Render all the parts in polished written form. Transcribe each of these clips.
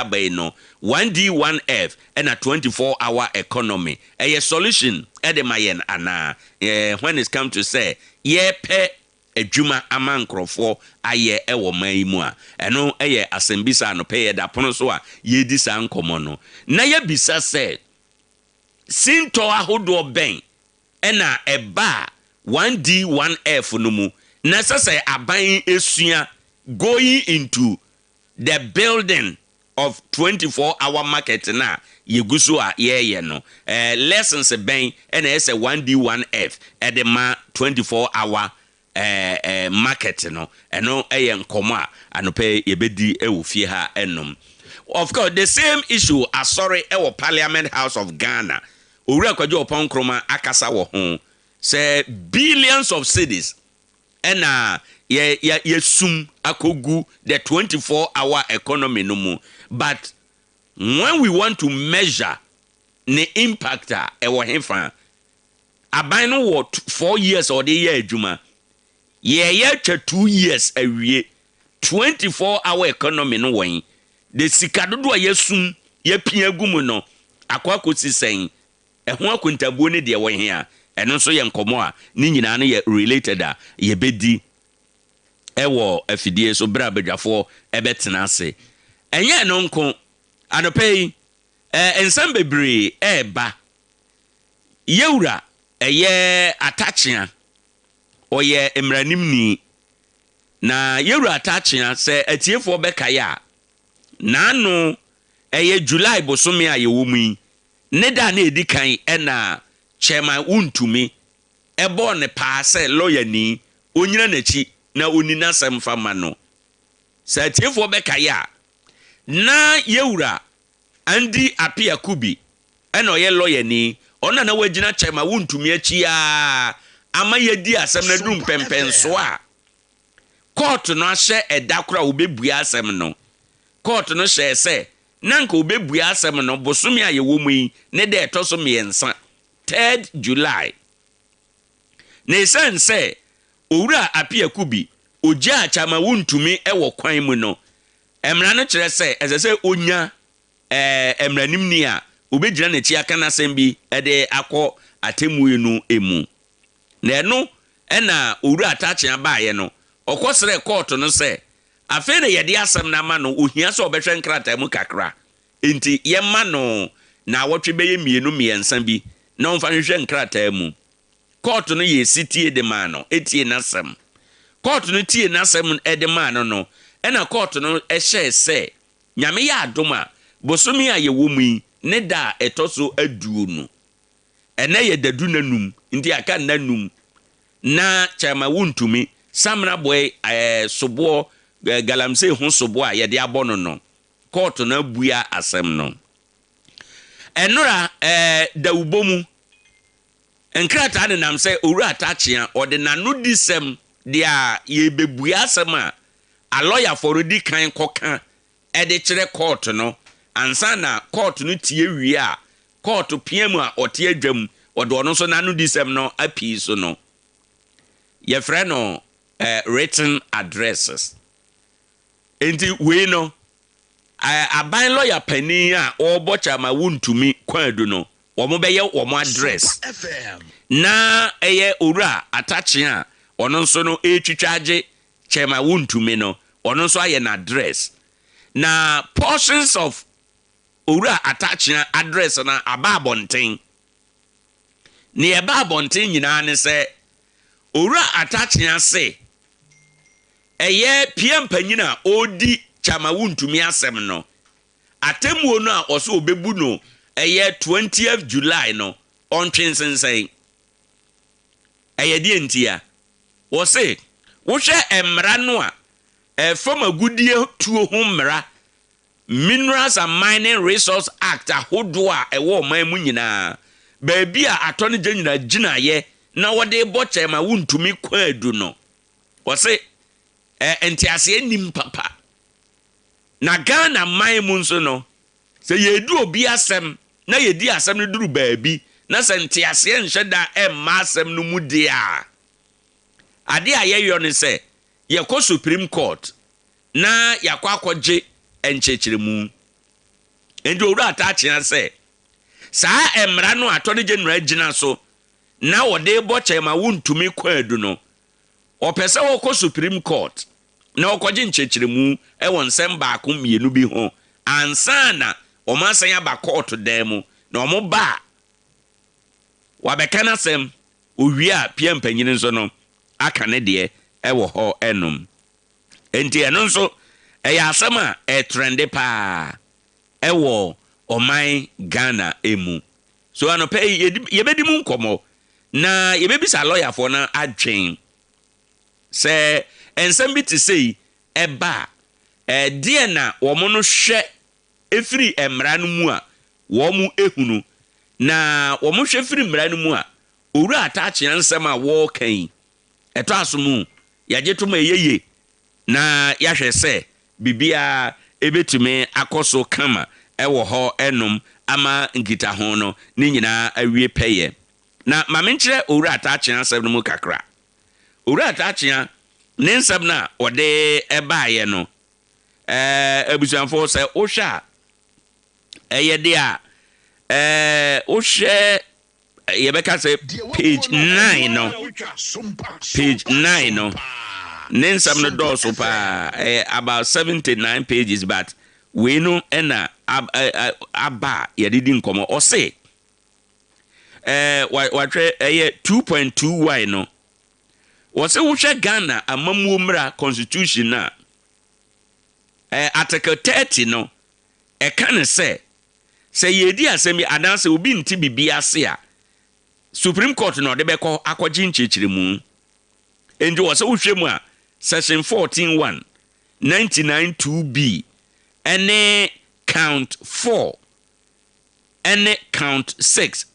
abai no 1D 1F and a 24-hour economy. A solution edemayen ana when it's come to say pe ejuma amankrofo aye ewo man mu a eno eye asembisa no pe da pono so a ye di sa nkomo no na ye bisa se sinto ahodo ben ena eba 1D 1F no mu na sese aban esua going into the building of 24-hour market na yeguso a ye no lessons ben ena ese 1D 1F edema 24-hour market no eno nkomo a anope yebedi ewo fie ha enom. Of course the same issue asori ewo Parliament House of Ghana owura kwaje opon kroma akasa wo ho say billions of cedis ena ye sum akogu the 24-hour economy no mu. But when we want to measure the impact ewo hefa aban no what 4 years or the year adwuma ye 2 years awie 24-hour economy no wen the sikadodo yesum ye pia gumu no akwakosi sen ehun akontabuo ne de wen a eno so ye nkomo a ni nyina no ye related a ye bedi ewo afidie so bra badwafo ebetena ase enye no nko anopei ensam bebre eba yewura eye atachia oye emranimni na yewura atachia se atiefo bekaya na no eye July bosome a yewomu ne da na edikan ena chairman untumi ebo ne pa se lawyer ni onyina nachi na onina semfa ma no se atiefo bekaya na yewura Ade Akye Abia ena oye lawyer ni ona na wagina chairman untumi achi a ama yedi asem na dum pempenso a court no ahye edakora obebua asem no court no hye se nanka obebua asem no bosome a yewomu yi ne de etoso miensa 3rd July ne sense owura Akye Abia oja chama wuntumi ewo kwan mu no emra no kire se esese onya emranim ni a obegina na chi aka na asem bi ede akọ atemu enu emu na eno ena owura atachia baaye no okosere court no se afi na yede asem na ma no ohia se obehwe nkrata mu kakra enti ye ma no na wotwe beye mienu miensa bi na onfa hwehwe nkrata mu court no ye sitie de ma no etie nasem court no tie nasem ede ma no ena court no ehye se nyame ya adoma bosomi a ye womu ne da etoso aduo no ene ye dadu nanum ndi aka nanum na chama wuntumi samra boy sobo galamse hu sobo a ye de abono no court na bua asem no enora da ubomu enkrata ne nam se owura atachia ode nanu disem dia ye bebua asem a lawyer for di kan koka e de kire court no ansa na court no tie wie a court piam a ote adwam ode ono so nanu disem no api so no ye frɛ no written addresses enti we no aban lawyer pani a obocha ma wuntumi kwadu no omo beye omo address na eye owura atachi a ono nso no etwitwaje chema wuntumi no ono nso aye na address na portions of owura atachi address na ababonten ne ababonten nyina ne se owura atachi ase eye piem panyina odi chama wuntumi asem no atemuo no a oso obebu no eye 20th July no ontwensensen eye die ntia wo se wo hwe emra no a from agudie tuo ho mra Minerals and Mining Resource Act ahodo a ewo man mu nyina baabi a atone nyina gina ye na wode bo chema wuntumi kwadu no wo se entiase nim papa na Ghana man mu nso no se yedu obi asem na yedi asem no duru baabi na se entiase nhye da emma asem no mu de a ade a yeyo ne se ye ko Supreme Court na yakwa akwaje enchechiremu enti owura Atakyea say saa emra no attorney general gina so na wode bo chema wontumi kwadu no opese woko Supreme Court na okoje nchechiremu e won nsem baako mienu bi ho ansa na omansan ya ba court dem na omo ba wabeka na sem owia pia mpanyin nso no aka ne de e wo ho enum enti eno nso e ya asem a e trende pa e wo oman Ghana emu so anope yebedi mu nkomo na yebebisa lawyer for na adwen se ensem bi te sei eba die na wo mo no hwe efiri emra no mu a wo mu ehunu na wo mo hwe firi emra no mu a owura Atakyea nsem a wo kan eto asomu yaje to ma yeye na yahwe se bibia ebetume akoso kama ewo ho enum ama nkita ho no ni nyina awie peye na mamenkyere owura Atakyea nsem no mu kakra owura Atakyea ne nsem na ode ebaaye no abusuanfo se ohwa eyede a ohwe yebeka se page 9 no page 9 no ne nsem no doso pa about 79 pages but we no ena aba yedidi nkomo o say watwe 2.2y no wose wohwe Ghana amamuo mra constitution na article 30 no e kan say yedi asemi adanse obi nti bibia se a Supreme Court no de beko akwaji nchechiremu enje wose wohwe mu a section 14.1 99.2b ene count 4 ene count 6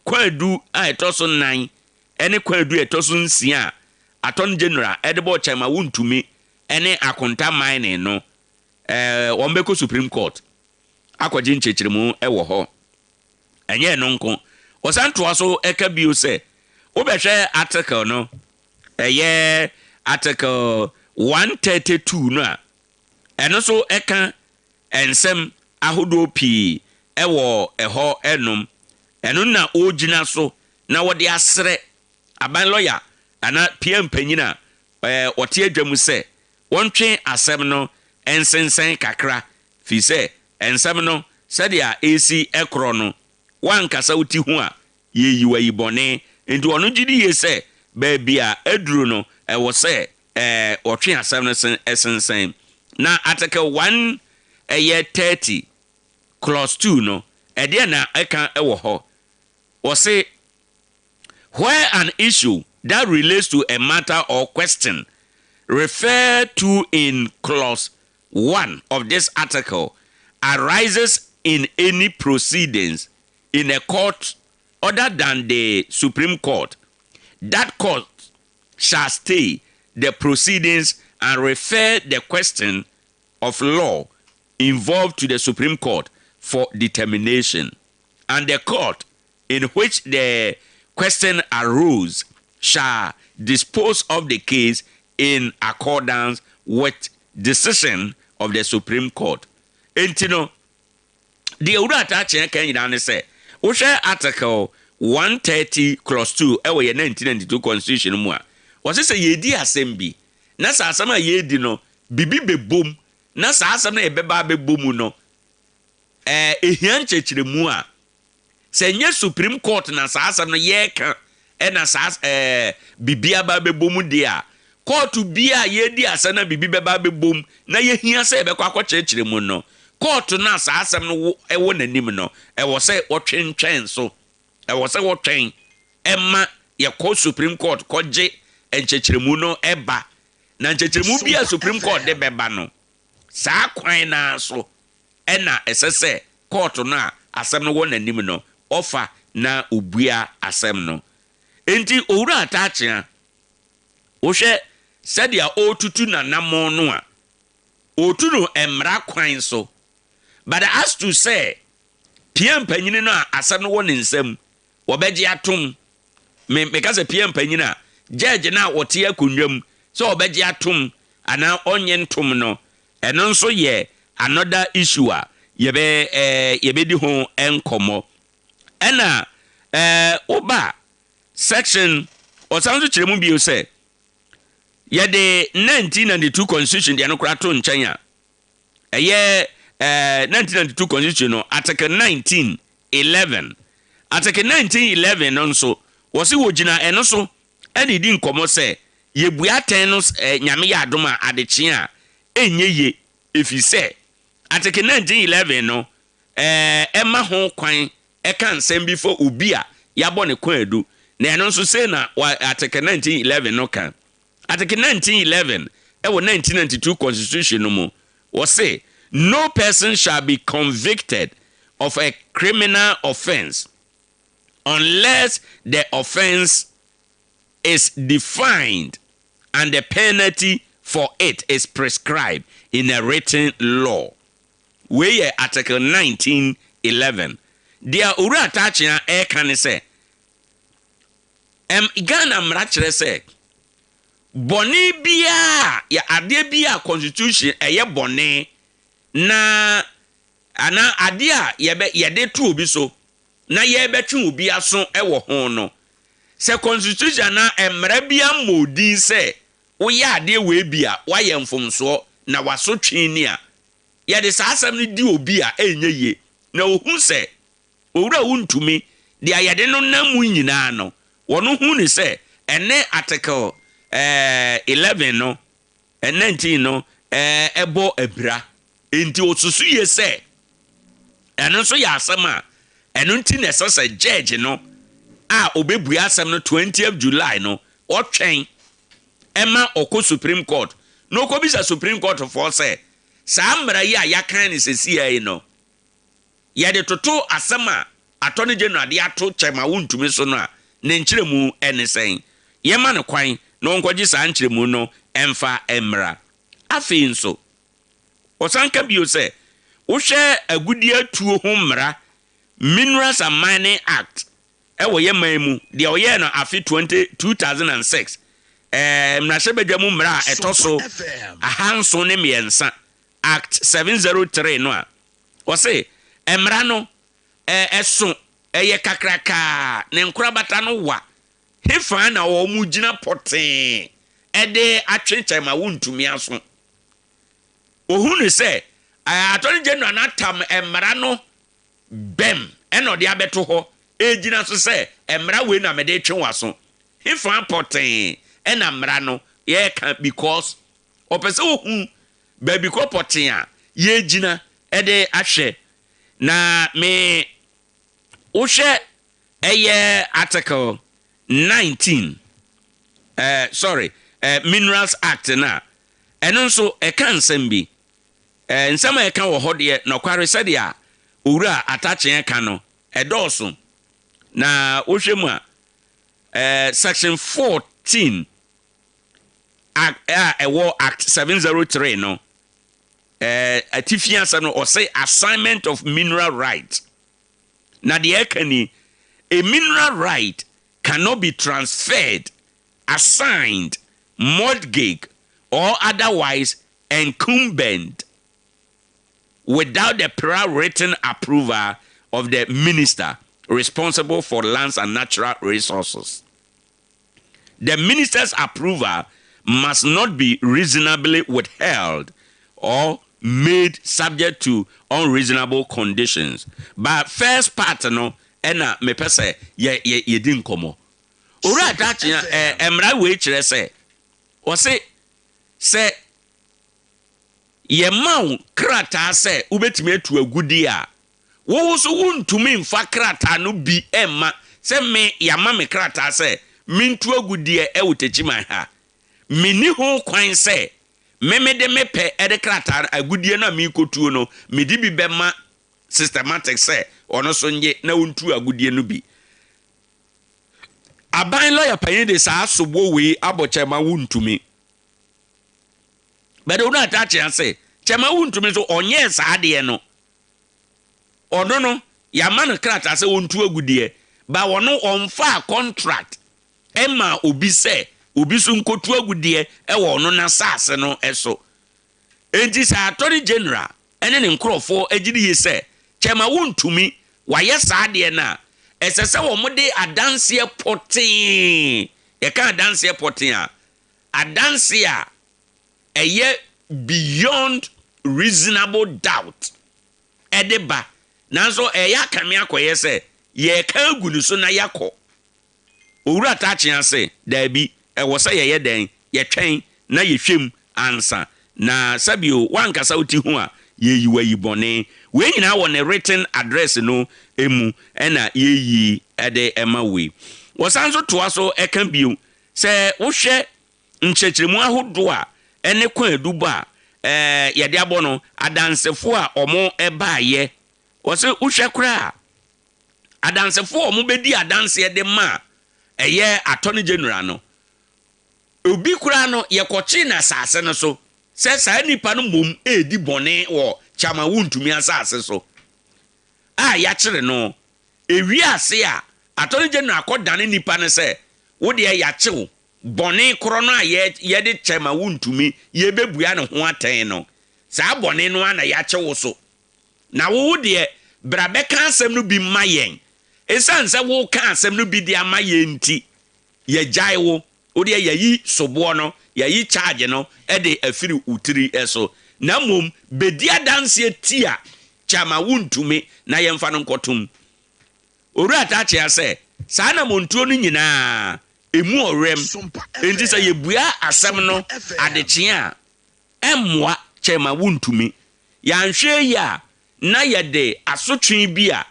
kwadu a etoso 9 ene kwadu etoso nsia attorney general edebo chama wontumi ene akonta mine no wombeko Supreme Court akwaji nchechiremu ewo ho enye no nko osanto aso eka bio se obehwe article no eye article 132 no a eno so eka ensem ahodo pi ewo eho enum eno na ogina so na wode asre aban lawyer ana pia mpanyina wote adwamu se wontwe asem no ensensen kakra fi se ensem no sede a AC ekro no wankasa uti hu a yeyiwa yibone enti ono gidi ye se ba bia aduru no ewo se wotwe asem no esensen na article 1 30 clause 2 no ede na eka ewo ho o say where an issue that relates to a matter or question referred to in clause 1 of this article arises in any proceedings in a court other than the Supreme Court, that court shall stay the proceedings and refer the question of law involved to the Supreme Court for determination, and the court in which the question arose shall dispose of the case in accordance with decision of the Supreme Court. Entino the owura Atakyea kan yina ne say wohwe article 130 clause 2 ewe 1992 constitution mu a wose say yedi asem bi na sa asem a yedi no bibi bebom na sa asem na ebeba bebom no ehia nchechiremu a se nye Supreme Court na sa asem no yeka na sa bibia ba bebom dia court bia yedi asem na bibi beba bebom na yehia se ebekwa akọchechiremu no court na sa asem no ewo nanim no ewo se wotwentwen so ewo se wotwen emma ye ko Supreme Court koje enchechiremu no eba na enchechiremu bia Supreme Court de beba no sa kwan na so ena esese court na asem no wo nanim no offer na obua asem no enti owura Atakyea wohwe sadia otutu na namo no a otu no emra kwan so but as to say PM panyini no asem no wo nsam wobeje atom me ka se PM panyina judge na wote akonwam so wobeje atom ana onye ntom no eno nso ye another issue a yebe di ho enkomo ena oba section osanzo chiremu bio se yede 1992 constitution de anokra to nkyanya 1992 constitution no article 1911 article 1911 no nso wose wogina eno so ene di nkomo se yebuaten no nyame ya adoma adeche a enye ye efise article 1911 no ema ho kwan kan nsem bi for obi a yabɔ ne kwan adu na eno nso se na article 1911 no kan article 1911 ewo 1992 constitution no mu wose no person shall be convicted of a criminal offense unless the offense is defined and the penalty for it is prescribed in a written law. We article 1911. Dia ura tachina can say Ghana mrachere say boni bia ya ade bia constitution eye boni na ana ade a yede tu obi so na yebe twu obi aso ewo ho no se constitution na emra bia modi se wo ya ade we bia wa ye mfomso na waso twini a yede sa asam ni di obi a enye ye na ohun se owura wuntumi de ayede no namu nyina no wono hu ni se ene article 11 no 19 no ebo ebra enti osusu ye se eno so ya asama eno nti na sese judge no a obebu asam no 20th July no otwen ema oko Supreme Court no ko bisa Supreme Court for say sa mra yi a yakan ni sesi yi no ye de toto asama attorney general de ato chema wuntumi so no a ne nkyeremu ene sen ye ma ne kwan no nkoji sa nkyeremu no emfa emra afi nso osanka bio se wo hwe agudi atuo ho mra Minerals and Mining Act ewo ye maimu de oye no afi 2006 mnahye badwamu mra etoso ahanso ne miensa Act 703 no a wo se emra no eso eye kakraka ne nkura bata no wa hefa na wo mu gina poten ede atwenche ma wontumi aso ohunu se attorney general na tam emra no bem eno de abeto ho ejina so se emra we na mede twen waso hefa poten ena mra no ye kan because opese ohun baby ko poten a ye jina ede ahwe na me uhwe eye article 19 Minerals Act na eno nso e kan sembi nsema e kan wo hode na kware sede a owura atache ka no edoso na ohwe mu a section 14 Act 703 no atifiansa no or say assignment of mineral right na de ekani a mineral right cannot be transferred, assigned, mortgaged or otherwise incumbent without the prior written approval of the minister responsible for lands and natural resources. The minister's approval must not be reasonably withheld or made subject to unreasonable conditions. But first part no ena me pese ye din komo. Ora dachi emra we kire se o se ye maun krata se ubetimi atu agudi a wo so wuntumi mfa krata no bi emma se me yama me krata se mintu agudi e wo Techiman ha mini ho kwan se me de mepe ede krata agudi na mi kotuo no me di bi bema systematic se ono so nje na wontu agudi no bi aban lawyer payin de sa asobo we abochema wuntumi but we not touch and say chema wuntumi so onye sa de no ono no yama no krata se wontu agudi ba wono onfa contract ema obi se obi so nkotu agudi e wo no na sase no eso enti sa attorney general ene ne nkrofo agidi ye se chema wontumi waye saade na esese wo mode adanse potin ye kan adanse potin a adanse a eye beyond reasonable doubt edeba nanso eya kame akoye se ye ka agunu so na yakọ owura tachi ase da bi ewo se ye den ye twen na ye hwem ansa na sabio wankasa uti hu a ye yiwa bone we nyina wo ne written address no emu ena ye yi ede ema we wosanso toa so eka bio se wo hwe nchechiremu ahodo a ene kwa edubo a ye de abono adansefo a omo ebaaye wo se wo hwe kra adansefo omo bedi adanse de ma eye attorney general no obi kura no ye kochi na sase no so se sa nipa no mom edi bone wo chama wuntumi asase so ya kire no ewi ase a attorney general akodane nipa no se wo de ya kyew bone kro no a ye de chama wuntumi ye bebua ne ho aten no sa bone no ana ya kyew so na wo de brabeka asem no bi mayen esanse wo ka asem no bi de amayen nti ye jai wo odi yayi sobo no yayi charge no de afiri utiri eso na mom bedi adanse tia chama wuntumi na yemfa no nkotum oru atache ase saa na montuo no nyina emu orem enti se yebua asem no adeche a emmoa chama wuntumi yanhwe ya na yede asotwe bi a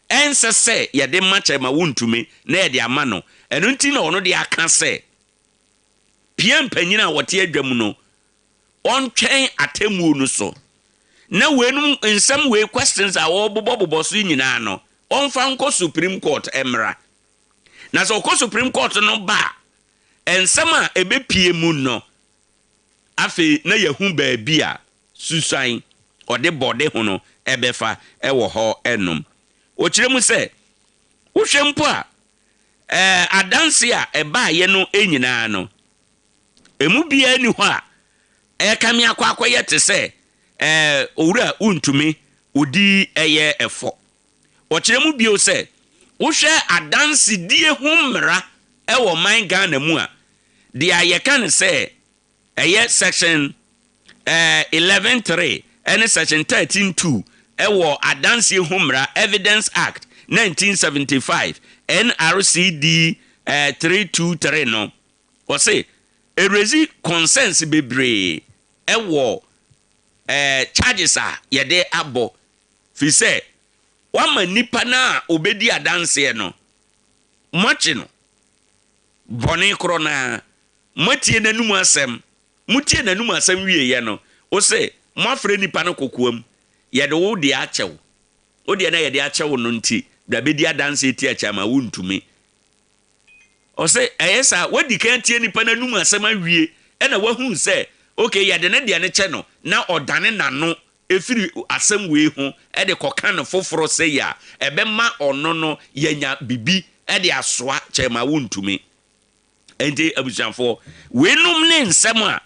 ensese yede ma chama wuntumi na yede ama no enu nti na ono de aka se pia mpanyina wote adwam no ontwen atemu no so na wenum nsem we questions a wo bobo so nyina no onfa nko supreme court emra na so ko supreme court no ba ensem a ebepie mu no afi na yehu ba bia susan ode bode ho no ebefa ewo ho enum o kiremu se wo hwempo a adanse a eba ye no enyina no emu bia ni ho a kame akwakoye te se owura untumi odi eye efo o kiremu bio se wo hwe adanse die ho mmra ewo man Ghana mu a de ayekan se section 11:3 and section 13:2 ewo adanse ho mmra Evidence Act 1975 NRCD 323 no o se erezi consensus bebre ewo charges a yede abo fi se wama nipa na obedi adanse no machi no boni krona matie nanum asem mutie nanum asem wie ye no o se mafre nipa no kokoam yede wo de achew o de na yede achew no nti da bedi adanse ti achama wuntumi o se eyesa wadi kan tie nipa nanum asem awie ena wahu se okay yede ne de ne che no na odane nano efiri asem we ho e de koka no foforo se ya ebema ono no yanya bibi e de asoa chema wuntumi enti abusanfo wenum ne nsem a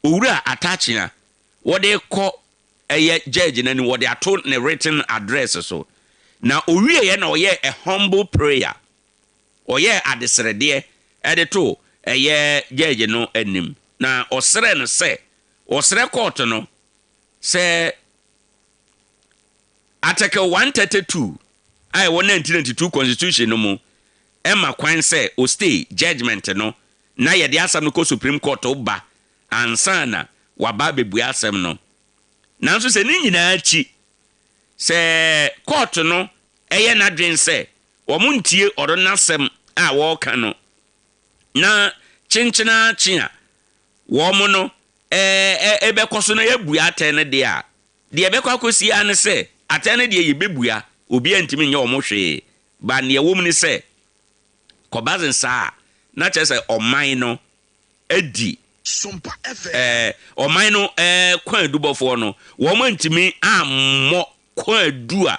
owura atachina wode ko eye judge na ni wode ato ne written address so na owie ye na oye a humble prayer oye adesrede e de to eye judge no anim na osre no se osre court no se Article 132 I 1992 constitution no mu ema kwan se o stay judgment no na ye de asam no ko supreme court oba ansana waba bebu asem no nanso se ni nyina achi se court no eye na dwen se wo muntie odo nasem a wo ka no na chinchina chia wo mo no ebe koso no yebu atene de a de ebe kwakosi ane se atene de yebebua obi antimi nye omo hwe ba ne wom ni se kobazen sa na chese oman no edi Sompa FM oman no kwan dubofo no wo mo antimi ammo kwan du a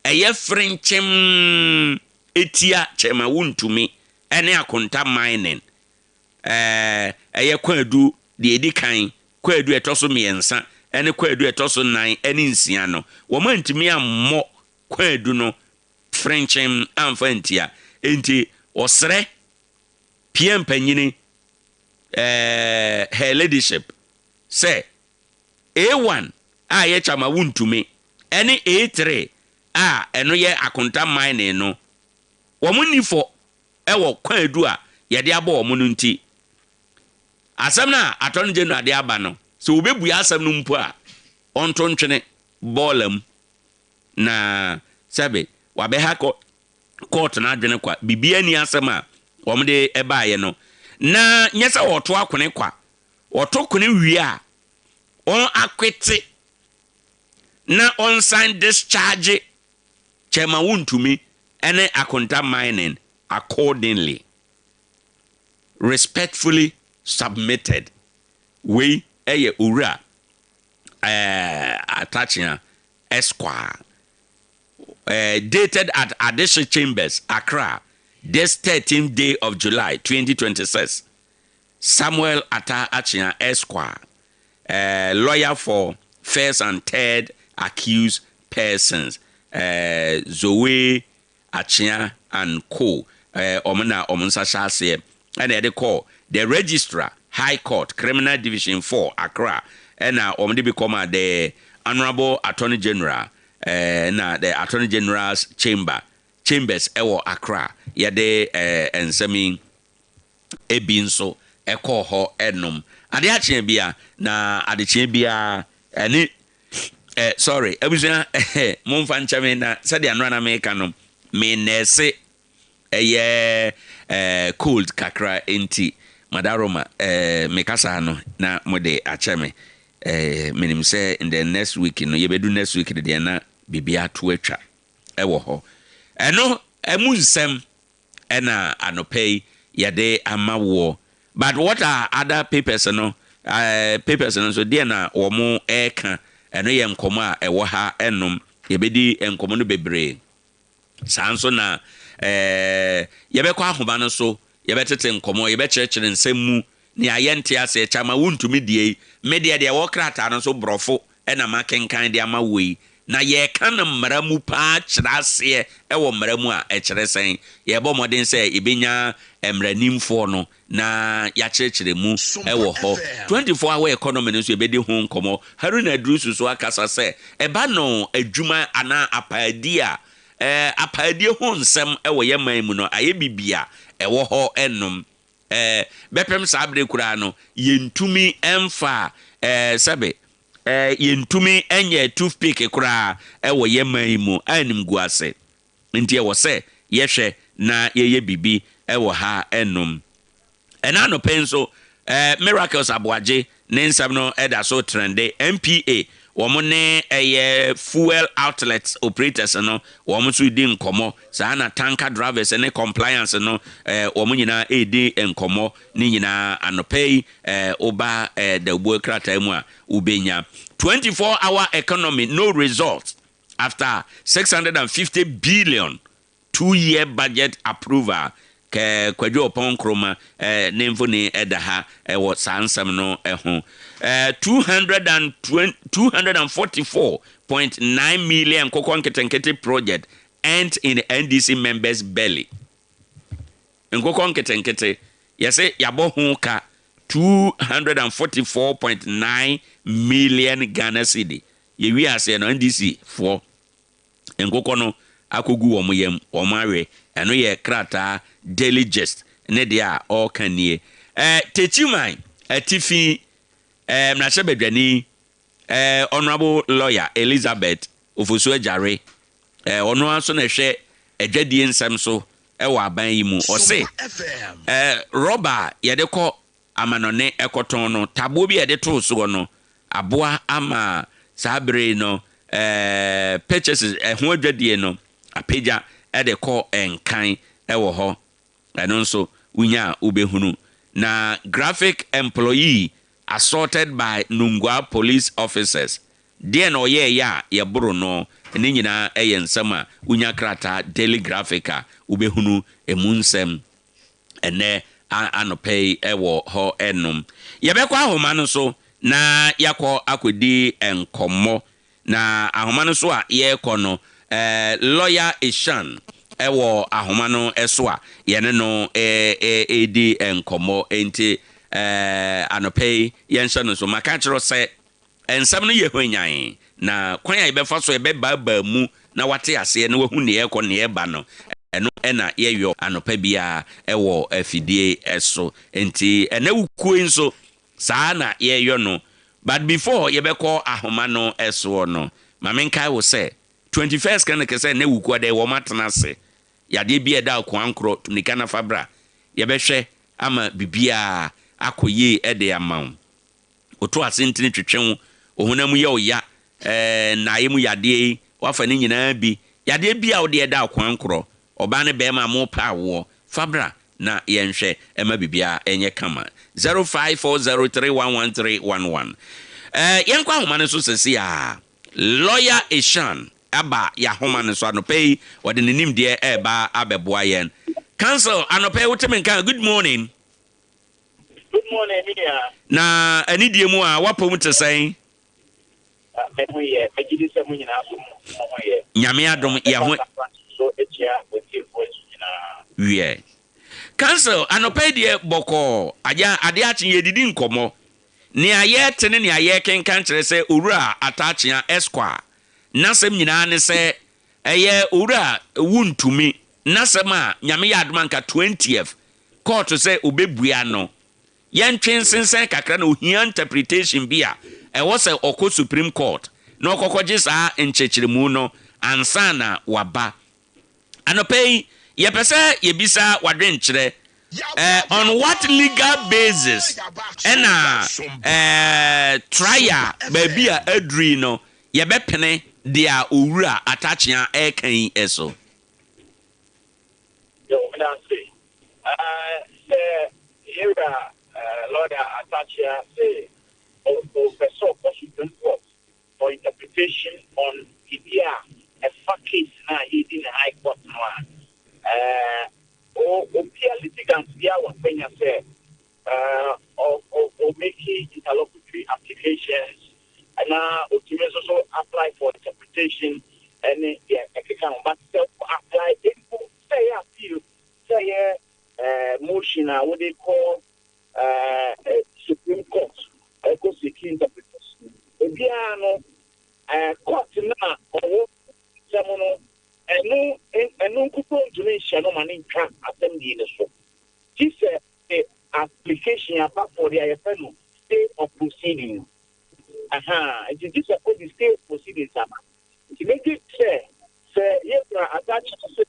eye frinchem etia chema wuntumi ene akonta mining eye kwan du de edi kan kwan du etoso miensa ene kwadu etoso 9 ene nsia no wo ma ntimi ammo kwadu no Frenchem amfantia enti osre PM panyini her ladyship say A1 a ye chama wuntumi ene A3 a eno ye akonta mine no wo munifo ewo kwadu a ye de abo wo no nti asem na attorney general de aba no so obebu asem no mpo a onto ntwene bollam na sabe wabeha court na adwene kwa bibia ni asem a omde ebaaye no na nyesa woto akone kwa woto kone wie a on akwete na on sign discharge chema wuntumi ene akonta mining accordingly respectfully submitted we eye ura attaching Esquire dated at Additional Chambers, Accra, this 13th day of July 2026. Samuel Ade Akye Esquire, lawyer for first and third accused persons, Zoe Akye and Co. Omana Omunsa Shase, and they call the Registrar, High Court, Criminal Division 4, Accra, and now Omdi become the Honorable Attorney General. Na the Attorney General's chambers ewo Accra yade ensemi ebinso eko ho enum Ade Akye Abia na Ade Akye Abia ani sorry ebusua momfa nchame na sade anora na meka no me nese cold kakra enti madaroma mekasa no na mode acheme menim say in the next week no yebedu next week de na bibia to atwa ewo ho eno emunsem ena anopei yade amawo but what are other papers no so de na wo mo eka eno ye nkomo a ewo ha enom yebedi enkomo no bebre sanso na yebekọ ahoba no so yebetete nkomo yebekyerekere nsemu ni ayente ase chama wuntumi die media de wo krata no so brofo ena makenkan de amawei na ye kan mmaramu pa kyerase ewo mmaramu a ekyeresen ye bo modern say ibenya emranimfo no na ya kyerkyere mu ewo ho 24 hour economy no so ebedi ho nkomo haruna adrusu so akasa say eba no adwuma ana apadi a apadi ho nsem ewo ye man mu no aye bibia ewo ho enum bepem sabre kura no yentumi emfa sabe yentumi enye toothpick kura ewo ye man mu anim guase nti ewo se yehwe na ye bibi ewo ha enum ena no penso miracles aboaje ne nsam no eda so trende MPA womone fuel outlets operators no wom so di nkomo sa na tanker drivers ne compliance no wom nyina edi nkomo ni nyina anopei oba the boy krata mu a ubenya 24-hour economy no results after 650 billion 2-year budget approval kwadwo pon kroma nemfo ni edaha wo sansam no ho 244.9 million kokonketenkete project and in NDC members belly nkokonketenkete yese yabo ho ka 244.9 million Ghana cedi yewi ase no NDC for nkokono akogu womyem womawe eno ye krata daily gist ne dia all kanie Techiman atifi na sebedwani honorable lawyer Elizabeth Ofosu Ajare ono aso na hwe adwadie nsem so ewo aban yi mu o se roba yede ko amanone ekoton no tabo bi yede to so no aboa ama sabre no purchases ho adwadie no apeja ede ko enkan ewo ho eno nso unya ubehunu na graphic employee assaulted by Nungwa police officers de no ye ya ye buru no ni nyina ensama unya krata daily graphica ubehunu emunsem ene anopei ewo ho enum ye bekwa ahoma no so na yakọ akodi enkomo na ahoma no so a yekọ no lawyer Ishan ewo ahoma no eso a yene no edi enkomo enti anopei yenhye no so maka kiro se ensam no ye hwanyan na kwan ya befa so ba mu na wate ase na wahu ne yekọ ne yeba no eno ena yeyo anopa bia ewo afidie eso enti ena wuku nso saa na yeyo no but before yebekọ ahoma no eso no mamenkai wo se 21st kan ke se na wuku de wo matena se yade bia da kwankro tunika na fabra yebehwe ama bibia akoye ede amaw oto asentini twetwen ohunam ye oya na yemu yade wafa ne nyina bi yade bia wo de da kwankro oba ne be ma mo pa wo fabra na yenhwe ema bibia enye kama 0540311311 yenkwa homa ne so sesi a lawyer Ishan aba ya homa ne so anopei wode nenim de eba abeboa yen council anopei wotemen kan good morning. Good morning, media. Na ani die mu a wapom te sen mehuye megidi se munyina so moye nyame adom ya ho so etia with voice na wie council anopei de boko aja ade akye yedidi nkomo ne aye tene ne aye kenkan kire se owura atachia esquire nasem nyina ne se eye owura wuntumi nasem a nyame ya adom anka 20th court se obebua no yentwen sensen kakra na ohia interpretation bia was a oko Supreme Court na okokoje saa enchechiremu no ansa na waba anopei yepese yebisa wadwenkyere on what legal basis ena trial babia adri no yebepene dia owura atachia ekan eso yo na say era Lord Atachia say Professor Supreme Court for interpretation on India a case na in the High Court now. Peer litigants there was saying or making interlocutory applications and now also apply for interpretation and but apply say appeal say motion what they call Supreme Court go seeking interpretation. Ebiano court na owo semono enu kuto ntumi no mani nka assembly ne so. This application apart for the IFN state of proceedings. It is this for the state proceedings ama. To make it say you are attached to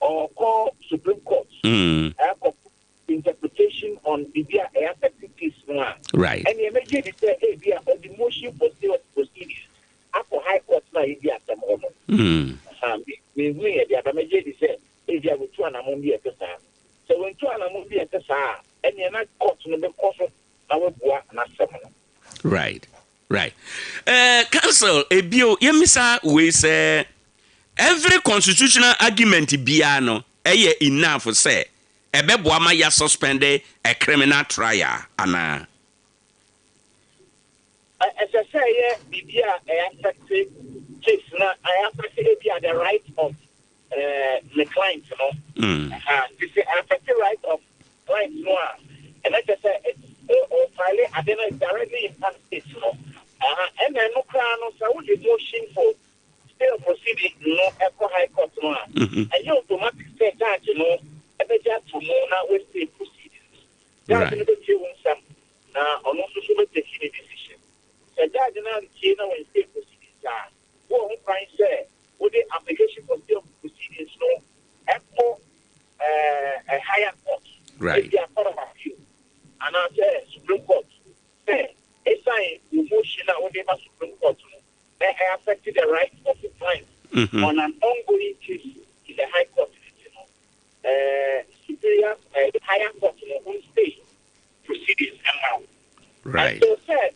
or call Supreme Court. Interpretation on the affected case one. Right. And the emergency say, hey, we are the motion for state proceedings. After High Court now, if you are the moment. We the emergency say, if you are with 2 and a month at the time. So when 2 and a month at the time, and you're not caught in the course of our work and right. Right. Council, Ebio, Yemisa, we say every constitutional argument biano, enough for say. Ebeboama ya suspended a criminal trial ana as I say bibia affected case na I affected the right of the client this is affected right of client no and like I say finally I don't directly impact it and then no crown so the motion for still proceeding no echo High Court no and you automatic say that you know to now with the proceedings. That's the some now on also taking a decision. So that now the when state proceedings are what I'm say with the application for state proceedings no echo a higher court. Right. If they are part of appeal. And I say Supreme Court say it's a motion now with the Supreme Court they affected the right of the client on an ongoing case in the High Court. Superior higher court in the own state proceedings and now. Right. And so said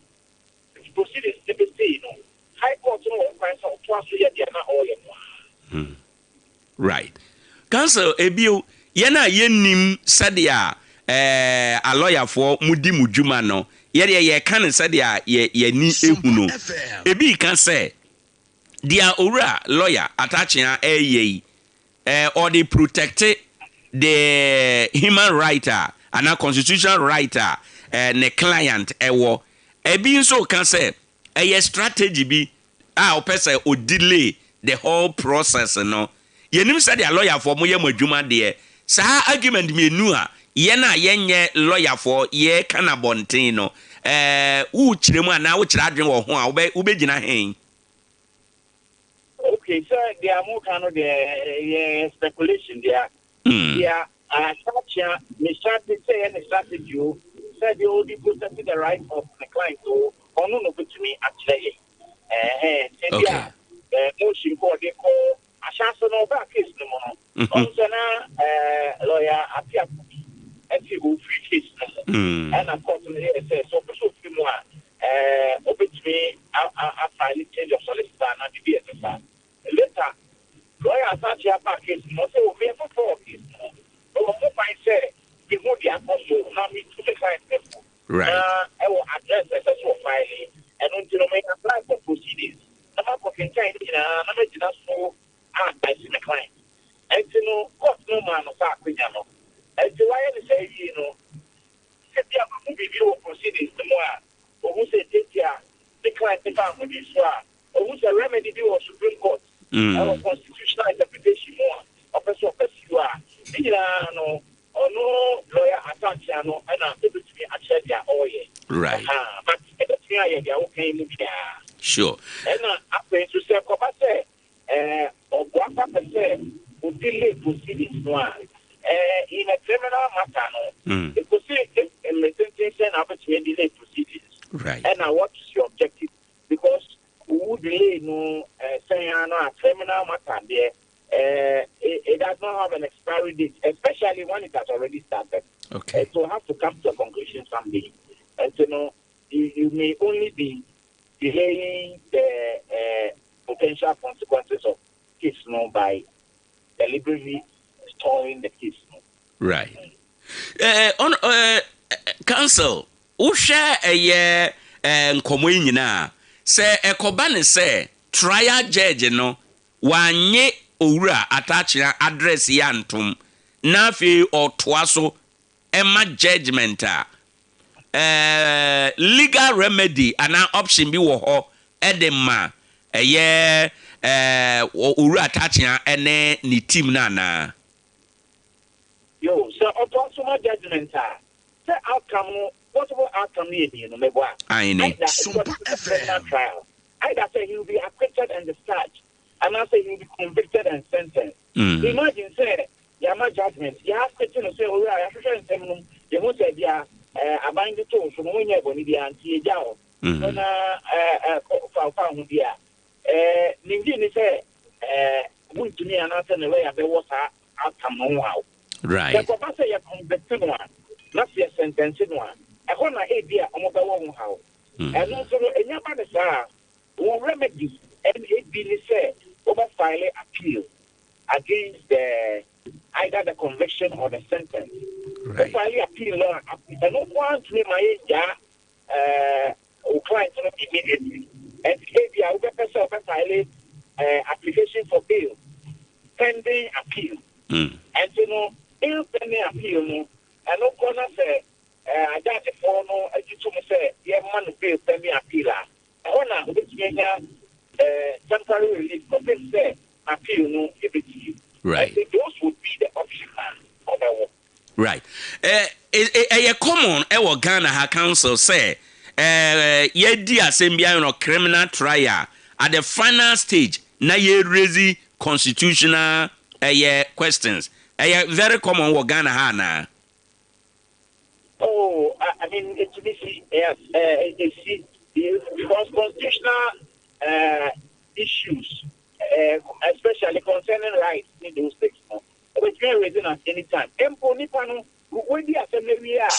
the proceedings they be say, High Court no price of twice a year na all. Right. Council Ebio yena yenim sadia a lawyer for mudi mudwuma no ye kan say dia ye ni ehu no ebi kan say dia owura lawyer Ade Akye Abia or they protect the human right and a constitutional right ne client ewo ebi nso kan say a strategy bi a opese o delay the whole process no yenim say the lawyer for mo ye madwuma de sa argument me nu a ye na yenye lawyer for ye kana bonten no wo kiremu ana wo kira adwen wo ho a wo be gina hen. Okay, so there are more kind of speculation there. Yeah, Mr. say any strategy said the only protecting the right of the client to honor to me actually. Okay. Motion for the call assassin over case no more. Lawyer Apia and people free case. And unfortunately, so open to me I finally change of solicitor and the BSS. Later, lawyer Ade Akye Abia case no say we for 4 case. But what I say, the more the apostle now me to the client people. Right. I will address the sexual filing and until I apply for proceedings. I'm not going to I'm just so I see the client. And you know, court no man of fact, you know. And the why I say, you know, set the review proceedings the more, or who say take the client the family this one, or who's a remedy or Supreme Court. Our constitutional interpretation more of a you are. No, or no lawyer Ade Akye no, and I'm able to be actually all year. Right. But it's okay. Sure. And I'm going to say, or what say, would delay proceedings one. In a criminal matter, it could say if a sentencing happens to delay proceedings. Right. And what is your objective? Because we would delay no saying a criminal matter there. It does not have an expiry date, especially when it has already started. Okay. It will have to come to a conclusion someday. And you know, you may only be delaying the potential consequences of case no by deliberately storing the case no. Right. On council, who share a nkomo nyina say ekoba ne say trial judge no wanye owura Ade Akye address ya ntom na fe otoa so ema judgment legal remedy and an option bi wo ho edema owura Ade Akye ene ni team na na. Yo, so automatic judgment the outcome, whatever outcome you know, maybe trial. Either say he will be acquitted and discharged, and I say he will be convicted and sentenced. Imagine say, my judgment, you have to say, oh, I have to you won't say, yeah, I bind the tools from when you're going to be anti-jail. When found here, Ninjini say, wouldn't to me and answer the way there was outcome now. Right. The say you're convicted one, not your sentencing one. I want to idea on the one how. And also, in your man will remedy and it be said over file appeal against either the conviction or the sentence. Right. File appeal, I don't want to be my client immediately. And if you will file application for bail pending appeal. And you know, pending appeal, and no corner say, I got the phone, as you told me, say, yeah, man, bail pending appeal. I want to temporary relief, but they say, appeal, no, give it to you. Right. I think those would be the option of the war. Right. A common ewo Ghana ha council say ye di asembia no criminal trial at the final stage na ye raise constitutional questions. Very common wo Ghana ha na. Oh, I mean it's yes, because constitutional issues, especially concerning rights in those states, which can raise at any time. When the assembly we are,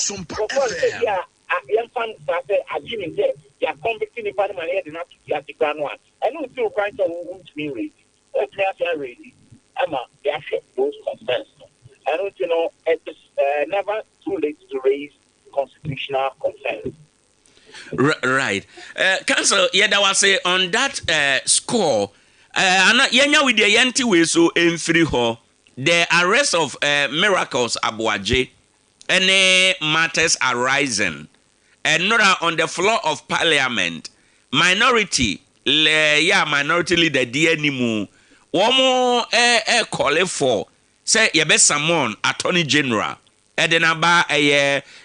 young fans are giving them, they are convicting the parliament here, not to get the grand one. I know still quite a wound to me raised. Let me ask you, raised. They are those concerns. I don't know, never too late to raise constitutional concerns. Right. Council, yeah, that was on that score. Yenya with the yanti way so in free ho. The arrest of Miracles Abuaje, any matters arising, and not on the floor of Parliament. Minority leader DNimu. One call for say yebe Samon Attorney General. Edenaba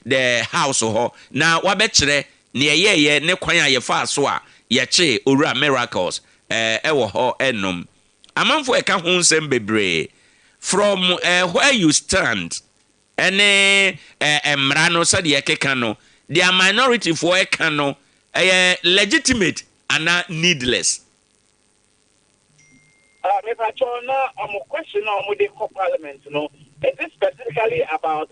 the house ho. Now wabechere ne ne kwan ye fa so a ye che owura Miracles ewo ho enom. Amanfo eka ho nsem bebre from where you stand any emra no said ye keka no their minority for eka no legitimate and needless. If I turn a question on the parliament, is it specifically about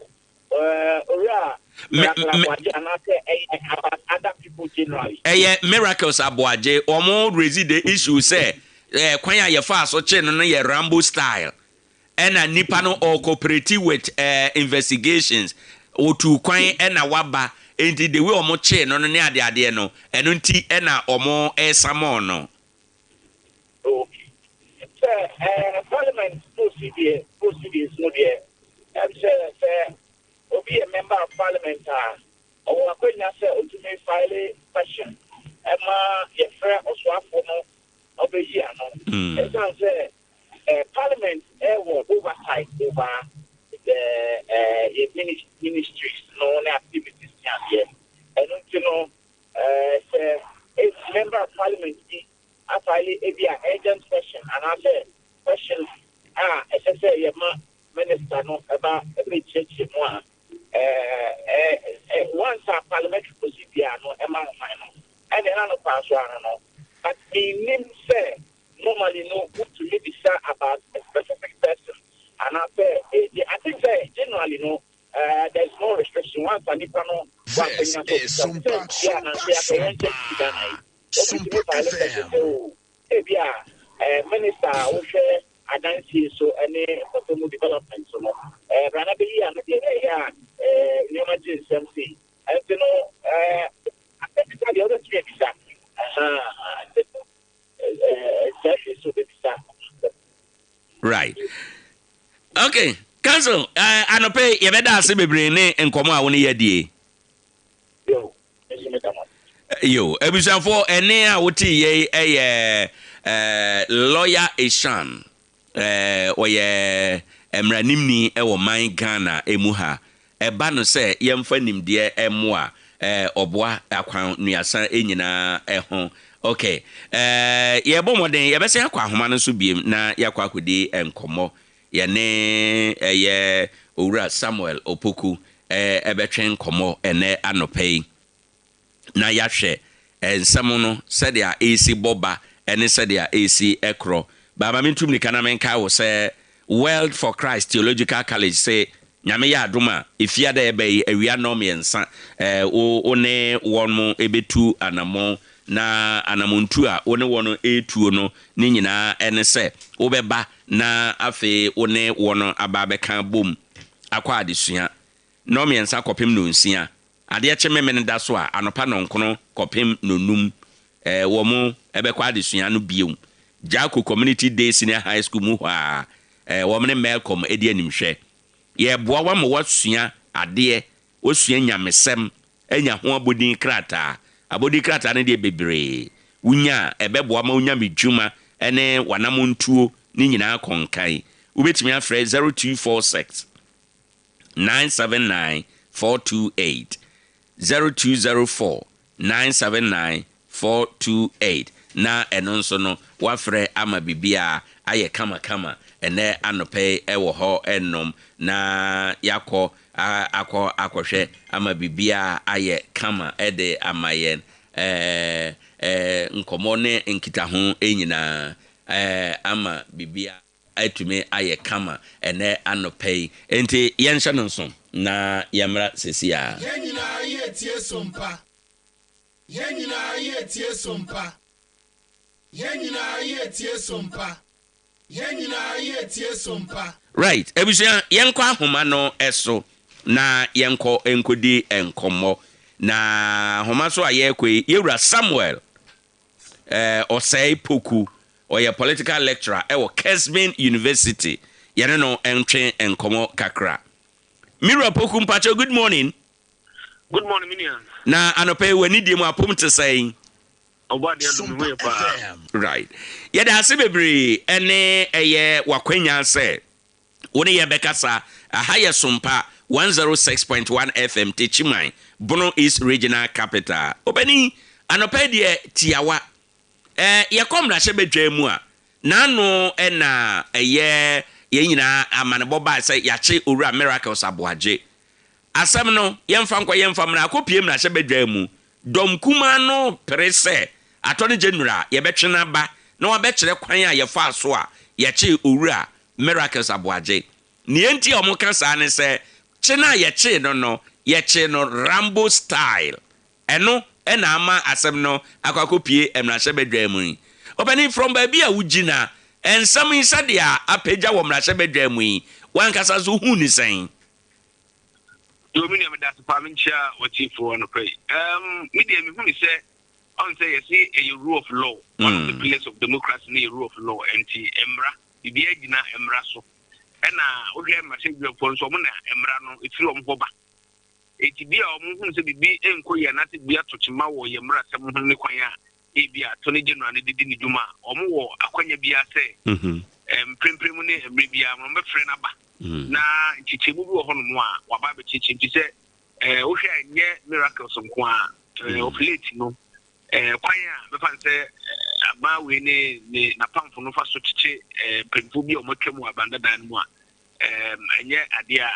about other people generally? Miracles Abuaje, more raise the issue say kwanya ye fa so che no ye Rambo style. And a nipano or cooperative with investigations or to kwan and a waba into the way or more chain on the idea no and unti and or more samono. Okay. Parliament procedure is no dear. And say, will be a member of parliament or when I say ultimate file question. Emma, your friend or swap for no over here. No, it say parliament oversight over the ministries, no activities here. And you know, say a member of parliament actually be an agent question, and I say question as I say, minister no about every church one. Once a parliamentary procedure no among final, and another pass one no. But the name say normally no good to me about a specific person, and I say I think say generally no there's no restriction. Once a nipa no This is Sompa 106.1. Sompa FM. Minister who share identity so any possible development so no rana be here no dey new emergency and you know I think the other three exactly Right. Okay. Council, anope yebeda ase bebre ne enkomo a woni yedie. Yo, ebusanfo ene a woti ye lawyer Eshan oye emranimni e wo man Ghana emu ha eba no se yemfa nimde emu a oboa akwan nuasan enyina ho. Okay. Yebo moden yebese akwa ahoma no so biem na yakwa akodi enkomo ye ne ye owura Samuel Opoku ebetwen komo ene anopei na yahwe ensam no sede a AC boba ene sede a AC ekro baba mentum ni kana menka wo se World for Christ Theological College say nyame ya adoma efiada ebe awia nom yensa o ne won mo ebetu anamo na anamontu a one wono etuo no ne nyina ene se obeba na afe one wono ababeka bom akwa adesua nom yensa kopem no nsia ade chememe ne da so a anopa nonkono kopem no num wo mo ebekwa adesua no biom Jako Community Day Senior High School mu ha wo mne Malcolm edi animhwe ye boa wa mo wasua ade osua nyamesem enya ho abodin krata abodin krata ne de bebre unya ebeboa ma unya medwuma ene wanamontuo ni nyina konkan ubetimi afre 0246 979 428 0204 979 428 na eno nso no wafre ama bibia aye kama ene anope ewo ho enom na yakọ akohwe ama bibia aye kama ede amayen nkomo ne nkita ho enyina ama bibia atumi aye kama ene anope enti yenhye no nso na yamra sesia yenyina aye tie sompa yenyina aye tie sompa yenyina aye tie sompa yenyina aye tie sompa. Right, ebusia yenkwa ahoma no eso na yenko enkodi enkomo na homa so ayekwe yewura Samuel Osei Poku or your political lecturer ewo Kesbin University yene no entwe enkomo kakra. Mira Poku mpacho, good morning. Good morning, Minian. Na anope wani die mu apom te saying right. Yeda ase bebre ene eye wakwanya se woni ye bekasa ahaya Sompa 106.1 FM Techiman Bono East Regional Capital. Obani anope die tiawa ye komra hye bedwa mu a nano na eye ye nyina amanebo ba se yache owura miracles aboaje asem no yemfa mna akopiem na hye bedwa mu dom kuma no prese atone general ye betwena ba na wabekere kwan a ye fa so a yache owura miracles aboaje ne enti omoka sa ne se chena yache no yache no Rambo style eno ena ama asem no akwakopie emna hye bedwa mu obani from baby a wugina ensam insadia apeja wo mra hye bedwa mu wan kasa so hu ni sen Dominion that parliamentary what for no pray. Media me who say on say you see a rule of law, one of the pillars of democracy, a rule of law, anti emra, the gina emra so. And okay, my savior for so mona emra no, it's from Boba. It be a who say be enquire not be a Techiman or Yamra, some who require a be a Tony General, didn't Juma, or more, a quanya be a say, Primpremone, maybe I'm a friend about. Na chichibu hono mo a waba chichi nti se wo hwe nye miracles nko a of late no kwan a me fan se aba we ne na pamfo no fa so chichi pemfu bi o motwam abanda dan mu a enye ade a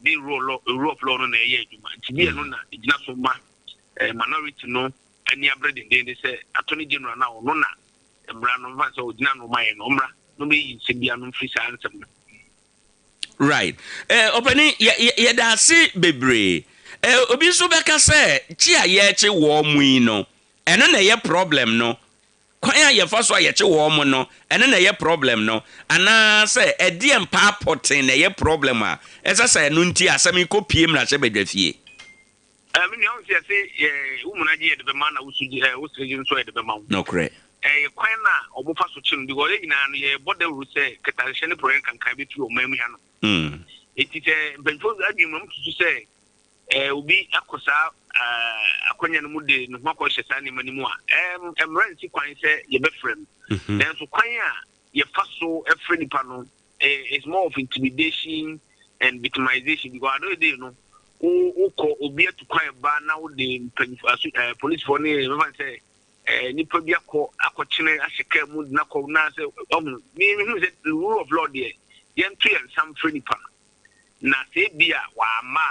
the rule of law no na eye adwuma nti bi no na igina so ma minority no ani abrede ndende se attorney general na ono na mbra no fa se ogina no mai no mbra no me yi se bia no mfiri sa ansem. Right. Openi yeda ase bebre. Obi so beka se chi a ye chi wo mu yi no. Eno na ye problem no. Kwan a ye fa so a ye chi wo mu no. Eno na ye problem no. Ana se edi empa poten na ye problem a. Esa se no nti asem ko piem na hye bedwafie. Me no say umuna je de be man na usuji usreji nso de be man. No correct. Kwan na obofa so chin because e nyina no ye border ru say ketanhye ne program kan bi tu o mamu ha no. It is a benefit argument to say, Ubi Akosa, Akonya Mude, no more Shasani Manimua, Renzi Quine say, your best friend. Then so Quanya, your first so a friendly panel is more of intimidation and victimization because I don't know who call Ubia to quiet bar now the police for me, say, Nipobia call Akochine, Ashika Mud Nako Nasa, meaning the rule of law there. Yentry and some friendly pan. Na se bia wa ma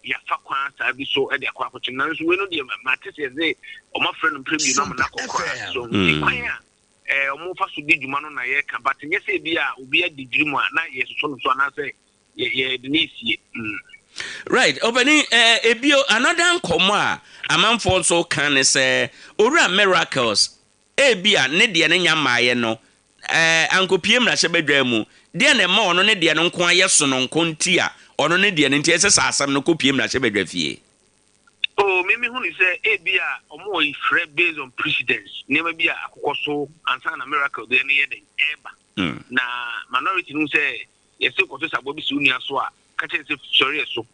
ya fa kwan sa bi so e de akwa kwachi na so we no de matese ze o ma friend preview no na kokora so kwan ya o mo fa so di djuma no na ye ka but nye se bia obi adi djuma na ye so so na se ye de nisie. Right, obani ebio another nkomo a amanfo so kan se owura miracles ebia ne de ne nyamaye no ankopiem na hye bedwa mu de na ma ono ne de no nko aye so no nko nti a ono ne de nti ese asam no kopiem na hye bedwa fie. Oh, me hu ni say ebia omo ifre based on precedence nema bia akokoso ansa na miracle de ne ye den eba na minority no say yesi ko so sabo bi si uni aso a ka che se sorry so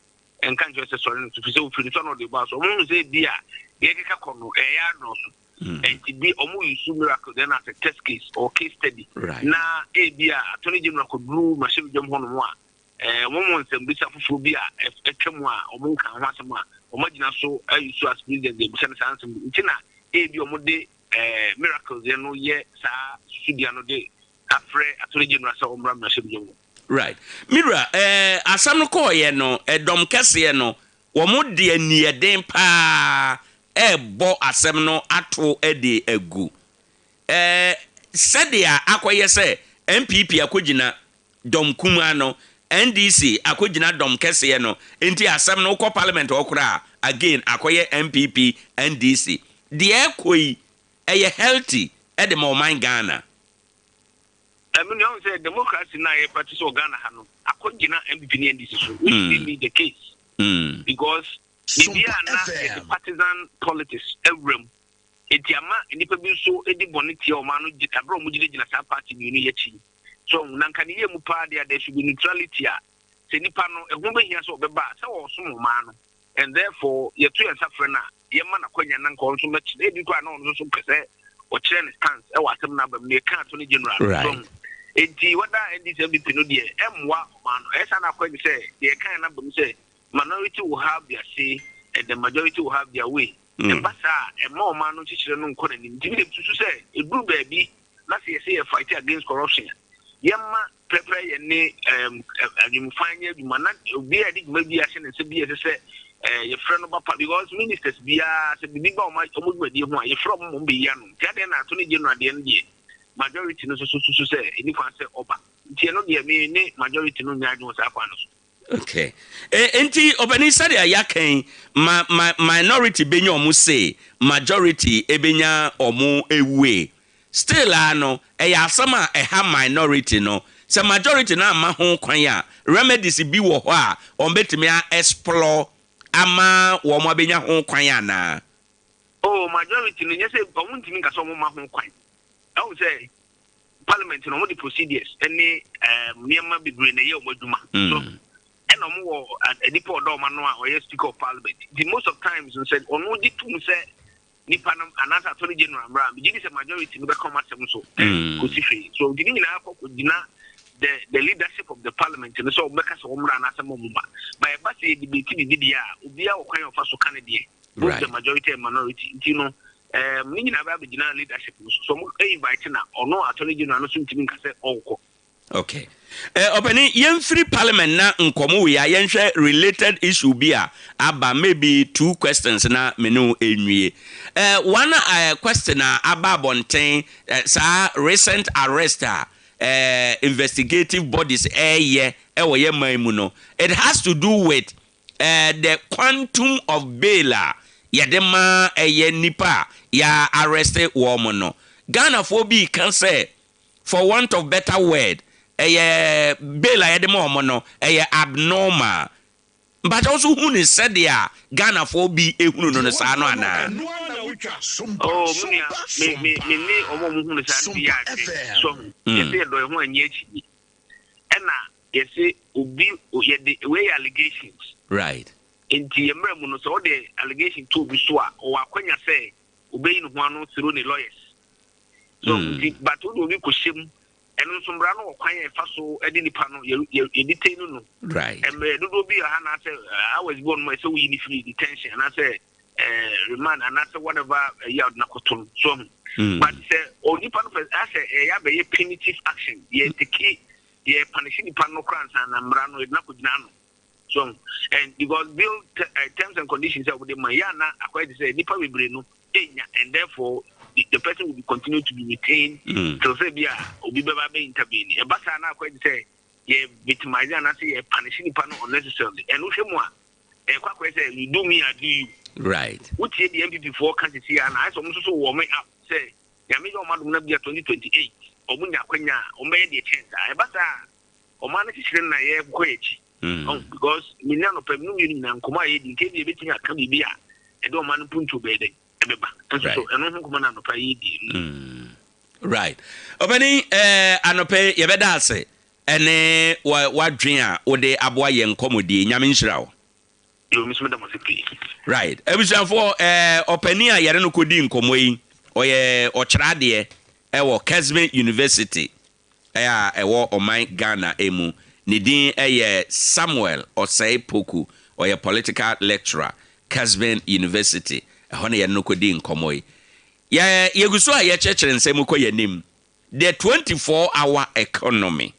enka njo se sorry no to fi se ofiri so no de ba so omo say bia ye keka kono ya no so and to be omu use miracle then as a test case or case study. Right. Na ebia attorney general could do machine jam hono mo a one nsem bisa fufu bia etwemu a omu kan ho asem a omagina so ayusu as president de bisa na ansem ntina ebi omu de miracles ye no ye sa studio no de afre attorney general sa omra machine jam. Right. Mira asam no ko ye no edom kese no wo mo de anieden pa ebo asem no ato ede egu sadia akoye se MPP akogina dom kuma no NDC akogina dom kese no enti asem no ko parliament okura again akoye MPP NDC de ekoi eye healthy ede mo man Ghana I mean, you say democracy now a practice of Ghana Hano. I could get MPP and this issue, which will be the case. Because India is partisan politics every Etiama in the Pebuso, Eddie Boniti or Manu Jitabro Mujina party unity. So Nankania Mupadia, there should be neutrality. Senipano, a woman here so be bad, so some man. And therefore, your two and Safrana, your man acquainted and called so much, they do not know so or Chen stands, or what some number may can't only general. Right. What I this everything, M1 man, as an acquaintance say, they kind of say, minority will have their say, and the majority will have their way. And Bassa, and more man, which is no calling him to say, a blue baby, let's say a fight against corruption. Yamma, prepare and you find you might not be a big maybe action and say, as I say, your friend of Papa, because ministers be a big of my you're from Mumbian, Caden Attorney General at the end. Majority no so say any fan say oba nti no de me majority no nya adwo sa kwa no. Okay enti obani said ya kan minority benya omu say majority ebenya omu ewe still ano ya asama ha minority no say majority na ma ho kwan ya remedies bi wo ho a ombetimi explore ama wo mo benya ho kwan ya na. Oh majority no nya say omuntimi nka so mo ma ho kwan. I would say Parliament no the procedures any Myanmar be green a year Duma. So and no more at a depot dorman or a speaker of Parliament. The most of times we said or no the two say Nipanam and Attorney General Ram, it is a majority to become so so giving the leadership of the Parliament and so make us home run as a moment. By a bus the BTD Ubia or kind of us Canadian, both the majority and minority, you know. Meaning about the general leadership, so inviting or no attorney general no seem to me say okay. Opening yen free parliament na nkomo we yen share related issue bia aba maybe 2 questions na menu enwie. One question about bonten sa recent arrest investigative bodies ye maimu no. It has to do with the quantum of bail yadema nipa ya arrested woman no. Ghana phobia can say for want of better word bail yadema woman no abnormal. But also who is said there Ghana phobia ehunu no sa no ana. Oh me omo mu hunu sa bia so yesi do ho anyechi ena yesi obi yede we allegations right. Inti emre mu no so the allegation to be so o akwanya say obey no ho anu through the lawyers so but we be koshim eno so mbra no kwan e fa so edi nipa no ye detain no right and do be ha na say I was born my so we need free detention and I say remand and I say whatever ya na kotum so but say o nipa no I say ya be punitive action ye take ye punish nipa no crans and mbra no na kugina no. So, and because bill terms and conditions of the Mayana acquired to say Nipa Vibreno, and therefore the person will be continue to be retained till Sabia or be intervene. A Basana acquired to say, ye victimizing and say a punishing panel unnecessarily. And Ushamwa, a quack say, you do me, I do you. Right. Which the MPP 4 can't see, and I also warm up, say, Yamigo Madam Nabia 2028, or Munya Quenya, or made the chance. I basa or manage to say, quage. Because Milano Pemuni and Kuma in case everything at Camibia, and don't man put to bed. Right. Obani anope yebedase ene wadwin a ode aboa ye nkomodi nyame nhyirawo. Yo Miss Madam Masipi. Right. Ebusanfo opani a yare no kodi nkomo yi oye okyerade ewo Techiman University ewo oman Ghana emu. Nidin Samuel Osei Poku or a political lecturer, Techiman University. Honey and Nokodi in Komoy. Ya Yagusua ya church and Semuko Yanim. The 24-hour economy.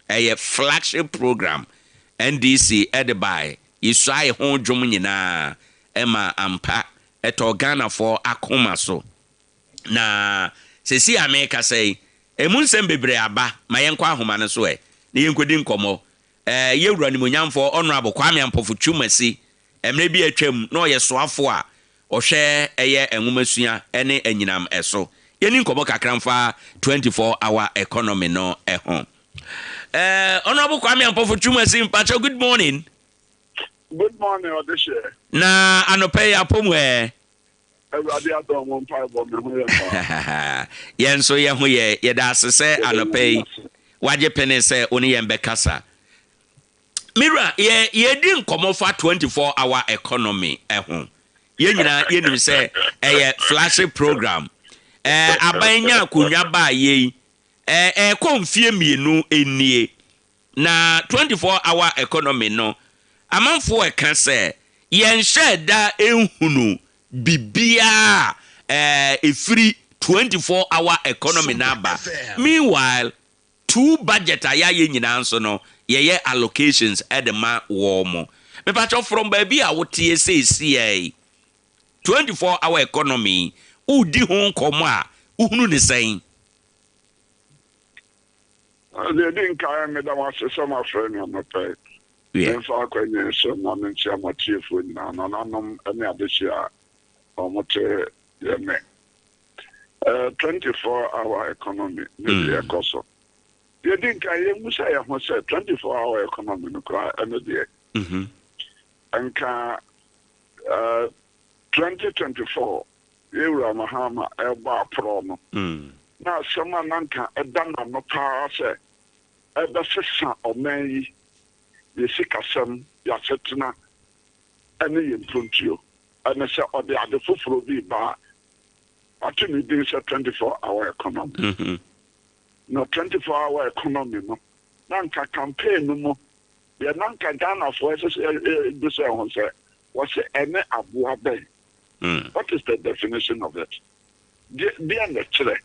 A flagship program. NDC Edibai. Isai Hon Jomunina. Emma Ampa. Eto Ghana for Akumaso. Na Sesi America say. Emun Sembebre Aba. Mayankwa Humanasoe. Ni yenkodi nkomo yewura ni monyamfo honorable Kwame Ampofo-Twumasi emre bi atwam no ye soafo a ohwe eye enwomasua ene anyinam eso yɛni nkɔmmɔ kakramfa 24-hour economy no ɛho. Honorable Kwame Ampofo Twumasi Mpacho, good morning. Good morning, Odeshe. Na anope ya pomwe. Ade Akye Abia. Yen so ye ho ye da asese anope waje pene se oni ye mbekasa. Mira ye di nkomo fa 24-hour economy ɛho. Ye nyina ye nim se flashy program. Abanya akonya ba ye konfie mienu enie. Na 24-hour economy no amanfo eka se yenhye da ehunu bibia efiri 24-hour economy naba. Meanwhile, two budget aya ye nyina nso no ye allocations edema wo mo. Me patcho from baby a wotie say 24-hour economy udi ho nkomo a uhunu ne sen. They didn't carry me that was some of friend on the pay. In fact, when you so not in Chama Chief with Nanum and Adisia or Mote Yeme. 24-hour economy, maybe a coso. They didn't carry Musa, I must say 24-hour economy, and a day. And 2024, Eura Mahama, Elba Promo. Now, someone nanka a done no power say. Ebe sesa omen ye sikasem ya setena ene ye mpuntio ene se ode ade foforo bi ba atuni din se 24-hour economy no 24-hour economy no nanka campaign no mo ye nanka Ghana for so do say won say what say ene aboa be what is the definition of it be and the chile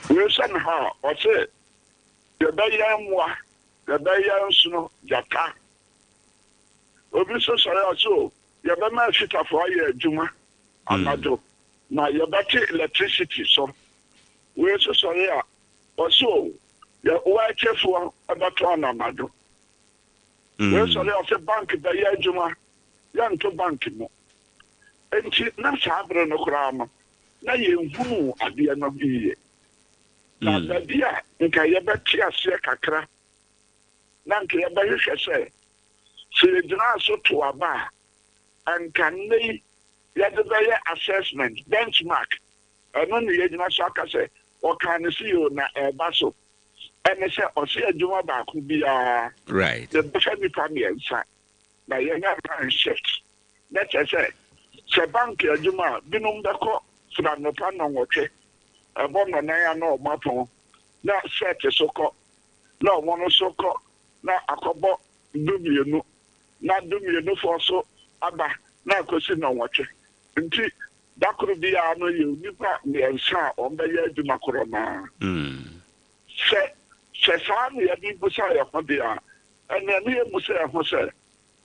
we say how what say the Bayamwa, the Bayansuno, Yaka. Obiso Saraso, Yabama Sita for a Juma, Amado. Now your battery electricity, so we're so sorry. Also, your white for about one Amado. We're sorry of the bank, the Juma, young to bank. And she not having no crime. Now you who at the end of the year. Na badia nka yebeti ase kakra na nka yebahwehwe se sirejina so to aba anka nei yedebeye assessment benchmark eno ne yedina so aka se o kan se yo na eba so ene se o se adwuma ba ko bia right the family family inside na yenya plan shift let us say bank adwuma binum beko from no pan no wote abono na ya no mapo na set soko na wono soko na akobo dumienu na dumienu for so aba na akosi na wote nti dakoro bia no ye nipa nsa o mbe ya aduma koro na se sa na ya bi busa ya fobia ene ne ye busa ya ho se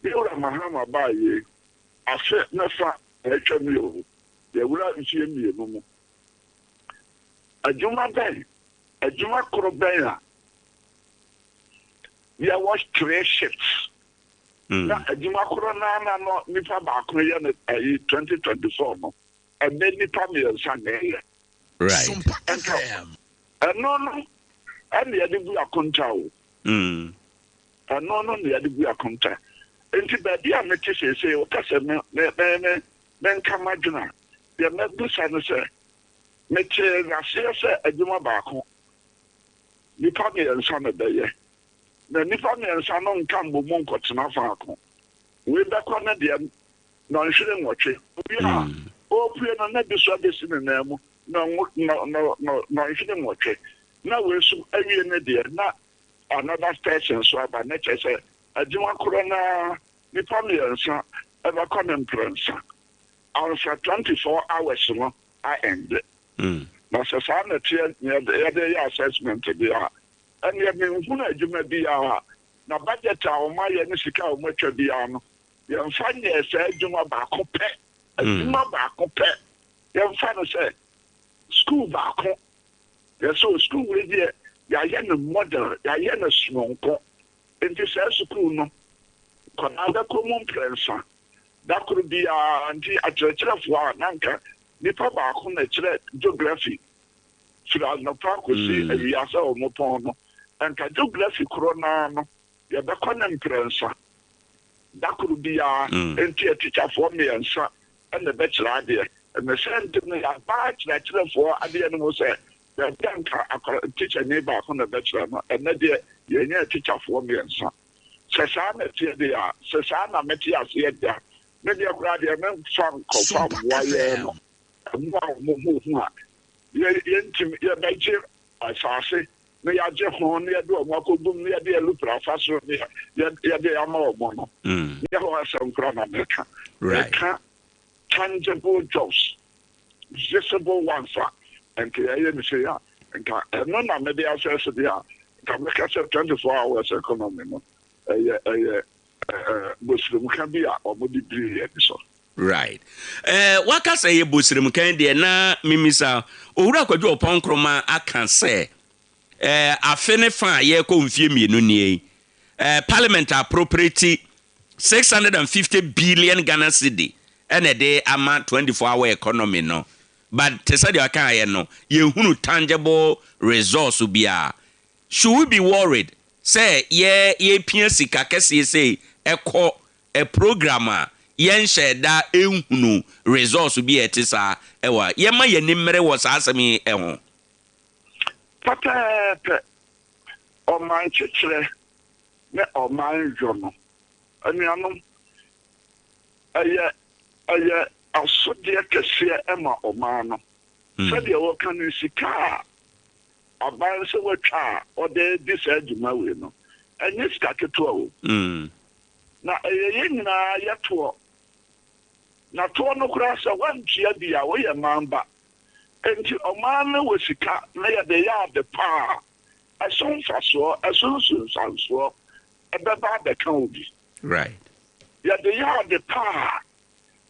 yura mahama ba ye afe na fa etwa mi o ye wura nsie mi mu Ajuma ben, Ajuma Korobena. We are watch 3 shifts. Now, Ajuma Korona, no, Nipa Bakoya, 2024, no, and then Nipa Mill Sunday. Right. And no, and the Adibua Contao. And no, the Adibua Conta. And to be a metis say, O Cassamen, then come Majuna. They met this and say. Meche na se adwuma baako nipa me nsa na beye na nipa me nsa no nka mbom nkotena faako we bekọ na de no nhwere nwotwe obi a opue no na biso abesi na mu no nhwere nwotwe na we su awie ne de na another person so aba na chese adwuma koro na nipa me nsa ebekọ na mprensa ansa 24 hours no I end na se sa na tie ya de assessment bia and ye me hunu adwuma bia na budget a o ma ye ne sika o matwa bia no ye mfa nye se adwuma ba ko pe adwuma ba ko pe ye mfa no se school ba ko ye so school we dia ya ye no model ya ye no smonko enti se school no ko na da ko mun prensa da ko bia anti a church nanka nipa baako na kyerɛ geography fira no pa ko si awiase o mo pon no enka geography kro na no ye be kɔ ne mprensa dakuru bia enti atichafo mmiɛnsa ɛna be kyerɛ ade me send me ya ba kyerɛ fo ade no mo sɛ ya danka akɔ teacher ne baako na be kyerɛ no ɛna de ye nya atichafo mmiɛnsa sɛ saa na tie de ya sɛ saa na meti ase ya da me de akura de me fan kɔ fa waye no mo yentim ye beje asase me ya je ho ne de o makobum ne de elupra faso ne ya de ama omo no ye ho asem kra na meka right tangible jobs visible ones and ye me say ya nka no na me de access de ya nka me ka 24 hours economy no bosrum kan bi a omo di bri so. Right. Waka say ye bosrem kan de na mimisa owura kwadwo opon aka say afene fa ye ko mfie mienu nie parliament appropriate 650 billion Ghana cedi ene de ama 24-hour economy no but te say the aka ye no ye hunu tangible resource bia should we be worried say ye pia sika kese say ekọ a programmer yen sheda ehunu resource bi etisa ewa ye ma ye nimere wo sa asemi eho papa o man chichire me o man jono anuanom aye asode kese ema o man no se de wo kan sika aban se watwa o de disaduma we no enye sika keto o na ye nyina yeto na to no kura sa wantia bia wo ye mamba enti o man no sika na ye de ya de pa ason faso ason sanso ebeba de kan obi right ye de ya de pa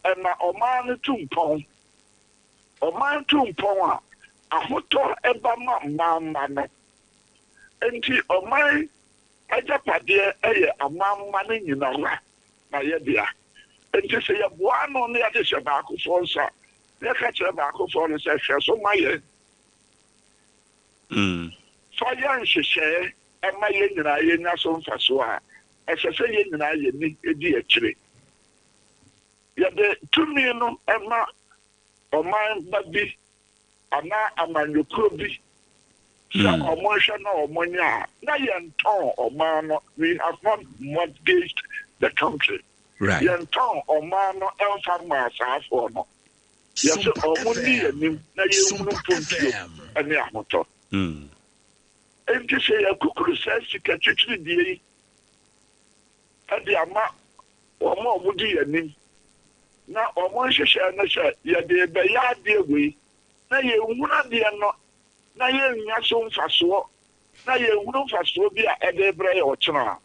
na o man tumpon a ahoto eba mama no enti o man ajapade eye amamma ne nyina na ye dia enti se ye boa no ne ade se ba ko fo nsa ne ka kire ba ko fo no se hwe so maye so ya nhyehyɛ ɛma ye nyina ye nya so mfa so a ɛhyehyɛ ye nyina ye ni edi akire ye de tumi no ɛma ɔman ba bi ana amanyokro bi so omonhwe na omonya na yenton oman no we have not mortgaged the country right yenton oman no emfa masafo no yes omoni anim na yehunu pontio ani ahoto enti se yakukuru sense ka twitwiri die ade ama omo omudi anim na omonhwehwe na sha ye de be ya de we na yehunu ade no na ye nya so mfaso na ye hunu mfaso bi a ede bre ye ochena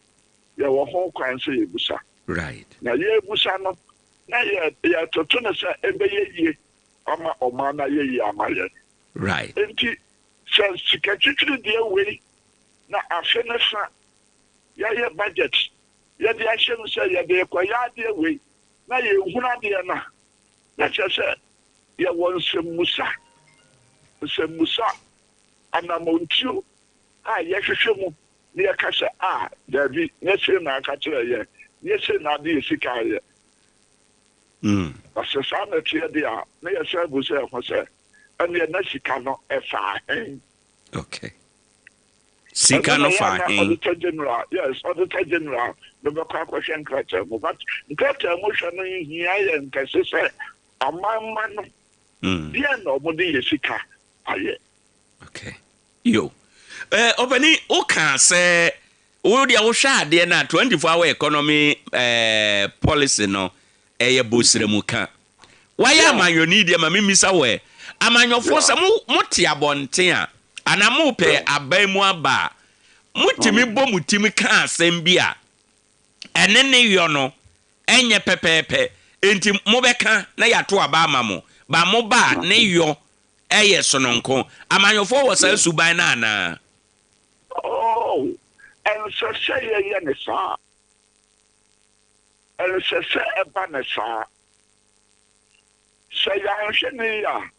ye wo ho kwan se ye busa right na ye busa no na ye toto na sa ebe ye yie ama oma na ye yie amaye right enti sense sikatwitiri die we na afene sa ye budget ye de ahye no se ye de kwa ya de we na ye hunu ade na chese ye won semusa anamontio a yehwehwe mu ne yakasa dabi nyese na akachira ye nyese na de sika ye asesa na tie de a na yesa bu se ho se ane na sika no efa okay sika no fa auditor general yes auditor general the bakwa question kracha mu but kracha mu hwa no hia ye nkase se amamma no dia na omode ye sika aye. Okay. Yo. Obani oka say wo dia wo hwa ade na 24-hour economy policy no eye bosremu ka. Why amanyoni dia ma mimisa we amanyofo se mo te abonten a ana mo pe aban mu aba mutimi bɔ mutimi ka asɛm bi a ene ne yo no enye pepepe enti mo bɛka na yato aba ama mo ba mo ba ne yo eye sononko amanyofo wo sa suban na ana and so say ye ne sa and so say eba ne sa Say I shouldn't hear.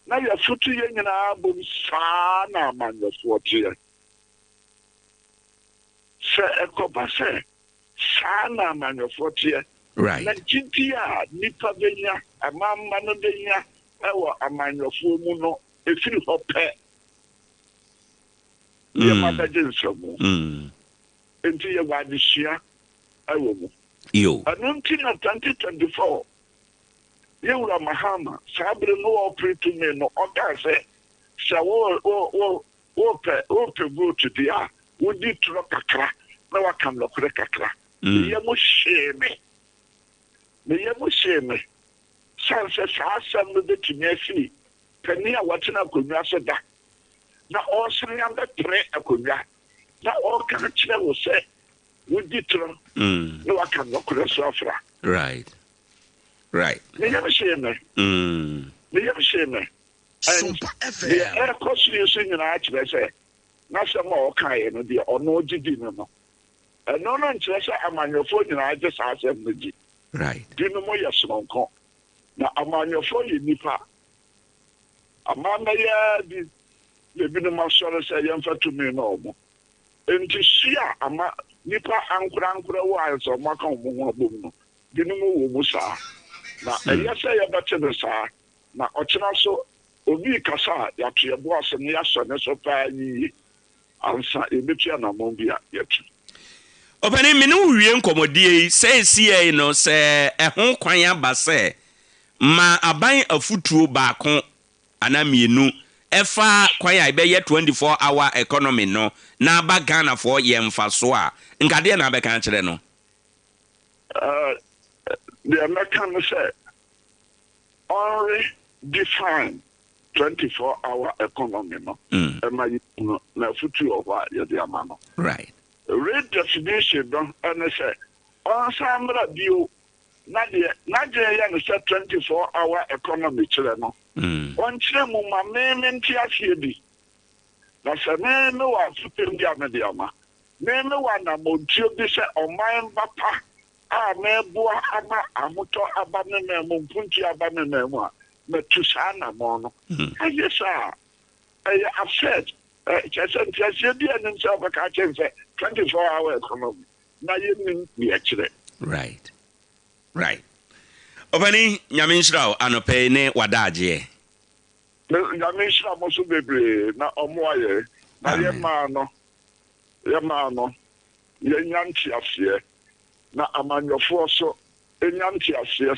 Now you're footing in an album, Sana, man, that's what here. Say a copa say, Sana, man, that's what here. Right. Nigeria, Nipavenia, a man, Manodenia, a man of Muno, if you hope. Your mother did some. Into your body this year, I will. You. And until 2024, you are Mahama, Sabre no operating men, no other say, shall open go to the air, would you to look a crack? No, I can look a crack. The Yamu shame me. The Yamu shame me. Sunset, I send the to me. Penny, watching a good master that. Now, also, I'm the pray a good rat. Now, all kind of will say, would you to no, I can look at a sofa. Right. Right. They never shame me. They never shame me. And the air cost you sing in actually say, not some more kind of the or no dinner. And no one says I'm on your phone and I just ask them the G. Right. Do you know more your small call? Now I'm on your phone in Nipa. A man may the minimum sort say young for to me no more. And to see a Nipa uncle wives or Macon boom. Do you know Musa? Now, yes, I am better than Sir. Now, Ochinaso, Obi Kasa, Yaki, boss, and Yasan, so far, answer a bit of Mombia yet. Opening menu, we incommodate, say, see, no, say, a home quaya basse. Ma a buying a foot back home, and I'm you Efa quaya be ye 24-hour economy no, na bagana for yem fasoa. Nkadia na beka nchire no. The American said, only define 24-hour economy, no? Na future of what you're the amano. Right. Read definition, don't say, on Sambra view, Nadia, and said 24-hour economy, children. One children, my name and Tiafi. That's a name no one to pay the Amadiama. Name no one about you, this or mine, papa. Meboa ama amoto abame memo punti abame memo metusana mono ayesa I upset just the and self a catch 24-hour economy na you be actually right Obani Nyaminshrao anope ne wadaje Nyaminshrao mo so bebre na omoaye na yema no ye nyanti afie na amanyofo so enyanti ase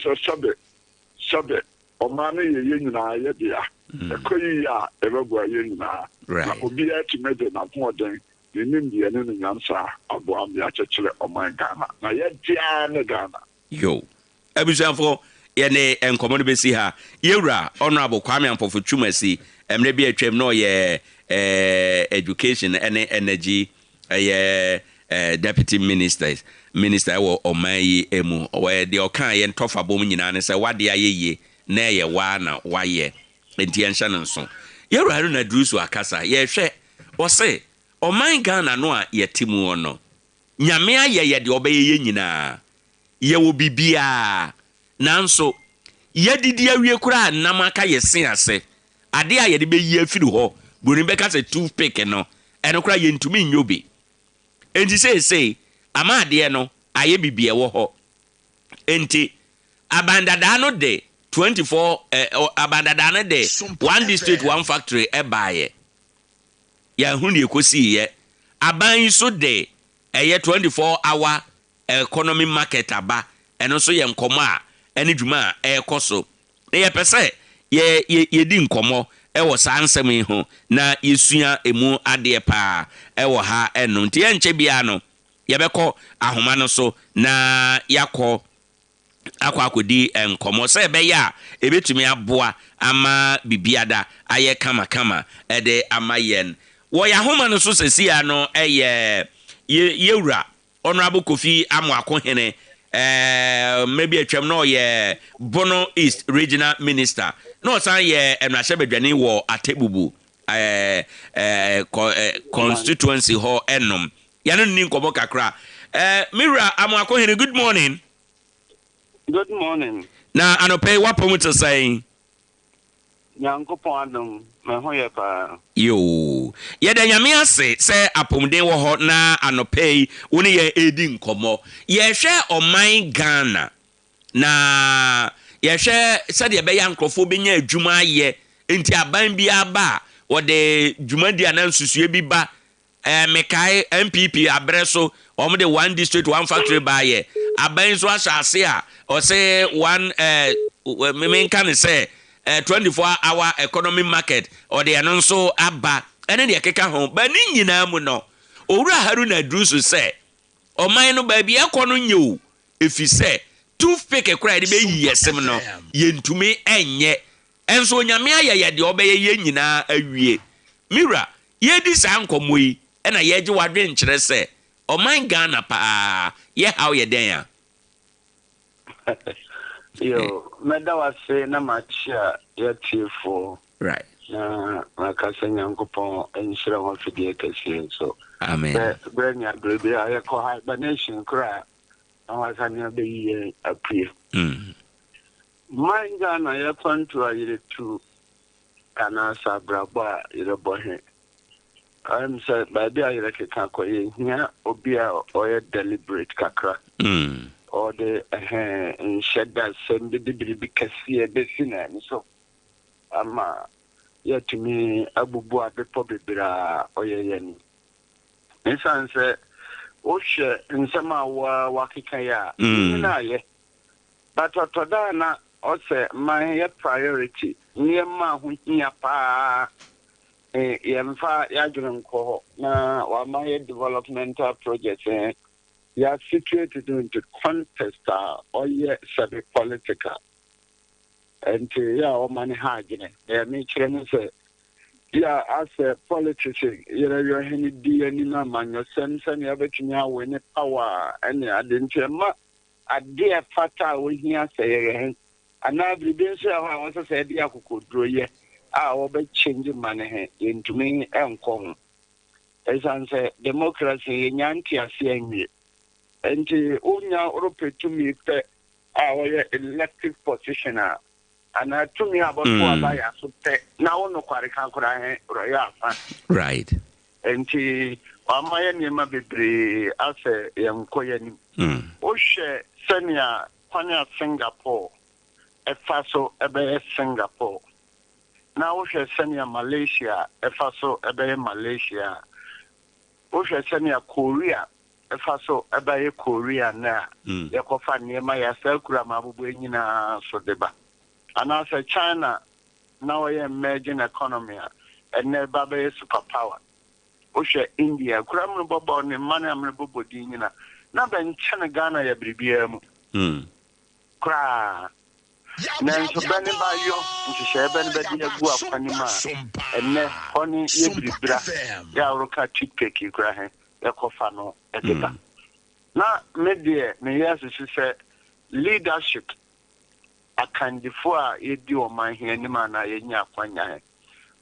sabe o ma na ye nyina ye dia ekoyi ya ebegwa ye nyina na obi atimede na koden nim die ne nyansa abo am ya chechele o man Ghana na ye dia ne Ghana yo abusanfo ye ne enkomo no besi ha yewura honorable Kwame Ampofo Twumasi emre bi atwam no ye education and energy deputy minister wo omayi emu we de okan ye ntofa bom nyina ne se wade ayeye na ye wa na waye enti enhya ne nso ye ruharu na drusu akasa ye hwe o se oman Ghana no a ye timu no nyame aye de obeye nyina ye wo bibia nanso ye didi awie kura nam aka ye sen ase ade a ye de be yi afiri ho boni be ka se toothpick no eno kura ye ntumi nyobi enti say ama ade no aye bibie wo ho enti abandada no de 24 abandada no de one district one factory ebaye ya hu ne ekosi ye aban so de 24-hour economy market aba eno so ye nkomo a ene dwuma a ekoso na ye pese ye di nkomo ewo sansem ho na yesua emu ade pa ewo ha eno nti ye nche bia no yebekọ ahoma no so na yakọ akodi enkomo se be ya ebetumi aboa ama bibiada aye kama ede amayen wo ya homa no so sesia no yewura honorable Kofi Amoakohene maybe atwam no ye Bono East regional minister no san ye emrahye bedwane wo Atebubu constituency ho enom yanu ni nkomo kakra Mira Amoakohene good morning. Good morning. Na anope wapom to say. Nyankopɔn adom me ho yɛ paa. Yo. Yɛda nyame ase sɛ apomden wɔ hɔ na anope yi wo ne yɛ edi nkɔmmɔ. Yɛhwɛ ɔman Ghana. Na yɛhwɛ sɛdeɛ ɛbɛyɛ nkurɔfoɔ bɛnya adwuma ayɛ nti aban bi aba wɔde dwumadi anan susue bi ba mekae MPP abrɛ so wɔn de one district one factory ba yɛ aban so ahyɛ ase a ɔsɛ one menka ne sɛ 24-hour economy market ɔde ɛno nso aba ɛne deɛ keka ho ba ne nyinaa mu no owura Haruna duru so sɛ ɔman no baabi ɛkɔ no nyɛ o ɛfi sɛ toothpick ekura de be yesem no yentumi enye enso onyame ayɛ de obɛyɛ ye nyinaa awie mira ye di sa nkomo yi na ye gye wadwe nkyerɛ sɛ ɔman Ghana pa ye how ye den a yo meda wase na machia ye tiefo right na makasa nyankopɔn enhyira ho fidie kɛseɛ so amen brenya brebe ayɛ kɔ hibernation kura awasanya be ye appear manga na ya kwantu ayire tu kana sabraba ire bohe I'm said by the ayire keka koye hia obi a oye deliberate kakra or the shedda send the bibi kasiye besina so ama ya to me abubu abepo bebra oye yen insan say Oshe nsema wakika ya na ye but otoda na ose my priority niema ho hia pa yemfa ya dwene nko na wa my developmental project ya situated into context or ye sabe political and ya o mani ha gene me kire ne say yeah, as a politician, you're any dear Nina man, your sense and you have it in your winning power, and I didn't tell ma a dear fata with here say, and I've been so I was said, I could draw ye. I will be changing money into me and come. As I say, democracy in Yankee are saying me, and the Unya Europe to me, our elected positioner. And I told me about what I so now no quite right. And my name be as a young Koyan. Oshe Senya Panya Singapore, a faso ebe Singapore. Now Oshe Senya Malaysia, a faso ebe Malaysia. Oshe Senya Korea, a faso ebe Korea na. Yakofa near my Selkura Mabuina so deba. And as a China, now I am emerging economy and never be superpower. Osha India, Kram Bobo, and money I'm a bobo dinina. Now then China Ghana ya bribium. Cra. Nanso Benny by you, and share Benny Bedia go up Panima, and ne honey yebra, Yaroka chip cake, Grahan, Ecofano, etc. Now, media, me yes, she said leadership. Akandifo a yedi o man hia ni ma na yenya kwanya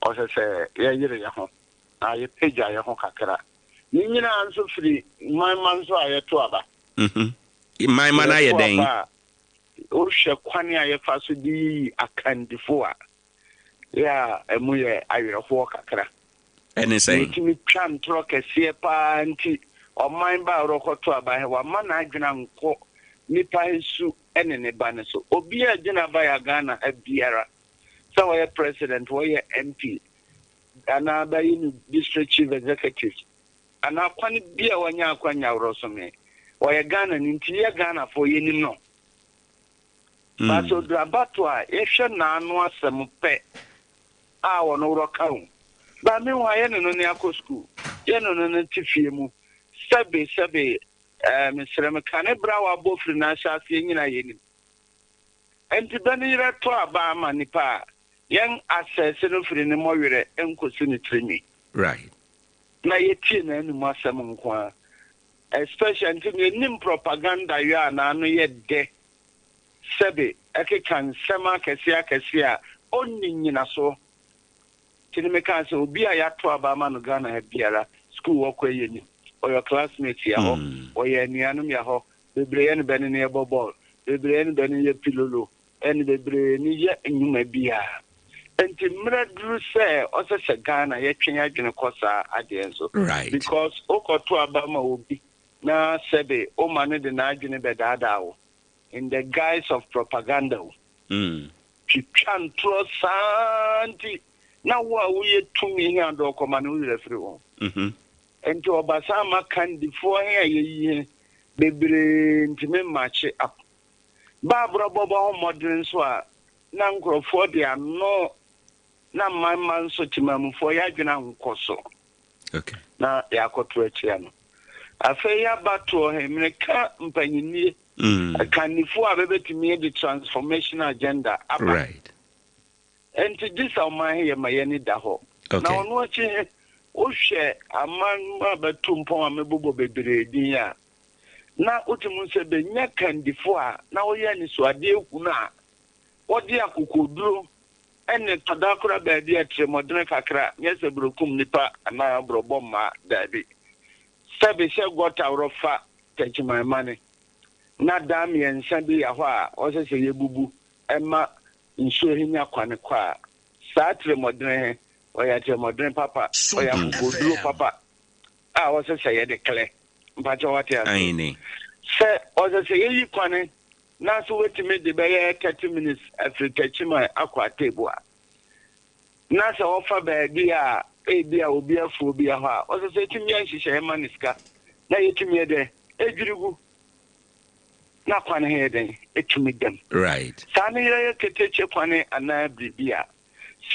o se yeyire ye ho na ye pagya ye ho kakra ni nyina anso firi man so ayeto aba man na ye den o hwe kwane a ye fa so di akandifo a ya emu ye ayerefo kakra ene say timi twan tro kese pa nti o man ba rokoto aba he wa man na adwena nko nipa nsu ene ne ba ne so obi a gina ba ya Ghana abiara so we president we MP ana ba yin district chief executive ana kwani bia wanya akwanya wroso me we Ghana nti ye Ghana for ye ni no ba so drabato a ye hwe na anu asem pe a wono roka hu ba me wa ye no ne akọ school ye no ne tifie mu sebe Mr. Mekane Brawa Bofri Nasha Yina Yenim. And to Benny to Abama Nipa, young assess of the Moire and Cosini Trini. Right. Na yetin and Massamonkwa. Especially until nim propaganda you are now yet de Sebe, Ekan Sama Cassia, only Ninaso. Tinimeka so be a yato Abama no Ghana Biara, school walk away. Or your classmates here, or your nianum yaho, the brain benny near ball, the brain benny pillow, and the brain you may be a. And to Mradru say, also Sagana, yet Chinagina Cosa at the end. Right. Because Oko to Abama will be now Sebe, O Mane the Najin Bedadao, in the guise of propaganda. Chichan Tro Santi. Now, what we 2 million and Okomanu everyone. And to Obasama can before here, baby, to me match up. Barbara Bobo modern swa, Nankro for the no. Na my man so Techiman for Yagina Koso. Okay. Na Yakotuetiano. I say ya battle him, Neka Mpany, I can if you are to me the transformation agenda. Right. And to this, I'll my any daho. Now, watching Oshe, a man, but Tumpo, and Mebubo baby, now Utimun said the Yakan before, now Yanis were dear Kuna. What dear Kukudu? And the Tadakura baby at Modern Kakra, yes, a brokum nipa, and I broboma, daddy. Sabi got out of fat, taking my money. Not dammy and Sandy Aha, also say Bubu, Emma, insuring your quanaqua. Satre modern, or at your modern papa, or your good papa. I was a say the clay, but what I mean. Say, also say you quanny. Now, so wait to make the bay 30 minutes after Techiman aqua table. Now, so offer by dear, a dear will be a fool be a ha. Also, say to me, she share maniska. Now, you to me there, a drew. Not one here then, it to meet them. Right. Sunny, I can take your money and I be beer.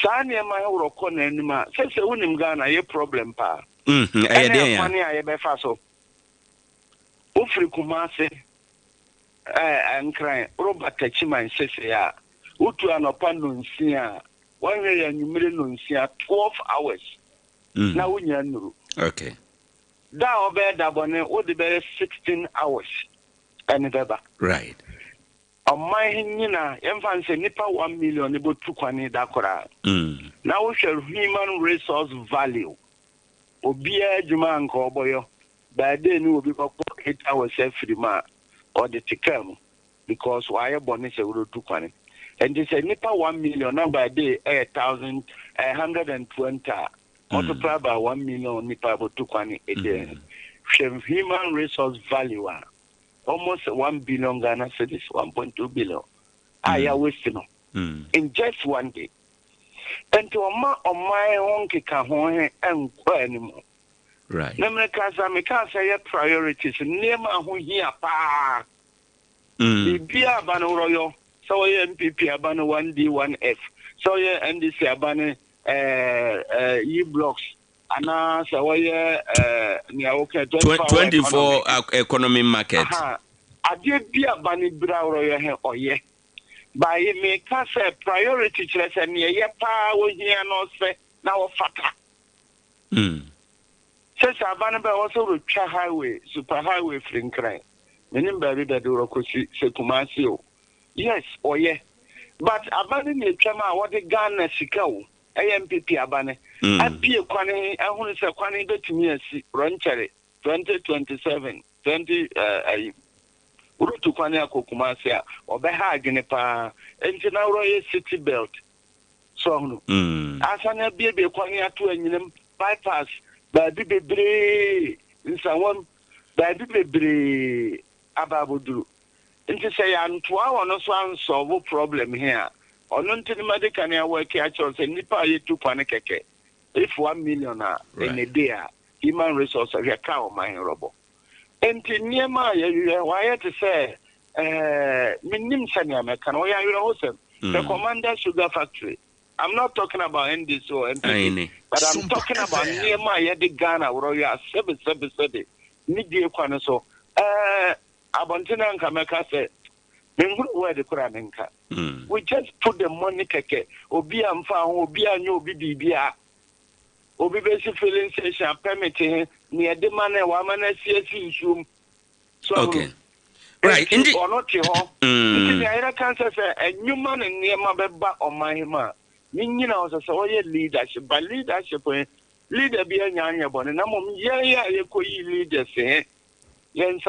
Sunny, my old corner anima. Says a woman Ghana, a problem, pa. I did. Money I ever faso. Ufri Kumase. I'm crying. Robert Techiman says, "Yeah, Utu an opandon sia. 1 year and you million 12 hours. Now we know. Okay. That over that one, what the better 16 hours. And the right. On my Nina, infants a nipa 1 million about 2 kwani dakora. Now we shall human resource value. Obia Juman Koboyo. By then will be 8 hours every month. Or the Tikam, because why bonus a road to Quani. And they say Nipa 1 million number a day, 1,120 multiplied by 1 million Nipa to Quani a day. Human resource value almost 1 billion Ghana cities, 1.2 billion. I always know in just 1 day. And to on my own Kikahon and anymore. Right. Nameka say priorities. Nema who here pa. Bibia abano royo. So ye MPP abano 1D 1F. So ye NDC abano E blocks. Ana so ye nia okay 24 economy market. Ade bia bani bra royo he oye. Ba ye make say priority chile se nia ye pa wo here no se na wo fata. Says Abanaba also with highway, super highway fling cry. Meaning baby that do Rokosi Sekumasio. Yes, or yeah. But Abani Chama, what a gun as Chicago, AMPP Abane. I be a quani, I want to say quani to me as Rancherry 2027, 20 Urutu Quania Kokumasia, or Beha Genepa, and Royal City Belt. So, as an baby quania to an bypass. Baby bebre in someone baby bebre ababudu. And to say I'm 2 hours on solve problem here. Or not to the medical work actually say nipa ye 2 panekeke. If 1 million in a day, human resource of your cow my robo. And to near my why to say minim sanya can we are also the Commander Sugar Factory. I'm not talking about NDC or MPP, but I'm talking about near my Ghana, Royal 777. Media Quanaso. Abontina and Kameka said, where the Kuranenka. We just put the money keke, Obi and Fan, Obi and you, BBA. Obi basic filling station permitting near the money, woman, CSU. So, okay. Right, indeed. Or not your home. I can't say a new man in near my bed on my hima. You know, as a leadership, but leadership, leader be a young one, and I'm you could leaders, eh? Okay.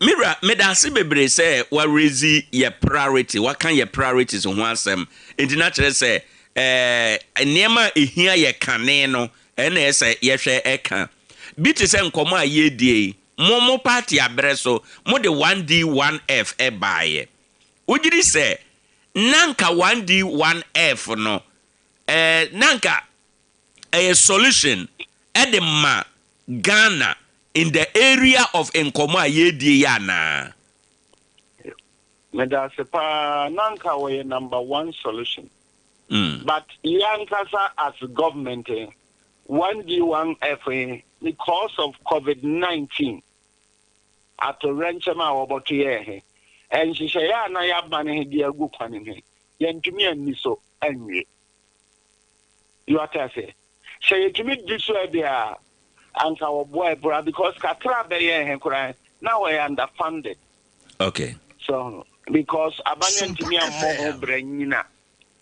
Mira, medasi bebre say what raise your priority. What can your priorities on one sem? International say niema ehia ye kane no ene say ye hwe eka. Biti say nkomo a ye die. Momo party abreso mo de 1D 1F e baye. Ujiri say nanka 1D 1F no nanka a solution edema Ghana in the area of Nkoma Yedi Yana. Medasepa nanka we number one solution. But Yankasa as government 1D 1F because of COVID-19 at the Ranchama Obotier and she say na yabane dia gu kwanin yentumi aniso anwie. You are to say say yentumi diso dia and our boy, bro, because Katra Bayer and Koran now we are underfunded. Okay. So because Abanian to me more brainina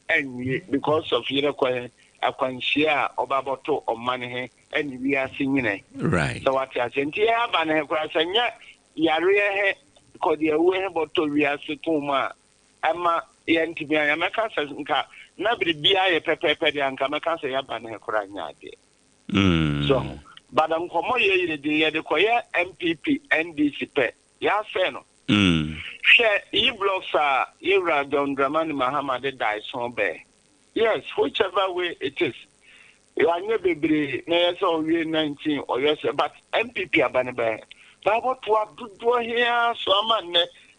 and because of Yeraquan, I can share Obaboto or money and we are singing it. Right. So what I sent here, Banner Cross and yet Yaria Codia Weboto Riasituma Emma Yantimia Yamaka says nobody be a pepe and Kamaka say Abaner Koran. So but I'm coming here the choir MPP NDC pe. Ya feno. Share e-blocks are Ira Don Dramani Muhammad die sombe. Yes, whichever way it is. You are never be near so 19 or yes, but MPP abanebe. But what do here so man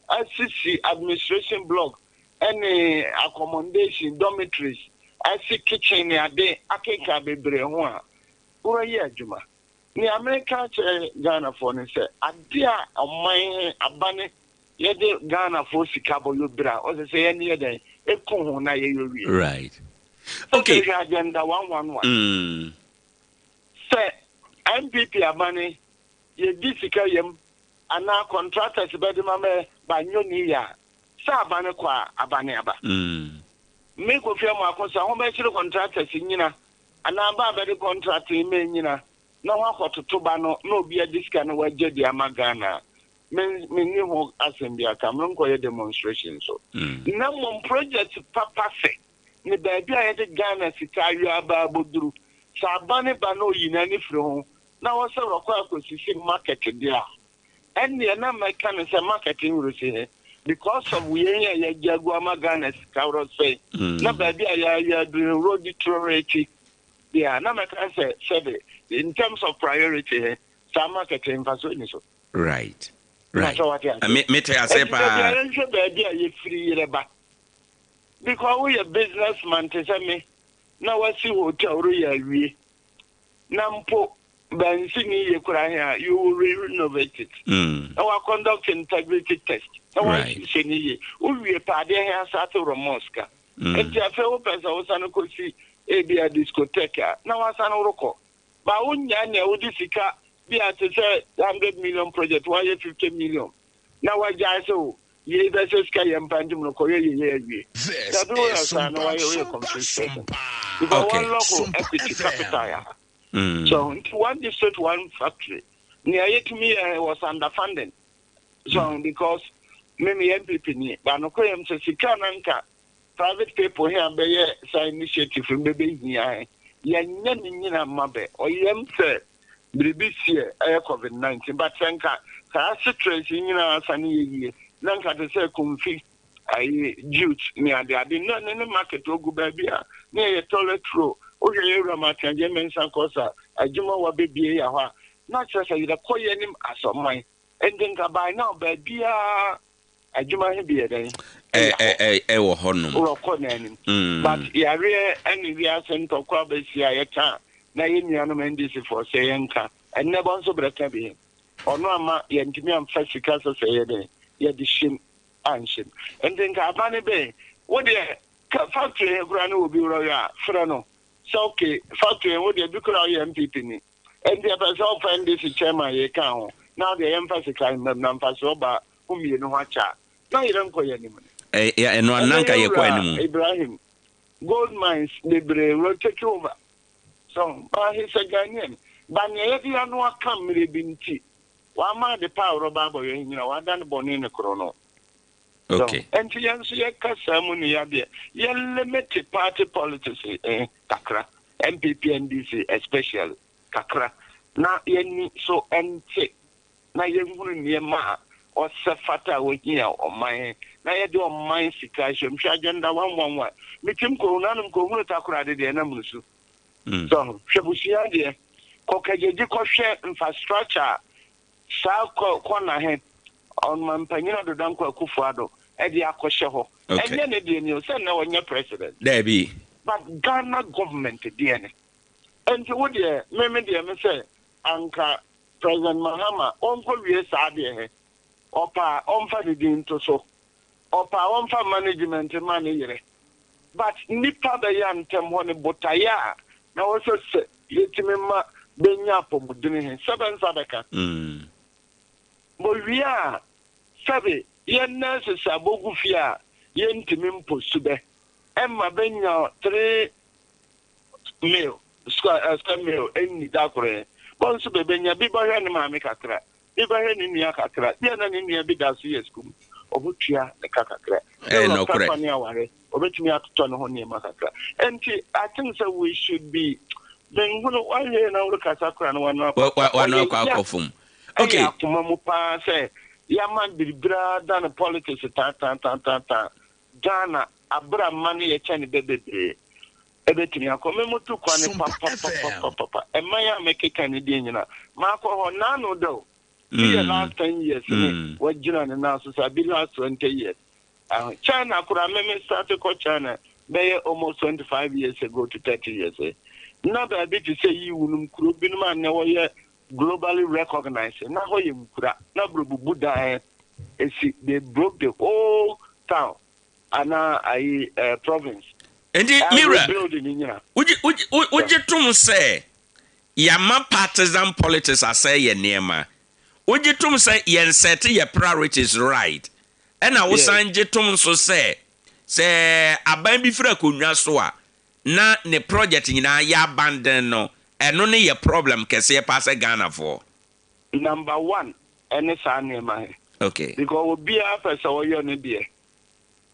SCC administration block any accommodation dormitories. I see kitchen near day akeka bebre ho. Ura ye adwuma. Ni America Ghana for ne say adia oman abane ye de Ghana for sikabo yo bra o say any dey ekun ho na ye yo wi. Right. Okay. Agenda 111. Say MPP abane ye di sika yem ana contractors be de mama ba nyoni ya. Sa abane kwa abane aba. Me ko fi am akosa ho be chire contractors nyina ana ba be de contract me nyina. No one to Tobano, no be a discount or Jedi Amagana. Men knew assembly, Cameron Coya demonstration. So, no project papa say, the baby I had a Ghana Sitaria Babudru, Sabane Bano in any from. Now, also require to see market there. And the number can say marketing routine because of we a Jaguama Ghana Scout say, no baby I doing road deteriorating. Yeah, now I can say, in terms of priority, some marketing facilities. Right. Right. Because we are businessman to say me, now I see hotel we Nampo Bansini Ukraine, you will renovate it. Our conduct integrity test. Right. We are Padea Sato Mosca. And the fellow person was see a discotheque. Now I san Roko. But when you Udisika be at a 100 million project, why 50 million? Now I just so ye that's a sky and Pantum Korea. That was a conversation. Because one local equity capital. So one district, one factory. Near it to me was underfunded. So because maybe MPP, but no claim to Sikananka. Private people here be say initiative maybe here. Yenina mabe or yem say BBC COVID-19, but Sanka Trace in Sani Lanka to say Kumfi Jute near the Adin in the market or go baby near a toilet row. Okay, Ramatan Yemen Sankosa, a Juma wa baby not just a koyanim as of mine. And then by now, baby. Ajuma be then. But Yare and we are sent to Quabesia can. Na Yanamendis for Sayanka, and never so breakabi. Or no, ma Yantimian Fasicasa say, yet the shim and shim. And then Cabane Bay, what the factory Grano will be royal, Frano. So, okay, factory, what the Bucra MPP. And the person friend this chairman, ye count. Now the emphasis on them, Nampasoba, whom you know what chat. No, you don't call any money. And no Nanka Ibrahim. Gold mines, they will take over. So, he's a Ghanaian. Banya ya no aka mmere bi nti. Wa ma de power ba bo ye nyina wa dan boni ne kro no. Okay. Enti yan so ye kasa mu ne ya de. Ye limit party politics kakra. MPP NDC especially kakra. Na ye ni so ente. Na ye hunu ne ma o se fata wo hia o man. Na ye de o man sika hwemhwe agenda 111. Mitim corona num ko hunu takura de na munusu. So hwebusia de kokajeji ko hwe infrastructure sa ko na he on mampanyina do danko akufuado e de akɔhye ho enye ne de ni o se na wonye president there be but Ghana government de ne enti wo de me de me say anka President Mahama onko wie sa de he opa onfa de din to so opa onfa management man yire but nipa be ya ntem ho ne botaya na wo so se yetimi ma benya pomudini he seven sabeka bo wia sabe yen nurses abogu fia yen timi mposu be emma benya 3 mil square mil eni dakore bonso be benya bi bahwe ne maame kakra bi bahwe ne nua kakra bi na ne nua bi da so yeskum obutua ne kakra no correct obetumi atoto ne ho ne makakra enti I think so we should be then why na wo kasa kra no wana akofum okay akoma mu pa say ya man biribra dan politics ta Ghana abra man ye chane bebebe ebetumi akoma mu tu kwa ne papa e man ya mekeka ne die nyina mako ho na no do the last 10 years what jina ne na so sabi last 20 years China kura me started ko China be almost 25 years ago to 30 years now that bit to say you wunum kuro binuma na wo ye globally recognized na ho ye kura na brobubu da they broke the whole town ana province and mira uji tum say yama partisan politics say ye niema uji tum say yen set your priorities right and I was sanje tum so say aban bi fra konwa so a na ne project nyina ya abandon no eno ne ye problem kese pass Ghana for number 1 ene sa ne ma okay because obi a person wo yo ne de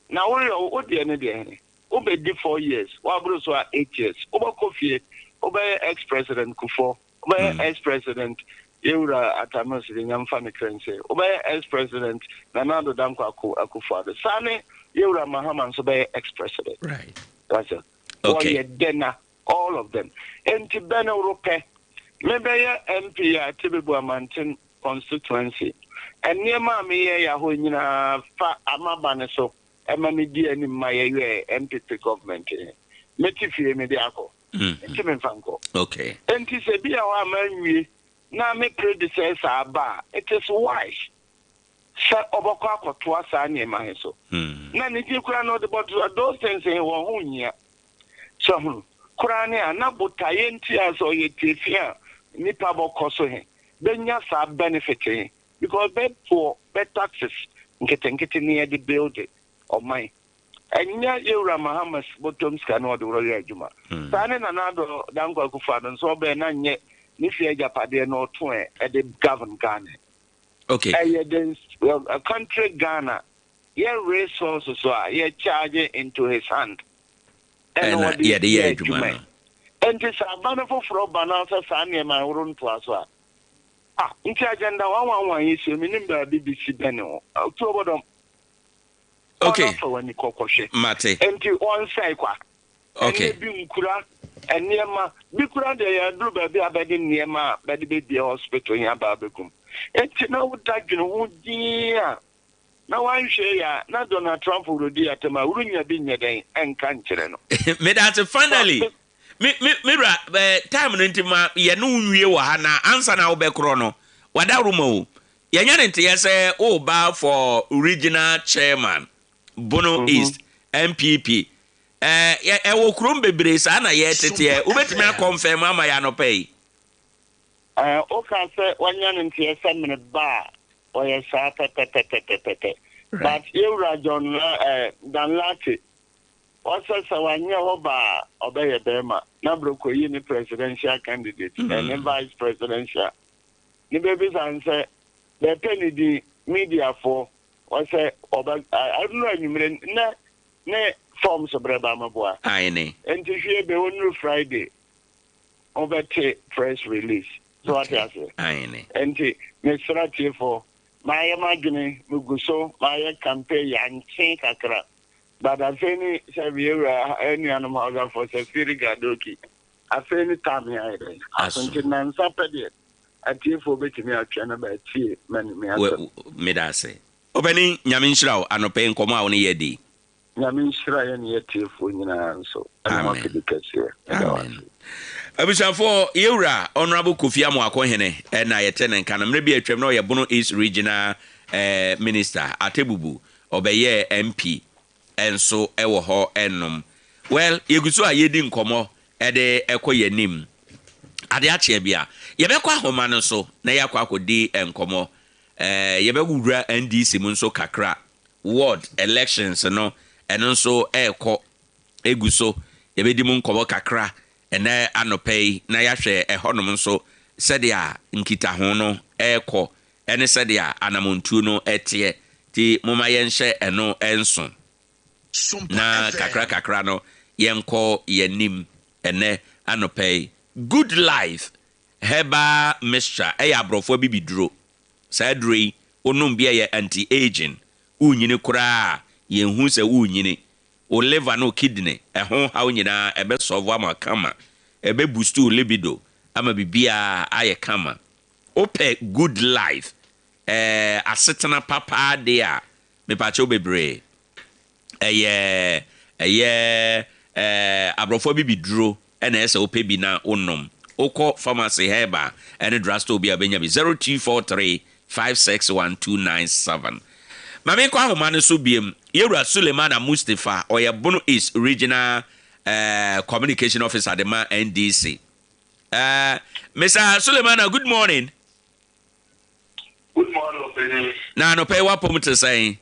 na wo de ne de o be di 4 years wa bro so 8 years o ba kofie o ba ex president Kufo o ba ex president Eura Atamas de nyamfa ne krense o ba ex president Nana Danko Akufo-Addo sane Eura Mahama so ba ex president right that's it okay then all of them enti bena Europe maybe MP ya Tibebu Amantin constituency and near me ya ho nyina fa amaba ne so ema me di ani ma ye MPP government metifie me de akọ enti me fanko okay enti se bia wa manwie na me predecessor aba it is wise sa oboko akoto asa na ema he so na ne di kura no the but those things in wo ho nyia so kura ne anabota ye nti aso ye tefia nipa boko so he benya sa benefit he because for taxes nkete ne the build of my enya Eura Mahamas bottoms can no the royal juma sane na do Danko Akufo-Addo so be na nye ni fie japade no to e de govern Ghana okay a country Ghana ye resources so ye charge into his hand and yeah the juma and this abana for banana sane ma urun to aso nti agenda 111 is minimum BBC beno to bodom okay mate enti on sai kwa okay bi nkura eniema bi kura de ya duru ba bi abedi niema ba de be hospital ya ba bekum enti na wudadwene wo dia na wanhwe ya na Donald Trump rodi atema urunya bi nyeden enka nkyere no me that finally me time no ntima ye no nwie wo ha na ansa na wo be kro no wada rumo ye nya nti ye say o ba for regional chairman Bono East MPP wo krom bebre sa na ye tete ubetimi confirm ama ya no pay o ka se wanya nti ye se mene ba o ye sa tete but Eura John Dan Lati also Sawanya Oba, Obey Bema, Nabroko, Uni presidential candidate, and vice presidential. The babies answer, the penny the media for, was I don't know, you mean, ne forms of Brabama boy. Aye, and to hear the only Friday over press release. So what I say? Aye, and Mr. for my imagine Muguso, my campaign, and Saint Akra. But I think any animal for Safiri Gadoki. I think time here. I think I'm Saturday. I think for betting me a channel by tea, many Medase. Opening Yaminshrow and a paying Koma on a day. Yaminshra and yet for you so. Amen. Abusafo Yura Honorable Kofi Amoakohene and I attend can maybe a tremor Yabono East Regional Minister Atebubu Obeye MP and so ewo ho enum. Well, yeguso ayedi nkomo ede ekoye nim. Ade Akye Abia. Yebekwa homa no so na yakwa akodi enkomo. Yebewura NDC mu nso kakra. Ward elections no eno nso eko eguso yebedi mu nkomo kakra. Ene anopei na yahwe ehonom nso sedia nkita ho no eko ene sedia anamontu no etie ti moma yenhye eno enso na kakra no yenko yenim ene anopei good life heba mixture abrofo bibiduro sadri onum bia ye anti aging unyini kura yenhu se unyini o liver no kidney ehon hawo nyina ebe solve ama kama ebe boost libido ama bibia aye kama ope good life asetena papa dia me pacho bebre abrofo bibiduro ena ese ope bi na onom okọ pharmacy heba ene drugstore bi abenya bi 0243 561297 Mame kwa homa no so biem Yewura Suleiman Mustafa oye Bono East Regional Communication Officer de ma NDC. Mr. Suleiman, good morning. Good morning, Opening. Na no pay what to say.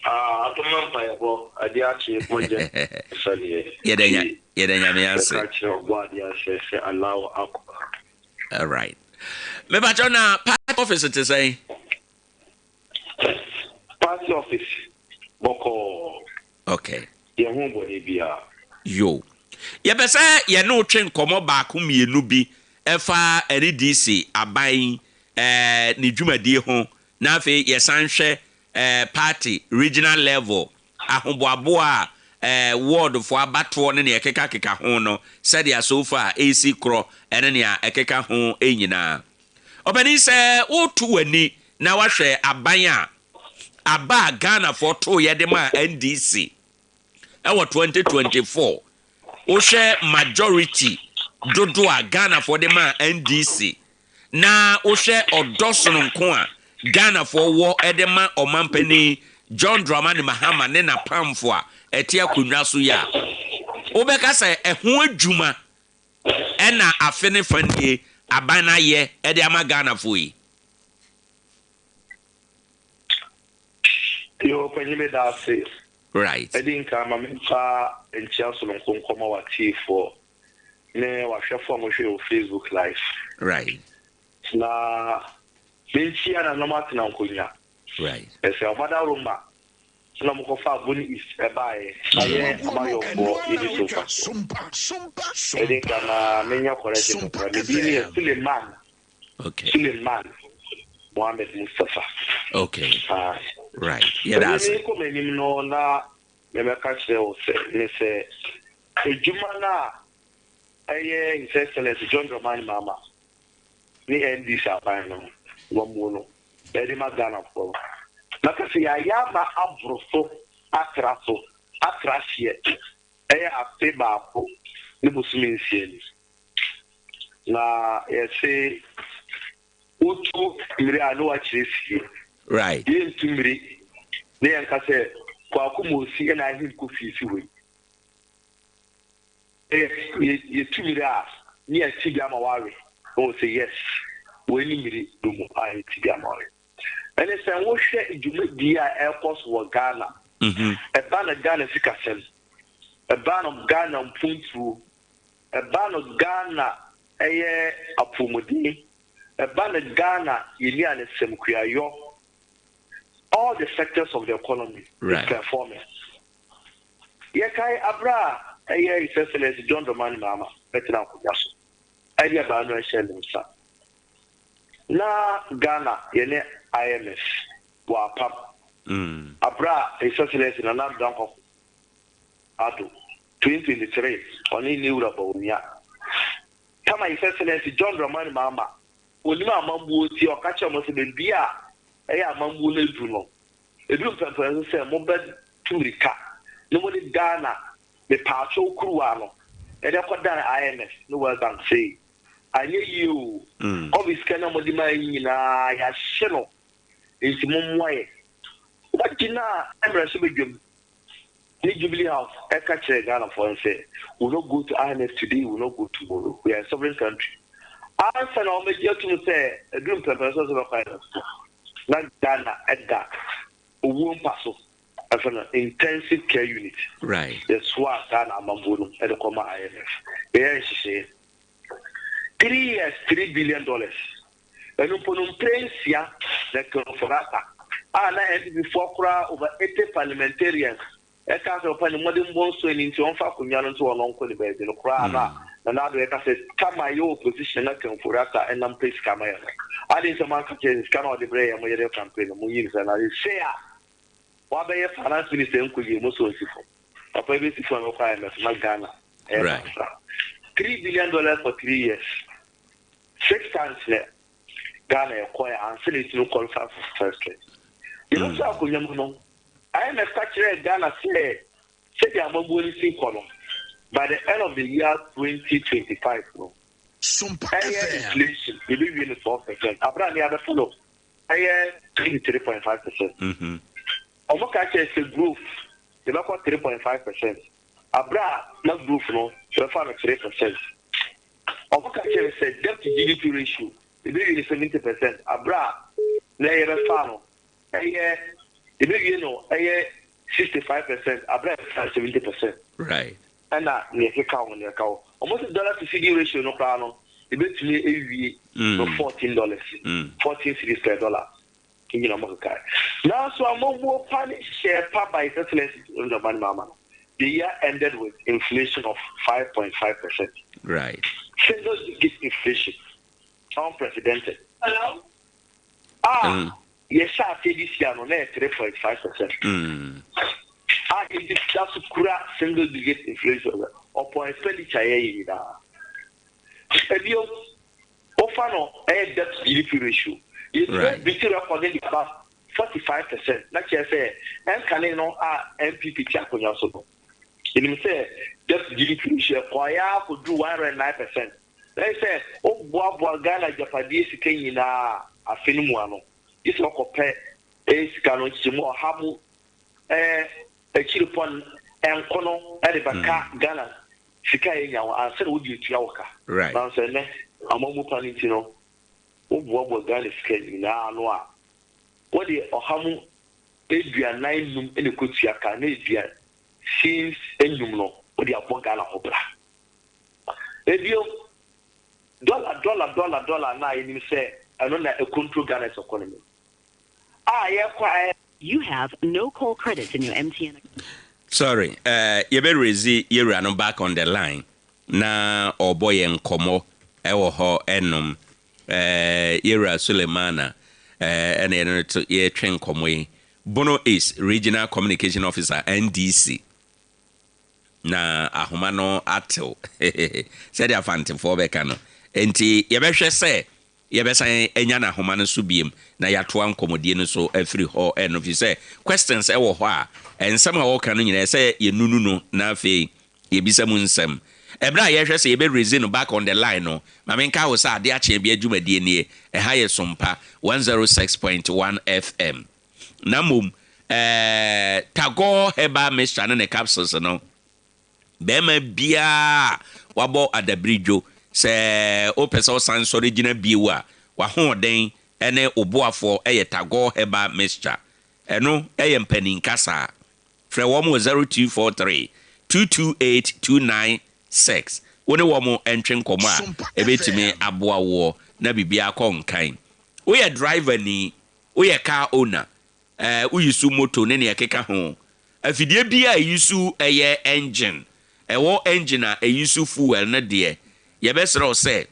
Atoman Payabo, Ade Akye Abia. Sorry. Yedenya me answer. All right. Me ba jona part office to say. Party office. Boko. Okay. Yo. Yebese ye no twen komo baako mienu bi efa NDC aban ni dwumadie ho na afi ye sanhwe party regional level ahoboaboa ward for abato ne ekeka ho no said ya so far AC Kro ene ne ekeka ho enyina obani se otu wani na wahwe aban a aba Ghana for to ye de ma NDC ewo 2024 o share majority dodo a Ghana for the man NDC na o share odoson nko a Ghana for war edema omampani John Dramani Mahama ne na pamfo a etia kunwa so ya obeka say eho adwuma ena afene fanie abana ye ede ama Ghana for yi yo penime da say right. I think I'm in Chelsea on Konkoma wa T4. Ne wa share form on Facebook Live. Right. Na benchi na normal tina nkonya. Right. Ese amada rumba. Na mo ko fa boni is ebae. Aye amayo bo yidi sofa. I think I'm menya correction for me. Bi Suleiman. Okay. Suleiman Mohammed Mustafa. Okay. Right. Yeah, that's it. No, na me catch the say ejuma His Excellency John Dramani Mama. Ni NDC abano womuno. Edi magana for. Na kasi ya ba abroso atrasie. Ape ba ko ni musumi nsieni. Na say utu mire anu wa chirisi. Right. Yen tumri ne yanka se kwa kumosi na hin ku fifi we. Ye tumri a ni a tigama ware. O say yes. We ni miri dumu a tigama ware. Ene se wo hwe edwuma di a airport wo Ghana. E ba na Ghana sika sel. a ban of Ghana Mpuntu, a ban of Ghana Apumudi, a ban of Ghana Ilian Semkuayo. All the sectors of the economy is performing. Yekai Abra, His Excellency John Dramani Mahama, Veteran Kuyaso. Idea Bano Shelimsa. Na Ghana, Yene IMF, Wapam. Abra, His Excellency Nanam Danko Ado, 2023, only new Rabonia. Kama His Excellency John Dramani Mahama, Ulima Mambu, Tio Kacha Mosibia, Aya Mambu Lejuno. The group of persons say, Mobile Turika, nobody Ghana, the Pacho Kruano, and I got that IMF, no one can say. I hear you. Obviously, can I in a channel? It's Mumway. What did I'm receiving? Jubilee House, I catch a Ghana for and say, we'll not go to IMF today, we'll not go tomorrow. We are a sovereign country. I said, I'll make you to say, a group of persons of finance. Not Ghana at that. Won't pass as an intensive care unit. Right. That's why Ghana Mambono at the Coma IMF. There she said, 3 years, $3 billion. And upon Prince, the Corporata. And I had before over 80 parliamentarians. I can't open the modern bones to an into Fakuyan to an uncle in the Krana. And now the says, come my own position at Corporata and I'm please come here. I didn't some market cannot the brain and my campaign. And I say, what by a finance minister could you most of a private fund of IMF, not Ghana. Right. $3 billion for 3 years. 6 times there. Ghana acquire and send it to qualify for first place. You know, so IMF catcher Ghana say they are more column by the end of the year 2025. Inflation, we live in 4%. Abra the other follow. I 3.5%. Omokache is a growth. They look at 3.5%. Abra not growth no, so far 3%. Omokache is a debt to GDP ratio. The baby is 70%. Abra layer farm. The baby you know 65%. Abra 70%. Right. And that near cow on your cow. Almost dollar to CD ratio no plan. The bet to me $14. 14 cities per dollar. Now, so I'm more panic share by Excellency in the Mama. The year ended with inflation of 5.5%. Right. Single digit inflation. Unprecedented. Hello? Yes, I say this year on 3.5%. It is just single digit inflation upon expenditure. And you offer a debt to GDP ratio. It's between recording about 45%. Like I say, and can you know MPP Chakonya so? You say debt to GDP ratio, Koya could do 109%. They say, oh, Boa Ghana Japanese Kenya a Finimuano. It's not compare a Scanon Chimo Hamu, a Chilpon, and Kono, Edibaka, Ghana, Sikaya, and said, would you to Yawaka? Right. Now, say, I'm almost planning to know. What Ghana is scheduled now? What the Ohamu Adria 9 room in the Kutia Canadian since Enumno, what the Apogana Opera. If you dollar, now you say, I don't know a control Ghana's economy. You have no call credits in your MTN. Sorry, you better raise you back on the line. Na Oboy and Komo, Ewo Enum. Yera Sulemana and ye train Komwe. Bono is Regional Communication Officer NDC. Na ahumano atil. Said ya fanti for bekano. Enti yebeshe se yebesa enyana ahumano subiem na yatoa nkomodie no so afiri ho and if you say questions ewo ho a and somehow kan no nyina say ye nunu no na afei yebisa mu nsem. Ebra yehwe se yebe reason back on the line no mamenka wo sa Ade Akye Abia dwumadie nie eha ye Sompa 106.1 FM namum tago heba mixture ne capsules no bema bia wabo adabridjo se opesa sans original biwa wa hoden ene oboafo eye tago heba mixture eno eye mpanin kasa frɛ wo mo 0243 228-296 wone wo mo entwe nkomo a ebetimi aboa wo na bibia konkan wo ye driver ni wo ye car owner wo yisu moto ne ne keka ho afidie bia yisu eye engine ewo engine a yisu fuel na de ye besere o se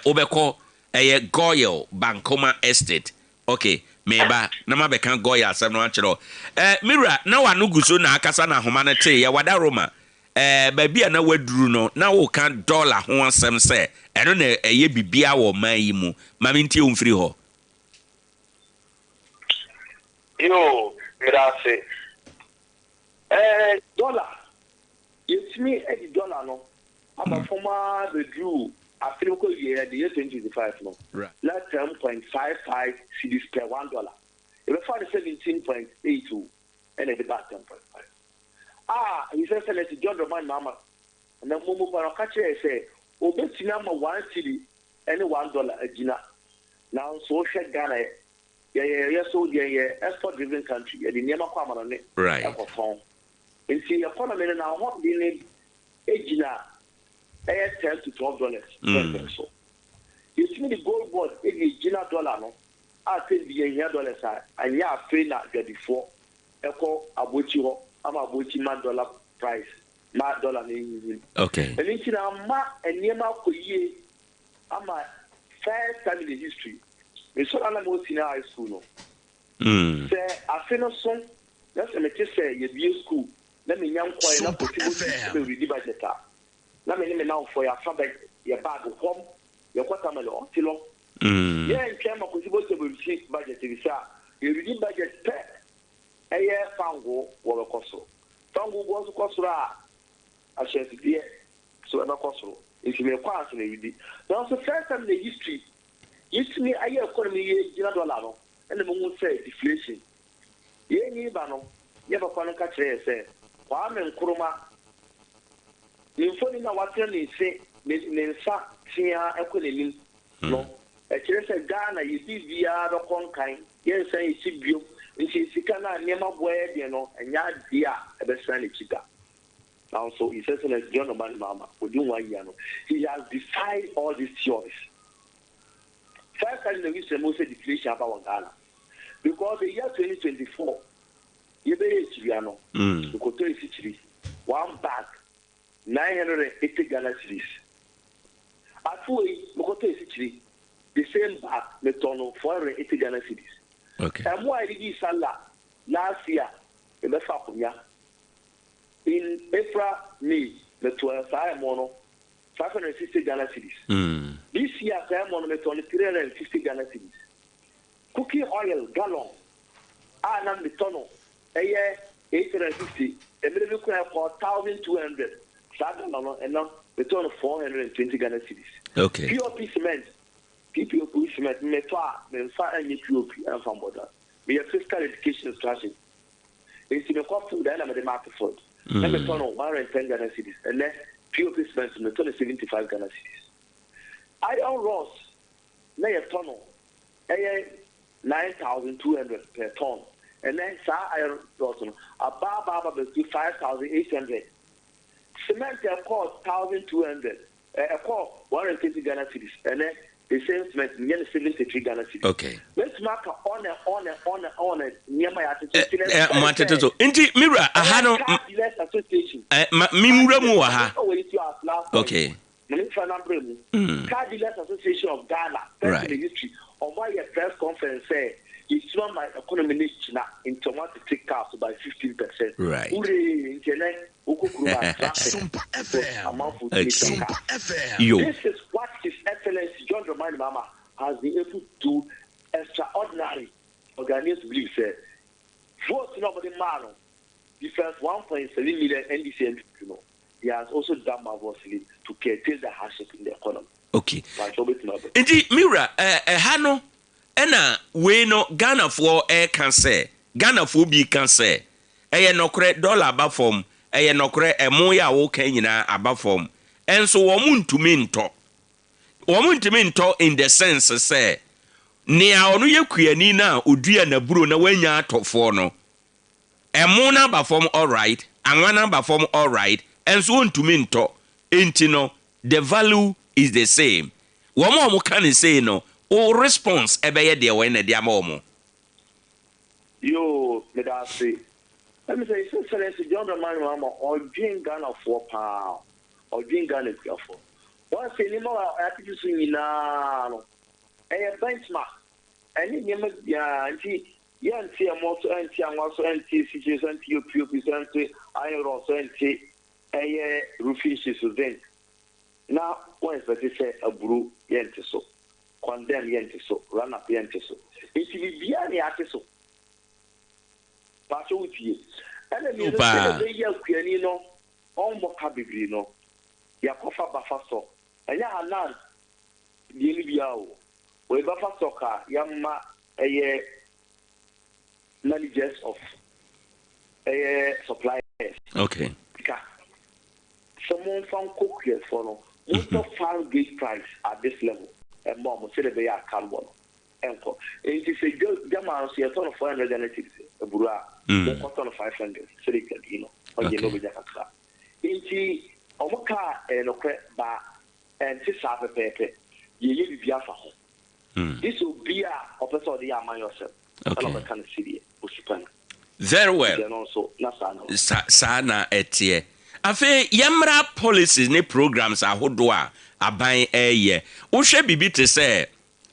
obeko eye Goyle Bankoma Estate okay meba na mabeka Goyle asem no akero mira na wanu guso na akasa na homa na te ye wada Roma baby na waduru no na wo kan dollar ho asem se eno na eye bibia wo man yi mu mami ntie umfiri ho yo mira se dollar it's me a dollar no aba former the drew after the year 2025 no right like 10.55 cedis per $1 if I find 17.82 and at the back 10.5 he says let's John Roman mama and then mumu para catch say obetina ma 1 cedi and $1 a gina now so share Ghana yeah so export driven country the near kwama no right and see economy now what the name ejina $10 to $12 so you see the gold board a gina dollar no I think the $dollars and yeah na get before echo abochi ho ama abochi man dollar price ma dollar ni okay and it's na ma eniema ko yie ama first time in the history me so na mo senior high school no say afeno son that's me say ye bi school na me nyam kwai na possible to read budget na me now for your fabric your bag home your quartermelo tilo yeah in terms of possible to read budget is you read budget per fango wo koso fango go koso ra a share the so na koso if you pass na read now so first time in the history me aye economy ye gina dollar no and mo say deflation ye ni ba no ye ba kwa no ka kire say kwa me nkroma infoni na watia ni se ne nsa tia economy no e kire say Ghana ye bibia do konkan ye san ye sibio nti sika na niema boye de no enya dia e be san le chika now so he says let's John Obama mama within 1 year no he has defied all these theories. First time we see most deflation about Ghana because the year 2024 you be Chiviano the quote is 1 bag 980 Ghana cedis at we quote is the same bag me tono 480 Ghana cedis okay and why did he sala last year in the Fakunya in April May the 12th I mono 560 Ghana cedis. This year, I am on 350 Ghana cedis. Cooking oil gallon, I am the tunnel. A year 850. A middle for 1,200. And now the tunnel 420 Ghana cedis. Okay. POP cement, PPOP cement, Metoa, Menfa and POP and from border. We have fiscal education strategy. It's in the coffee that I'm at the market for. Then the tunnel 110 Ghana cedis. And then POP cement in the tunnel 75 Ghana cedis. Iron rods, na a tunnel, 9,200 per ton, and then iron rods, above 5,800. Cement cost 1,200, a cost 150 Ghana cedis, and then the same cement nearly 73 Ghana cedis. Okay. Let's mark on near my attitude. Inti Mira, I had no association. Mimra Muaha. Okay. Car Dealers Association of Ghana, right. In the history of why your press conference said it's not my economy in tomato take cars by 15%. Right. This is what His Excellency John Dramani Mama has been able to do extraordinary. Organizers believe said vote nobody man. Defense 1.7 million NDC and he has also done marvelously to curtail the hardship in the economy. Okay. Indeed, Mira, Hano, Ena, we no Ghana for air can say, Ghana for be can say, no credit dollar above form, no credit a moya walking above form, and so woman to mean talk. Woman to mean talk in the sense, say, near onu ye kuyanina, Udia na buru na wenya talk for no. A mona above form, all right. anwana ba form all right and so on to minto enti no the value is the same womo can say no o response ebeye de we na de ama yo me da say let me say so John Dramani mama or doing Ghana for pound or doing Ghana for what say ni mo attitude ni na no benchmark any nyema ya anti yanti amoto anti anwaso anti situation anti opiopi anti iron so anti roofing so then now what is that say aburu yanti so condemn yanti so run up yanti so it will be any ate so paso utie and me say ya kuani no on boka bibiri no ya kofa bafa so anya anan die ni bia o we bafa so ka yamma managers of suppliers. Okay. Someone found cookers for no. Most of farm gate price at this level. And mom said they are carbon. Enko. It is a German see a ton of 480 a bura, a ton of 500. So they can, or you know, with that. Inti Omoka and Okre ba and Tisa Pepe, you be Biafra. This will be a opposite of the Yaman yourself. Okay. Very well. Sana etie. Afe yamra policies ne programs ahodo a aban eye. Wo hwe bibi te say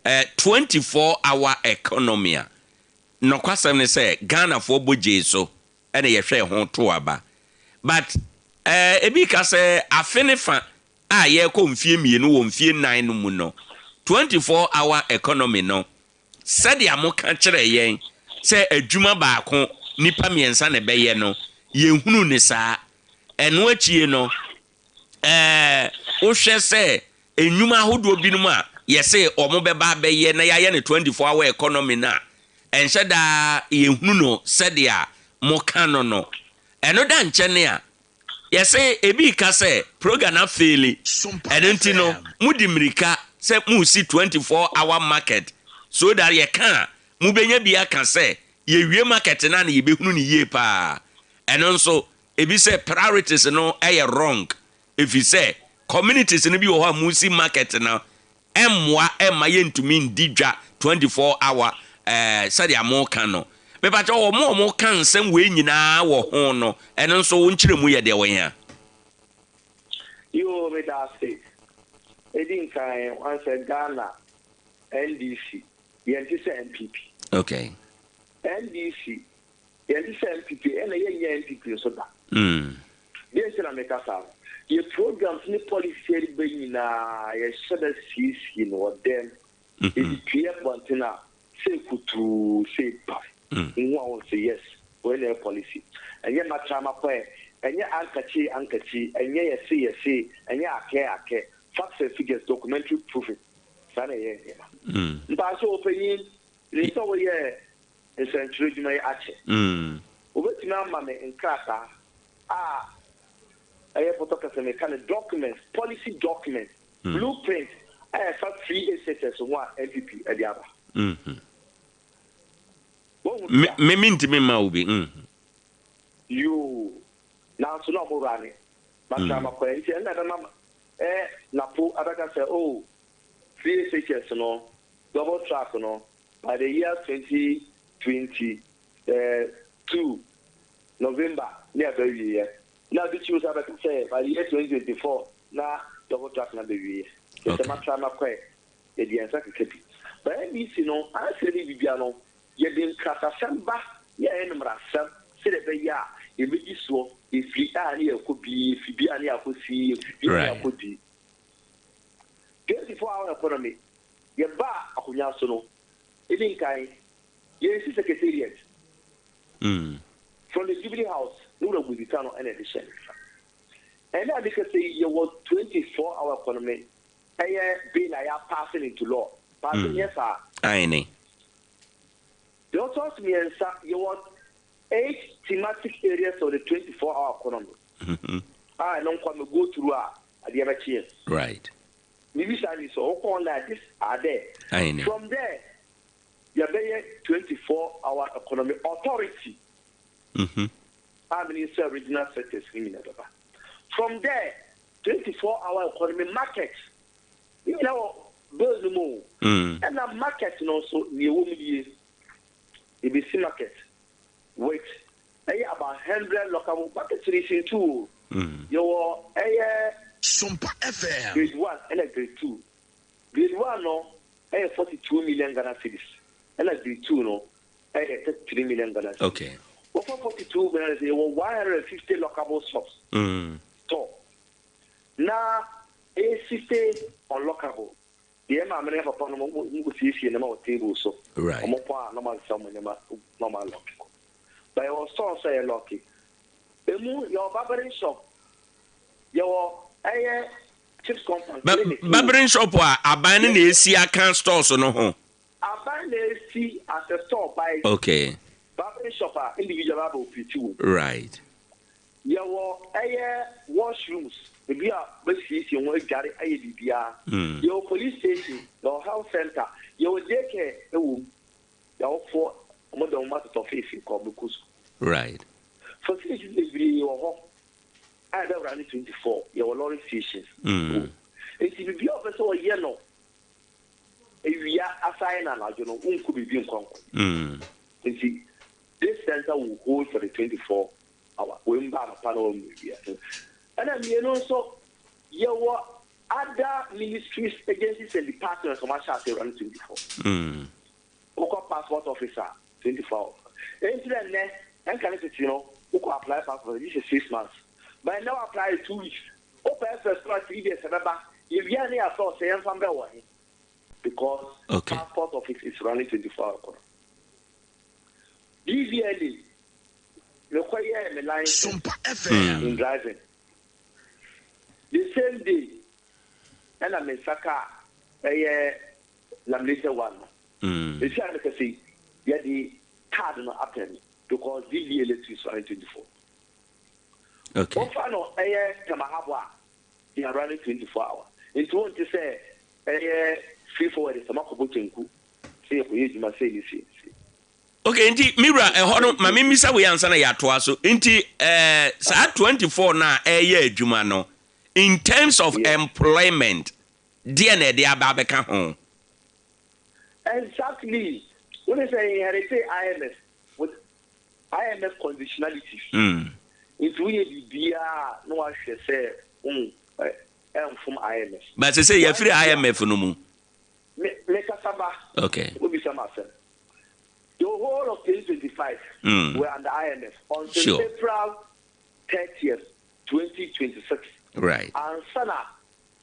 24-hour economy. No kwasem ne say Ghana for boje so ene ye hwe ho to aba. But ebi ka say afe ne fa a ye ko mfie mienu wo mfie nan no mu no 24-hour economy no said ya mo ka kire yen say adwuma baako nipa miensa ne beye no ye hunu ne saa eno achie no wo hwe say enwuma hodo binum a ye say omo beba beye na ya ne 24-hour economy na enhye da ye hunu no said ya mo ka no eno da nche ne a ye say ebi ka say program na faili enti no mudi mirika say mu si 24-hour market so that ye can mu benya bia ka say ye wie market na ye behunu ni ye pa eno nso ebi say priorities no wrong if you say communities no bi wo ha mu si market na emwa ema ye ntumi ndidwa 24-hour said ya mo kan no me pa cho mo kan nsem we nyina wo ho no eno nso wo nkire mu ye de wo ya you me da say edin kan answer Ghana NDC yenti say MPP. Okay. NDC yenti say MPP and ye MPP so da. Yes na make us your programs ni policy be nyina ye should see no them it clear bontina say kutu say pa nwa say yes when the policy and ye matrama kwa enye ankachi enye yesi enye ake facts and figures documentary proving sana ye mba so opinion ni so we is encourage my ache obetimi ama me nkata aye photocopy me kind of documents policy documents blueprint for free assets one MPP adiaba me minti me ma obi you now so no mo rani but am kwenti na na napo adaka say oh free assets no double track no by the year 2022 November near the year now the choose adaka say by the year 2024 na double track na the year it's a matter na kwa e di ansa kekebi but NBC no answer ni bibia no ye den kasa samba ye enumra sam se de be ya e be so e fi ani ekobi fi bi ani akosi fi bi akodi 24-hour economy ye ba akunya so no edin kai ye si secretariat from the Jubilee House no will be town and edition and I because say you was 24-hour economy being passing into law passing yes sir they also asked me and you want 8 thematic areas of the 24-hour economy I don't come go through the other chair right maybe so all like this are there from there you have 24-hour economy authority how many original sectors in the From there, 24-hour economy market. You know, those more. And the market also the woman ABC market. Wait, about 100 local market solution too. Your Sompa FM. grade 1 and a grade 2. Grade 1 no, 42 million Ghana cedis. And a grade 2 no, 3 million Ghana cedis. Okay. Over 42 million, there were 150 lockable shops. So now, a system unlockable. The Emma have upon the table so. Right. Normal lock. But I was so say lucky. Your barbering shop, your chips company. Barbering shop wa abandon the AC account stores no ho. Abandon the AC at the store by. Okay. Barbering shop are individual able to. Right. Your washrooms. Maybe basically you carry your police station, your health center, your daycare, your for modern matter of face in Kobukus. Right. Facilities your home. I don't run 24, your lorry stations. If you be over so yellow, if we are assigned an adjournal, could be being conquered. This center will hold for the 24-hour. We're back panel. And then also, your other ministries, agencies, and departments commercial run 24. Local passport officer 24. Incident and can who can apply passport? This is 6 months. But now apply 2 weeks. Open first 3 days. Remember, if you are near source, say from the way because passport office is running 24 hours. DVLA require a license in driving. The same day, and I'm in Saka, a laminated one. The same as say, yeah, the card not happen because DVLA is running 24. Okay. One final, Tamahabwa, they are running 24 hours. It won't say, free forward, some of the say, you must say this. Okay, inti Mira, mami misa we answer na yatoa so. Inti sa 24 na adwuma no. In terms of employment, DNA de ababeka ho. Exactly. When I say IMF with IMF conditionalities. It's really no one should say from IMF. But they say you're free IMF no mu. Okay. Will be some answer. The whole of 2025 were under IMF until April 30th, 2026. Right. And Sana,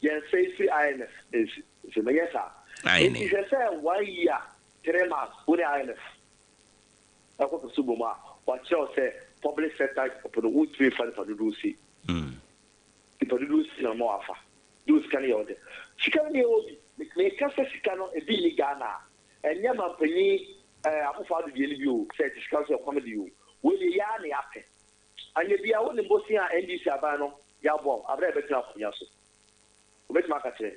yes, say IMF is a yes, sir. It is a 1 year, 3 months with the IMF. I got the Subuma, what you say, public sector for the wood tree fund for the Lucy. The produce no more. Do scan your order. She can be old, make us a cano a billy Ghana, and Yama Penny. I'm father the you said discuss your comedy. Will you yarn happen? And you be a one in Bosnia and this Abano, Yabo, I've read better from Yasu. Which market say?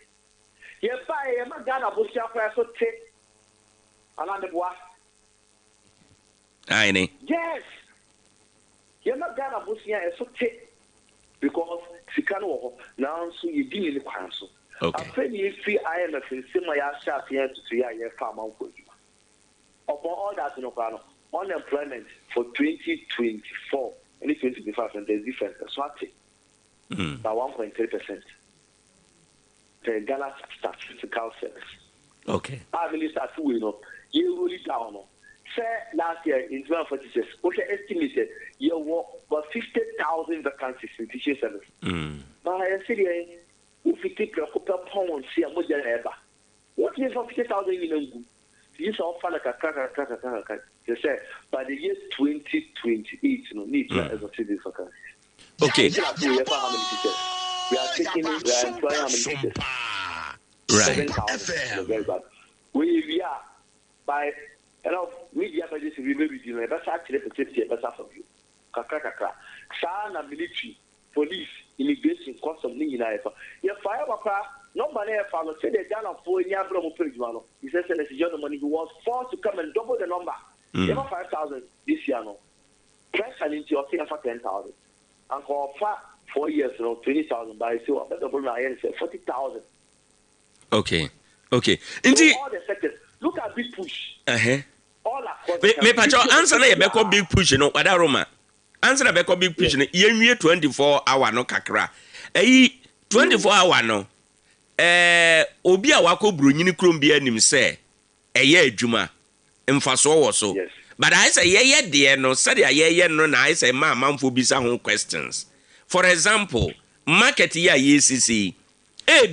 Yes, I am a Ghana Bosnia for so take another boy. Aye, yes. You're not Ghana Bosnia so take because Sikano now so you didn't in the council. Okay. I think you feel IMF in similar sharp here to 3 years farm uncle. Upon all that, unemployment for 2024 and 2025, and there's difference. Swati, by 1.3%. The Ghana Statistical Service. Okay. I believe that you roll it down. Say last year in 2046, okay, estimated you were about 50,000 vacancies in teaching service. But I said, if you take a couple of pounds, see a modern ever. What is 50,000 in this is all fun like a they say by the year 2028, need to exercise this vacancy. Okay. We are taking we are employing how many teachers? Right. 7,000. Very bad. We are by media budgets we may be doing better actually better for you. Kakaka. Sana military, police, immigration, custom in United. Your fire no money follow. Say they done 4 years from Prismano. He says that the money he was forced to come and double the number. Never 5,000 this year no. Press and into your thing for 10,000. offer 4 years, 20,000, but I say, what the problem I say 40,000. Okay. Indeed, all the sectors. Look at big push. All across. Me pacho answer na ye beko big push no wada Roma. Answer na beko big push no ye 24 hour no kakra. 24 hour no. Obi a wako bronyini krom bia nim se eye adwuma mfaso wo so. But I say ye de no said ye no na I say manfo bisa ho questions. For example, market ya YCC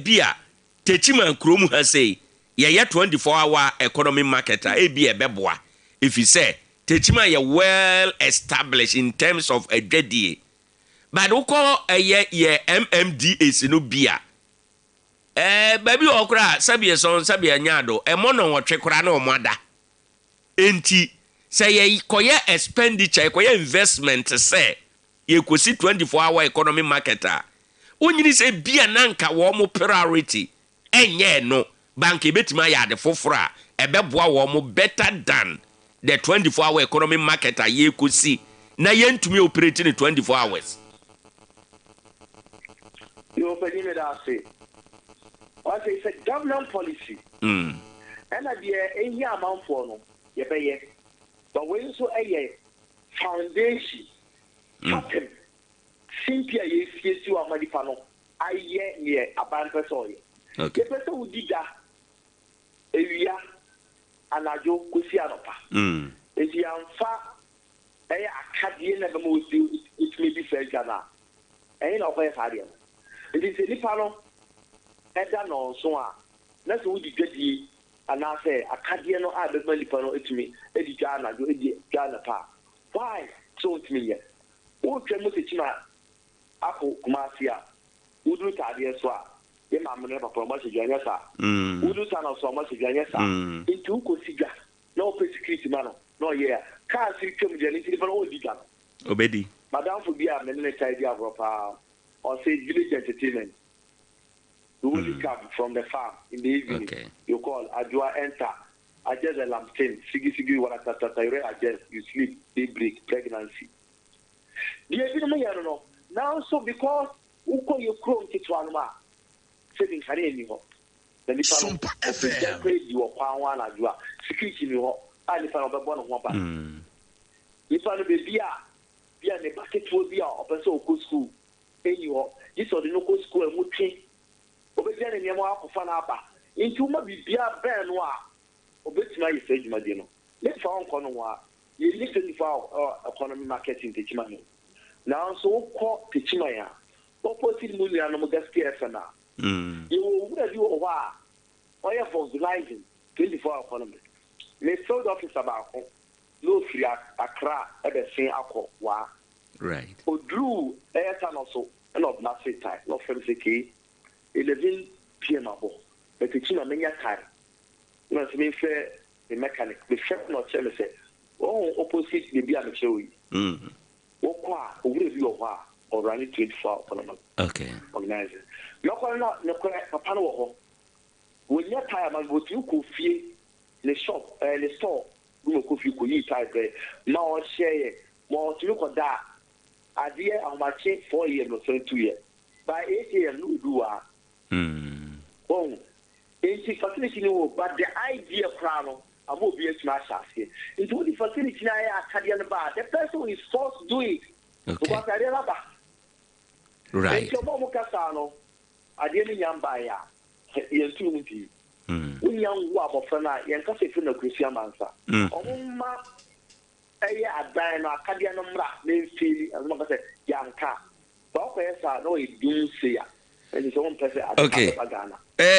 bia Techiman krom ha say ye 24 hour economy marketer bia beboa. If you say Techiman ye well established in terms of a daddy. But uko ye MMDA no bia. Baby okra sabie son sabie nyado emono wotwe kra na omada enti say ye koye expenditure koye investment say ye kosi 24 hour economy marketer onyini say bia nanka wo mo priority enye no bank ebetima ya de fofora ebeboa wo mo better than the 24 hour economy marketer ye kosi na ye ntumi operate in 24 hours you pay me that say what is a government policy. And at the end, amount for no, you pay. But when so a foundation, happen, simply a yes, you are Madifano, I ye a band person. Okay. The person who did that, area, and I joke with Sianopa. If you are far, a Acadian never moves you, it may be fair, Ghana. Ain't of a Hadian. It is a Nipano. Eda no so a na so di gadi ana say akade no a be mali pa no etumi edi Ghana do edi Ghana pa why so etumi ye o twemo Techiman ako Kumasi a udu tade so a ye mamne papa mo se dwanya sa udu ta na so mo se dwanya sa into ko siga no pe security man no ye ka si twem de ni ti fa no di Ghana obedi madam for bia me ne tide abropa or say village entertainment. You will come from the farm in the evening. Okay. You call, Adua enter. Adjust the lamptain. Sigi, adjust. You sleep, daybreak, pregnancy. Now, so because you call your crown to Twanma, saving Canadian. Then the Sompa FM. You are one Adua. Security, you are. I found the one of one. You found a baby. Be a bucket will be our person who school. And you are. This or the local school and would change. Obedian and Yama for Fanapa. Into my Bia Benoit. Obetina is saying, Madino. Let's found Conoa. You listen for economy marketing Techiman. Now, so called Techimaya. Opposite Mulian Mogaski Fana. You would do a while. Why for July 24 economy? May sold office about no free Accra at the same alcohol. Right. Or drew airtime also, and not nothing time, not from the key. 11 p.m. abo. But Techiman many time. You me fair the mechanic. The chef not tell me say, oh, opposite the be a show. Okwa, review of or running 24 hours. Okay. Organizer. No correct papa no. When you tire man go to coffee the shop the store. We coffee could eat type there. Now share more to look at that. Idea on my chain 4 years or 2 years. By 8 a.m. no do oh, it's facility no, but the idea crown I will be a smash here. Into the facility I Acadian bar. The person is forced to do it. Okay. Right. And your mom Casano, I didn't yam by ya. You're too when young wab of Fana, young Cassian of Christian Mansa. Oh, ma, a dime Acadian name feel as much as young car. But I know it do say. Okay.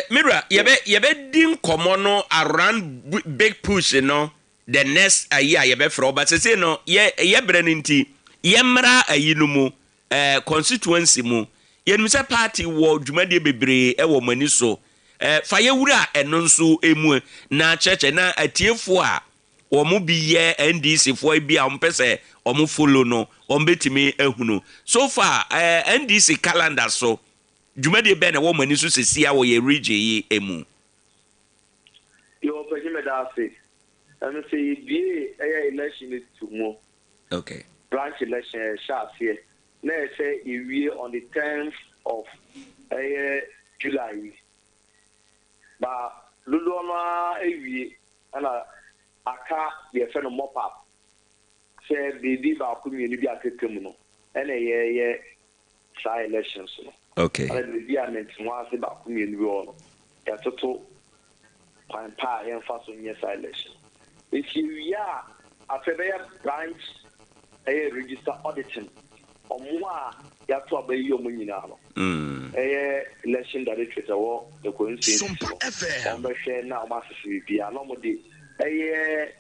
Mira, yebe din komono around big push no the next year yebe fro but say no ye breninti ye mra ayinumu constituency mu ye num say party wo dwumade bebre e wo mani so fa ye wura eno nso emu na cheche na atiefo a wo mu bi ye NDC fo bi a mpese o mu follow no o mbetimi ehunu so far NDC calendar so Jumadi Ben a woman is to see our region emu. Your Pajimedasi. And say, be a election is tomorrow. Okay. Branch election sharp here. let's say a year on the 10th of July. But Lulona a year and a car be a friend of mop up. Say the diva community at the criminal and a year side elections. Okay. And the diamond was about community all. That's a total point pie and fast on your side election. If you are a fair branch, a register auditing. Or more, you have to obey your money now. Election director or the coincidence. On the share now, massively be a normal day. A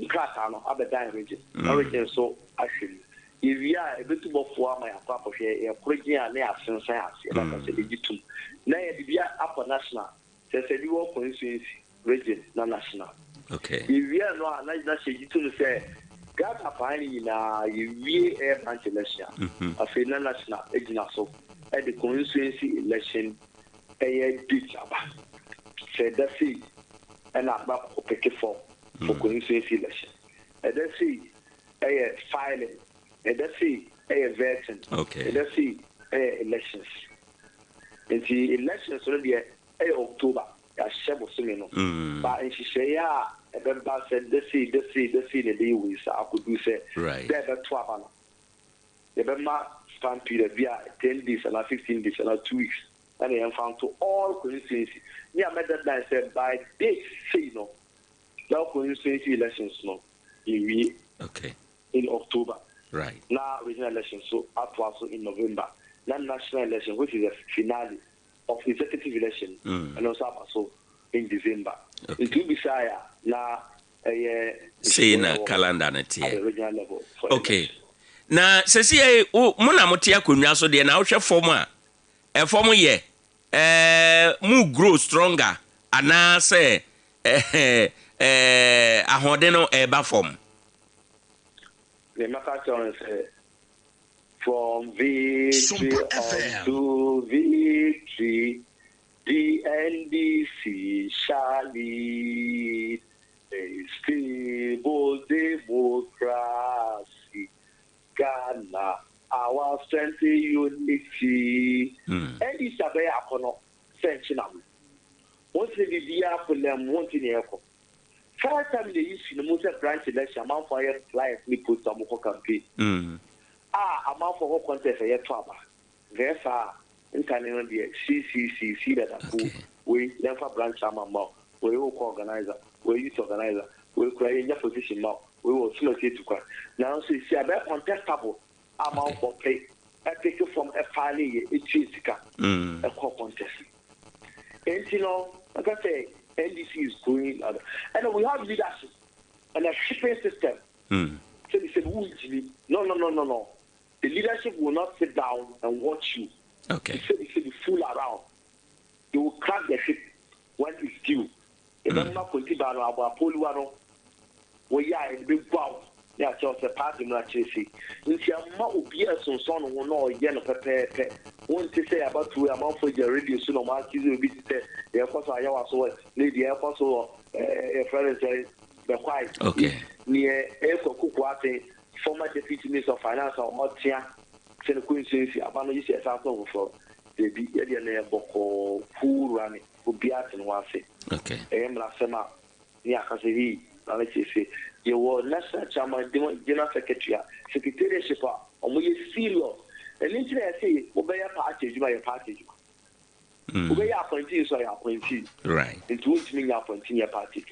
Cratano, Aberdeen region. Origin so actually. If you are a bit more for my papa, a project and their sense, like I said, you too. Now, if you are upper national, there's a new coincidence region, non national. Okay. If you are not a national, you too say. Ghana finding in a year branch election, a final national agent at the constituency election, a beach about. Said that see, and I'm about to pick it for constituency election. And that's see, a filing, and that's see, a veteran, and that's see, elections. And the elections already a October, a Shebo Simino. But and she say, yeah. And then I said, the sea, the day we I could do say, right. There 12. The Bema stand period via 10 days and 15 days and 2 weeks. And I am found to all constituency. Yeah, I that I said by date, say no. Now constituency elections no. In October. Right. Now regional elections so up also in November. Now national election, which is the finale of executive election, and also up also in December. Okay. It will be shy na say na calendar na tie. Okay. Election. Na sesi mo na motia konwa so de na wo hwe form a form ye mu grow stronger ana say ahode no eba form. The matter say from victory to victory the NDC shall lead a stable democracy. Ghana, our strength unity. NDC are very upon sanctionable. Once they be up for them, one in the echo. First time they used to the most branch election, amount for your life, we put some more campaign. Amount for whole contest a year trouble. Therefore, in Canada, the CCC that we never branch amount. We will organizer, we youth organizer, we will create a position now. We will select it to cry. Now, see, a very contestable amount for pay. I take it from a filing, a core contest. And you know, like I say, NDC is going out. And we have leadership and a shipping system. So they said, no. The leadership will not sit down and watch you. Okay. They said, fool around. They will crack the ship when it's due. If I'm not going to be about Poluano, we are in big wow. Yeah, just a party, not chasing. If your mouth will be a son, will know again of a want to say about 2 amount for your radio soon on my kids will be there. The apostle, I was lady apostle, a friend says, the quiet. Okay. Near Eko Kukwate, former deputy minister of finance or Motia, Senator Quincy, Abano, you said something for the Edian Boko, who ran it, who be at and one say. Okay. I am last summer, Niakasevi, let's say, you were national chairman, general secretary, secretariatship, or we serious. And then I say, obey a party, by a party. Obey a appointee, so I appointee. Right. It won't mean appointing a party.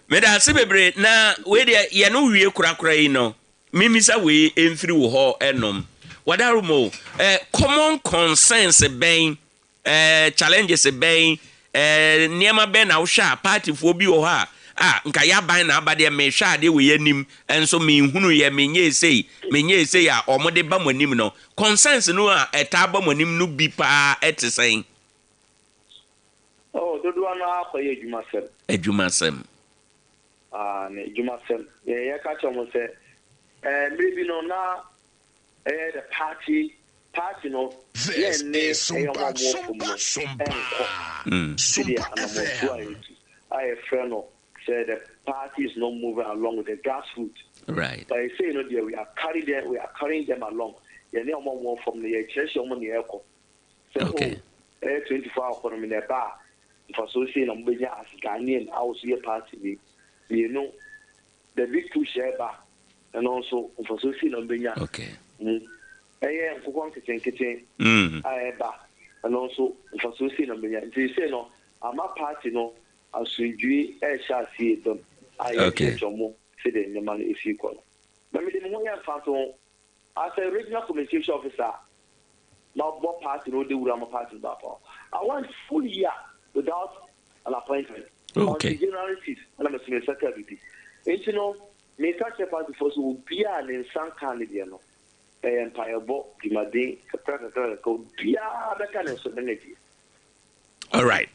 Meda sebebre na we de ye no wie kurakura yi no mimisa we emfiri wo ho enom wadarumo common concerns ben challenges ben niema ben na wo sha party fo bi wo ha nka ya ban na abade me hwa ade we yanim enso me hunu ye menye sei a omode ba monim no concerns no a eta ba monim no bi pa etesen dodo na akoye adwumasem ne Jumasem, catch on say, maybe no now, the party, no, This is Sompa. I a friend said the party is not moving along with the grassroots. Right. But I say, you know, we are carrying them along. You know, more from the church, money echo. Okay. 24 hours in the bar. For so saying, I'm being as Ghanaian, I was here party. You know, the big two share bar, and also for so saying, I'm being okay. I am for one kitchen, I bar, and also for so saying, I'm being. They say, no, I'm a party, no, I should be a shall see them. I get your more sitting the money if you call. But me, the money I found as a regional communication officer, now what party no do I'm a party back. I want full year without an appointment. Okay. January 6th, and I'm a senior secretary. And you know, me catch a party for so be an in some candidate, no. Empire book, Dimadi, go be a kind of sovereignty. All right.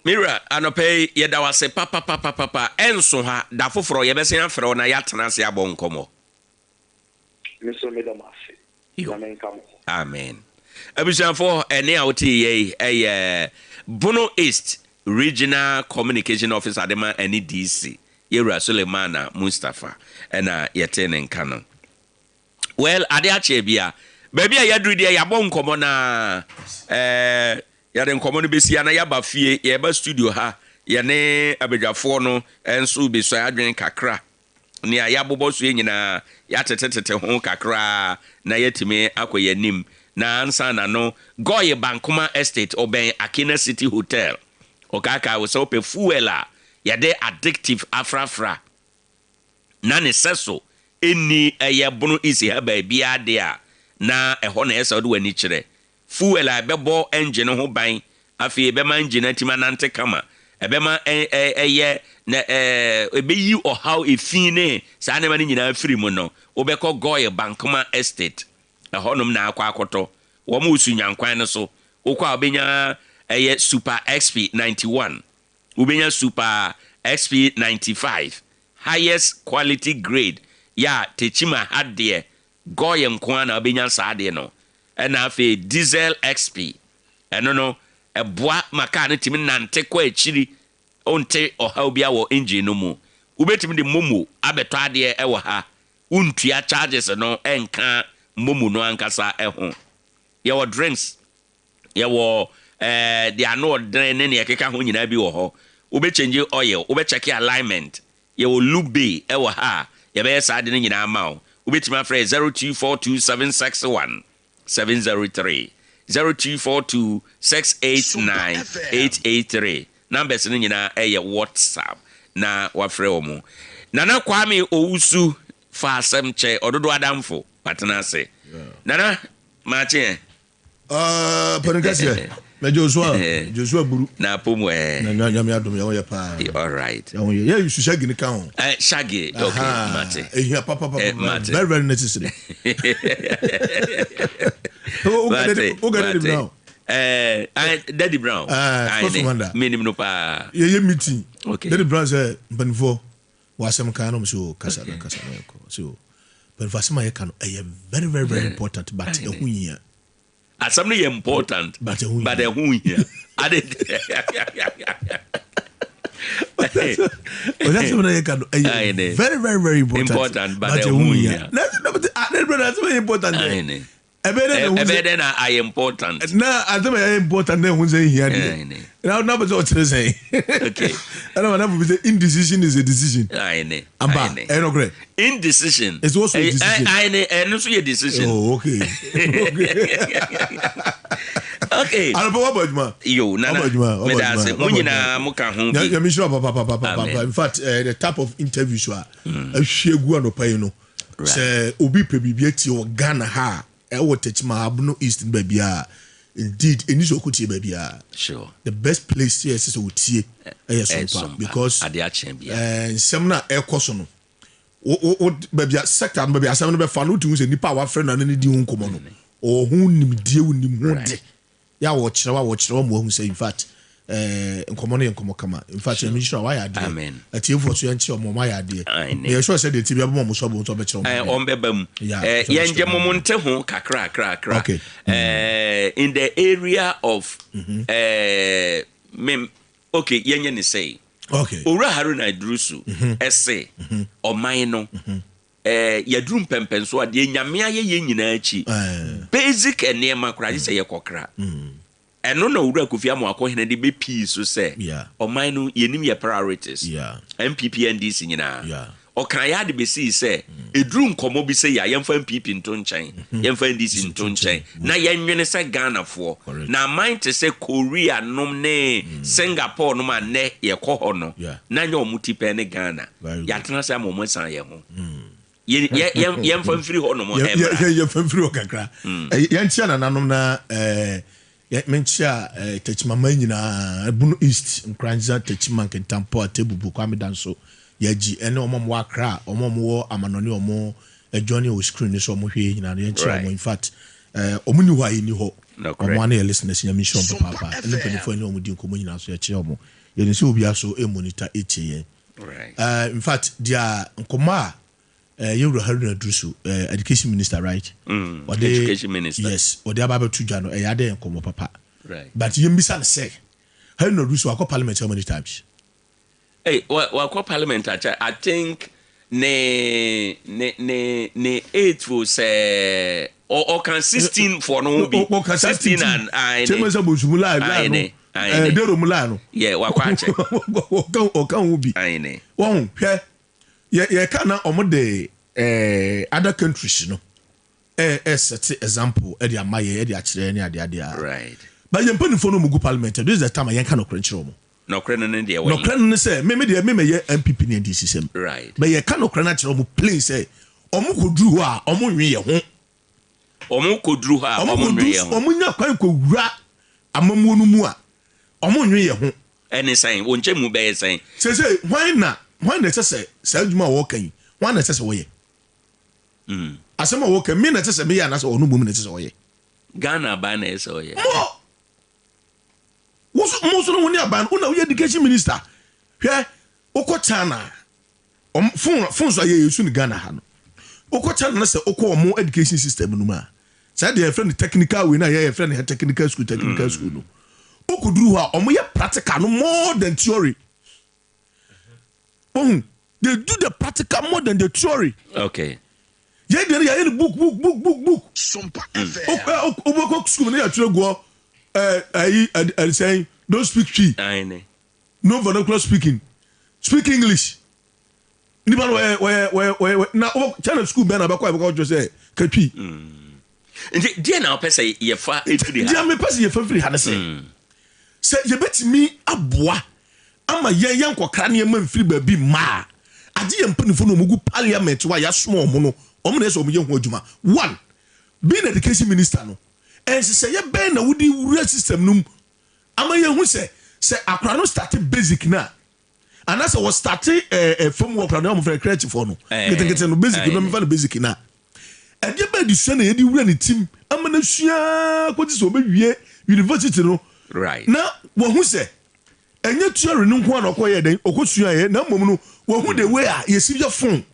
Mira, anope yeda wase papa enso ha da foforo ye bese afro na ya tena se abon komo. Meso medamase. Amen kamo. Amen. Abusianfo ene a oti ye Bono East Regional Communication Officer Adema NDC Yera Sulemana Mustafa ena yetene nkano. Well, Ade Akye Abia baby a yadru de yabon komo na yade nkomo no besia na yaba fie yeba studio ha yene abedwafo no enso be so adwen kakra ne ayabobo so nyina yatetetete ho kakra na yetime akoyanim na ansa na no Goye Bankuma Estate oben Akina City Hotel okaka wo so pe fuela yade addictive afrafra na ne seso eni Bono isi ha ba bia de a na eho na yesa do wani kire fuela bebo engine ho ban afi ebema engine atima nante kama ebema na ebeyi ohaw efine sa na mani nyina afiri mu no obekọ Goye Bankuma Estate ehonom na akwa akoto wo mu sunyankwan ne so okwa obenya Super XP 91 obenya Super XP 95 highest quality grade ya Techiman hadde Goye nkwa na obenya saade no na afi Diesel XP eno no eboa maka ne timi nante kwa achiri onte ohaw bia wo engine no mu ubetimi de momo abeto ade ewo ha untua charges no enka momo no ankasa eho ye wo drinks ye wo the ano odren ne ekeka ho nyina bi wo ho ube change oil ube check alignment ye wo lube ewo ha ye be sa de nyina ma o ubetimi afre 0242761703 0242689883 numbers ni nyina WhatsApp na wafre omo nana Kwame Owusu fa asem che ododo adamfo patena se nana mache Panikase me Joshua buru na pomo na nyame adom ya wo pa all right ya wo ye you shagi ni kan ho shagi okay mate ehia papa very very necessary Daddy Brown Daddy Brown minim no pa ye meeting okay Daddy Brown say mpanifo wasem kan no so kasa ko so mpanifo ye kan very very very important but ehunhia asam no important but ehunhia ade that's what I can very very very important but ehunhia that's very important Ebeden are important. Na adama ya important na hunze here dey. Na but what you say. Okay. And na be say indecision is a decision. Aine. Amba, no great. Indecision. It's also a decision. Aine, no so your decision. Oh, okay. Okay. Ana what about ma? Yo, nana. Me da say munyina muka ho bi. Ya me sure papa. In fact, the type of interview so a hwegu anopa yi no. Say obi pe bibia ti o Ghana ha. Techiman Bono East babia indeed any so kuti babia sure the best place here is Sompa because Ade Akye Abia semna ekoso no o babia sector no babia semna be fa no tun se nipa wa friend na ne di hu komo no o hu nimdie hu nim de ya wo kyerɛ mo hu say in fact nkomo no nkomo kama in fact me sure why ade atiefo so yanchi omo ma yade me sure say the tibia bo mo so bo to be kyerɛ on bebam yenje momonte ho kakra okay in the area of okay yenye ni say Okay. Owura Haruna Idrusu ese oman no yadrum pempen so ade nyame aye ye nyina achi basic enema kura se ye kokra eno na Owura Kofi Amoakohene de be pii so se oman no yenim ye priorities MPP NDC nyina okan ya de be see se edrum komo bi se ya yemfa MPP nto nchen yemfa NDC nto nchen na yenwene se Ghana fo na mind to say Korea nom ne Singapore nom ane ye kɔ hɔ no na nya omuti pe ne Ghana ya tena se amomo san ye ho yemfa mfiri hɔ nom yemfa mfiri hɔ kakra yentia na nanom na mentia Techiman nyina Bunu East nkranza Techiman kentampo atebubu kwa medanso yaji ene omo Accra omo amanoni omo journey o screen so omo hwe nyina no yentia omo in fact omo ni ho ayi ni ho omo na listeners nya mission papa ene penifo ene omo di nkomo nyina so ya che omo ye ni se obi aso e monitor eche ye in fact dia nkoma Owura Haruna Idrusu education minister right education minister yes ode aba betu dwa no ya de nkomo papa right but yembisa ne say Haruna Idrusu akọ parliament how many times hey what parliament I think ne 8 for say or can 16 for no be 16 and I Chemeza bosumula I de romula no yeah wa kwa che o kan ubi I ne won hwe ye kana omode other countries no set example e dey amaye e dey akire ni ade right but ye mpani for no mugu parliament this is the time yen kana okrenchire omo no kren no dey no kren no say me ye MPP ni NDC system right but ye kana okren akire omo plain say omo koduru ho a omo nwe ye ho omo koduru ho a omo nwe ye ho omo nya kwan kowura amamuo no mu a omo nwe ye ho any sign wonche mu be sign say why na say adwuma wo kan why na say wo ye asema wo kan me na say me ya na say onu bum na say wo ye Ghana ba na say wo ye mo so no woni aban una wo education minister hwe okọ China fun so ye yesu ni Ghana ha no okọ China na say okọ omo education system no ma say dey friend technical we na ye friend technical school no okuduru ha omo ye practical no more than theory. They do the practical more than the theory. Okay. Yeah, they book. Sompa school near Trego. I saying don't speak Twi. No vernacular speaking. Speak English. Where now China school ben abakwa because you say Twi. Dear now person ye fa etri ha. Dear me person ye fa free ha say. Say ye betimi aboa. Ama yan kwakra ne ma mfiri ba bi ma ade ye mpanifo no mugu parliament wa ya somo omo no omo na so omo ye ho adwuma one being education minister no en se ye ben na wudi wura system num ama ye hu se akra no start basic na and as was start from work na omo for creative for no get no basic no me fa basic na e de ba di so na ye di wura ne team ama na sua ko ti so obewie university no right na wo hu se enye theory no nko na okoye den okosua ye na mmom no wo hu the way a yesi ye phone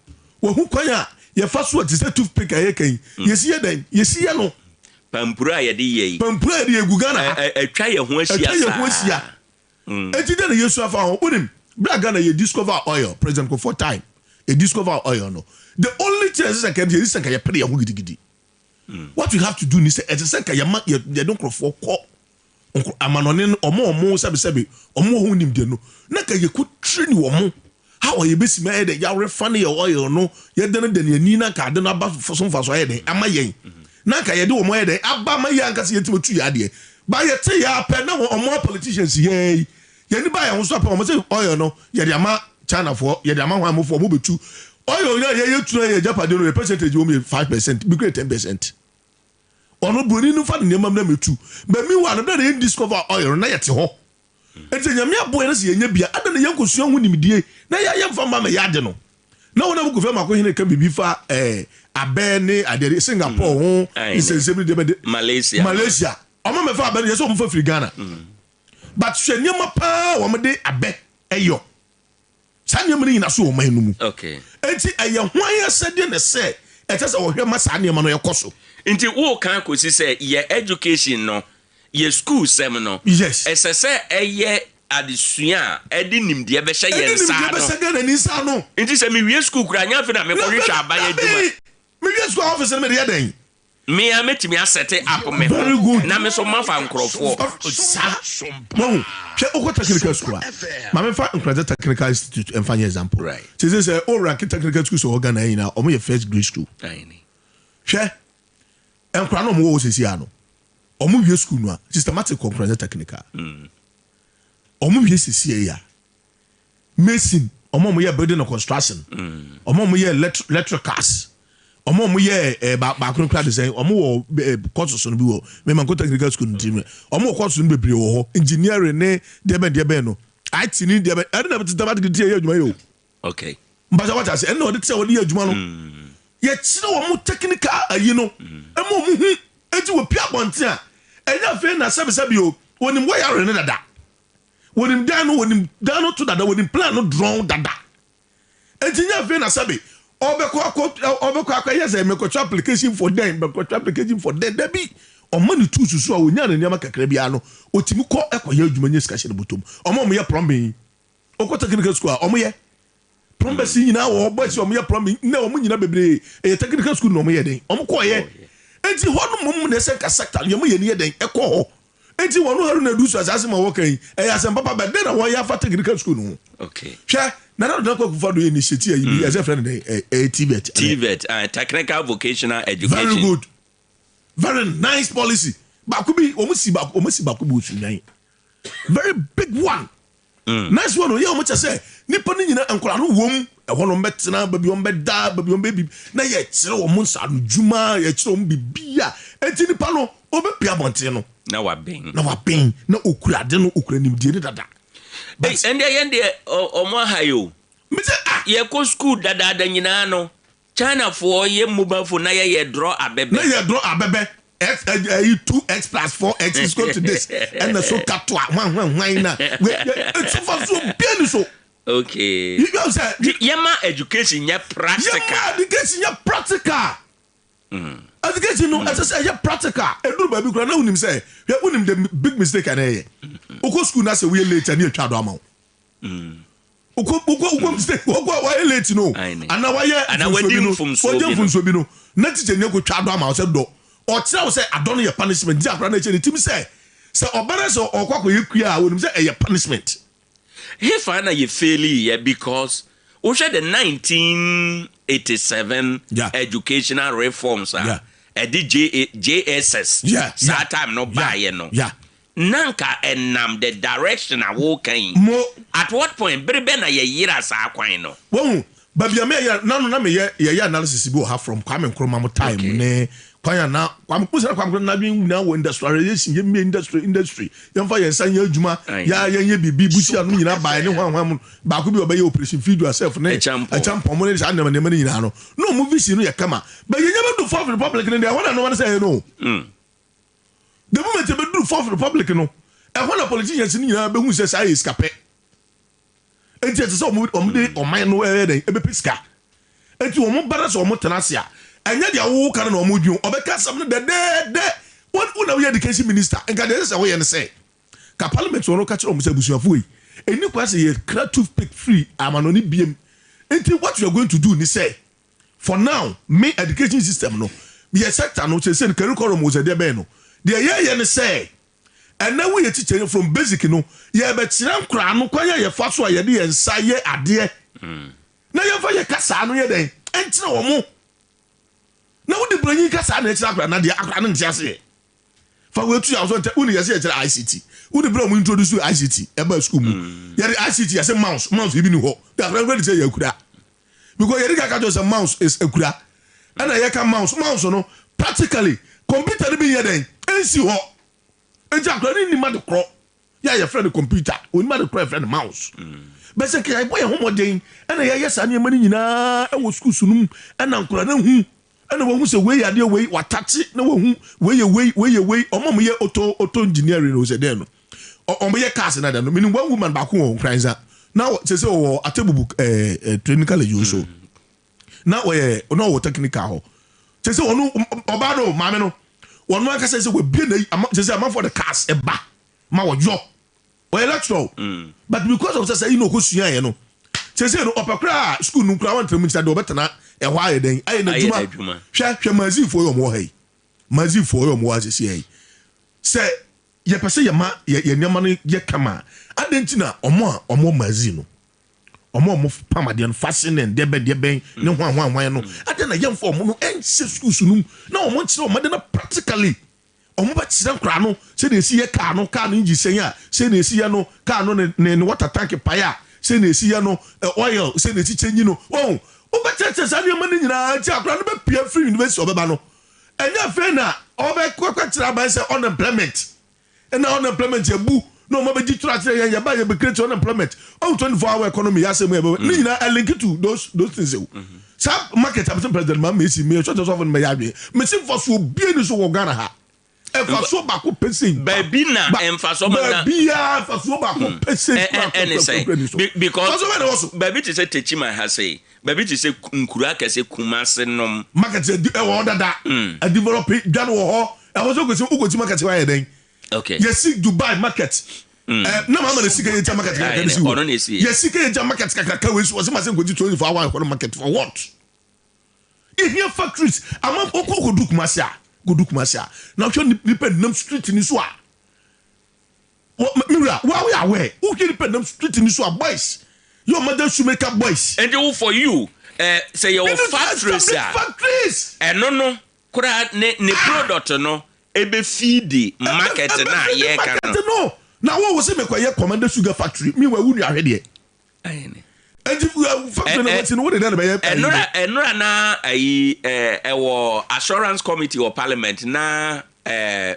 wo hu kwan a ye fa so ati say toothpick aye kan yesi ye den yesi ye no pampura ye de ye pampura de eguga na atwa ye ho ahia eti de yesu afa ho unim bra Ghana ye discover oil president ko for time e discover oil no the only thing is that ye pray ye ho gidigidi what we have to do is say it is say ye don crofo ko amanone omo sabe omo ho nim de no na ka ye ku train wo how ye besi ma de ya refa ne oil no ye de no de ni na ka de no aba so mfa so ye de ama yen na ka ye de wo mo ye de aba ma ye anka se ye timetu ya de ba ye te ya pe na omo politicians ye ni ba ye ho so pa omo say oil no ye de ama China for ye de ama ho amofo mo betu oil ye tu ye Japan de no percentage wo me 5% be 10%. Ono broni no fa ne mam na metu ba mi wa no da na discover oil na yete ho enti nyame abo na se yenya bia ada na yankosua ho nimdie na ya yemfa ma me yade no na wona bu kofa mako hene ka bibi fa abe ne ade Singapore ho isensebri de Malaysia omo me fa abe ne so mo fa firi Ghana but hwenyama pa wo me de abe eyo sanyem ni na so o man no mu okay enti eye hwan ya sede ne se etese wo hwe ma sanyem no yekoso Inti wo kan ko si say ye education no ye school sem no yes esese eye adesua edi nimde be hye yen sa no nti se me wie school kura nya fe na me ko hwehwe abaye dwuma me wie school office me dey den me a metimi asete up me na me so mafa nkrofo no che okwa technical school ma me fa Nkrada Technical Institute en fa example right say o rank technical school so organ na ina o mo ye first grade school aini hwe Nkrada no mo wo sesi ano o mo wie school no systematic Nkrada Technical omo wie sisi ya medicine omo ye building and construction omo ye electricals omo ye ba kron design omo wo courses no bi wo me man technical school ntim omo courses no bebre wo ho engineering ne de no IT ni de ade na betita bad gidi ye adwuma yo okay mbasa wacha se ene ode tse wode ye adwuma no ye kire wo technical ayi no emo mu hu enti wo pia bonte a enya fe na sabe o wonim wo yare ne dada wonim dano to dada wonim plan no drone dada entinya fe na sabe obekọ yes me ko application for them that be o money to susu a wonya na niam kakra bia no otimi ko ekoye adwuma nya sika hye botom omo ye plumbing okọ technical school a omo ye plumbing nyina wo boys omo ye plumbing na omo nyina bebre technical school no omo ye den omo ko ye enti hono mum na se ka sector ye mo ye ne den ekọ ho enti wono haru na dusu asase ma wokan asem papa be den na wo ya fa technical school no okay hwe na na do kwa do initiative yi as a friend TVET technical vocational education very good very nice policy ba ku bi omo si ba ku bi osunyan very big one nice one o ye omo chese nipa ni nyina ankora no wom e ho no betena ba bi on beda ba bi on bebi na ye kire wo mo nsa no djuma ye kire wo bibia enti nipa no obepia bonte no na wa ben na okura de no okura nimdie ni dada but ende omo hayo me say ye ko school dada nyina no China for ye mobile phone na ye draw abebe X 2x plus 4x is going to this and the so katwa hwan na it's so bien so okay you know say yema education ya practical education no as I say ya practical eduru ba bi kura na unim say unim the big mistake na ye oko school na say we late and you twa do amawo uko mistake why late no ana why funso bi no na teacher nya ko twa do amawo say do o tira wo say adon ye punishment di akra na che ni tim say obere say okwakọ ye kua a wonim say ye punishment he find ye failure because we share the 1987 educational reforms JSS that time no buy no nanka enam the direction a walking at what point brebe na ye yira sa kwan no wo babia me ya na me ye analysis bi o have from Kwame Nkrumah mo time ne kwanya na Kwame na bi na wo industrialization ye me industry ye mfa ye san ye adwuma ya ye bibi busia no nyina bae ne hwan ba ko bi obaye operation feed yourself ne Acheampong mo ne sa na ne nyina no mo vision no ye kama ba ye nyama do Fourth Republic ne de wana no wan say no the moment be do Fourth Republic no e wana politicians ni nyina be hu say say escape enti ete so mo de oman no e den e be piska enti wo mo bara so mo tenase a anya dia wo kan na mo dwun obeka sam no de what una we education minister enka de say wo ye ne say ka parliament wo no ka kire mo say busuafo yi eni kwa say ye kra toothpick free amanoni biem enti what you are going to do ni say for now me education system no me sector no say curriculum wo say de be no de ye ne say and now we teaching from basic no ye be kire nkra no kwanya ye fa so ye de ye nsa ye ade na ye fa ye kasa no ye den entina wo mo na wo de branyi kasa na kire akra na de akra no ntiase fa we tu ya so nte uni ye se kire ICT wo de bra mo introduce ICT e ba school mu ye de ICT ye se mouse bi ni ho de akra go de say ye kura because ye de ka just mouse is ekura and ye ka mouse no practically computer bi ye den ensi ho exactly ni ma de kro ya ye friend computer oni ma de kro friend mouse but say kai boy homoden and ya yes ani mani nyina e wo school sunum and ankura na hu and wo hu say we ya de we watati na wo hu we omom ye auto engineering o say den no omo ye cars na den no meaning one woman back on kranza now say o atebubu training college also now we no wo technical ho say onu oba no mame no one man can say we be na say am for the cars eba ma wo yo or electoral. But because of say you know go sua ye no. Say no opakra school no kra want to say do betana e hwa ye den. Aye na djuma. Hwa mazifo yo mo hai. Mazifo yo mo asese yi. Say ye pese ye ma ye nyama no ye kama. Adentina omo mazi no. Omo pamade no fashion debe ne hwan no. Adena yemfo omo no ense school sunum. Na omo kire omo de na practically omo ba kire kra no se na esi ye car no nji sen a se na esi ye no car no ne water tank paya se na esi ye no oil se na esi chenyi no o ba cheche sa ne mani nyina ti akra no be pia free university obeba no enya fe na oba kwakwa kira ba se unemployment na unemployment ebu no mo be di trust ya ba ye be create unemployment 24-hour economy ya se mo ni nyina link to those things sa market absent president ma me si me so so me ya dwe me si for so bie ni so wo Ghana ha enfaso ba ko pese baby na enfaso ba na bia enfaso ba ko pese because baby to say Techiman has say baby to say nkura kese kumase nom market e wo dada a develop Ghana wo ho e wo so go si ugo market wa ye den okay yes Dubai market na mama na sika ye market ka kan si yes sika ye market ka we so ma say go 24-hour market for what if your factories ama okoko dukumase a Godukumasia. Now, you depend on street in Iswa. Mira, why we are where? Who can depend on street in Iswa boys? Your mother should make up boys. And you for you, say your factories. And no, could I ne product no? Ebe feed market na ye can no. Now what was it make a commander sugar factory? Me where would you already? And if we have factory, what did they and na assurance committee or parliament na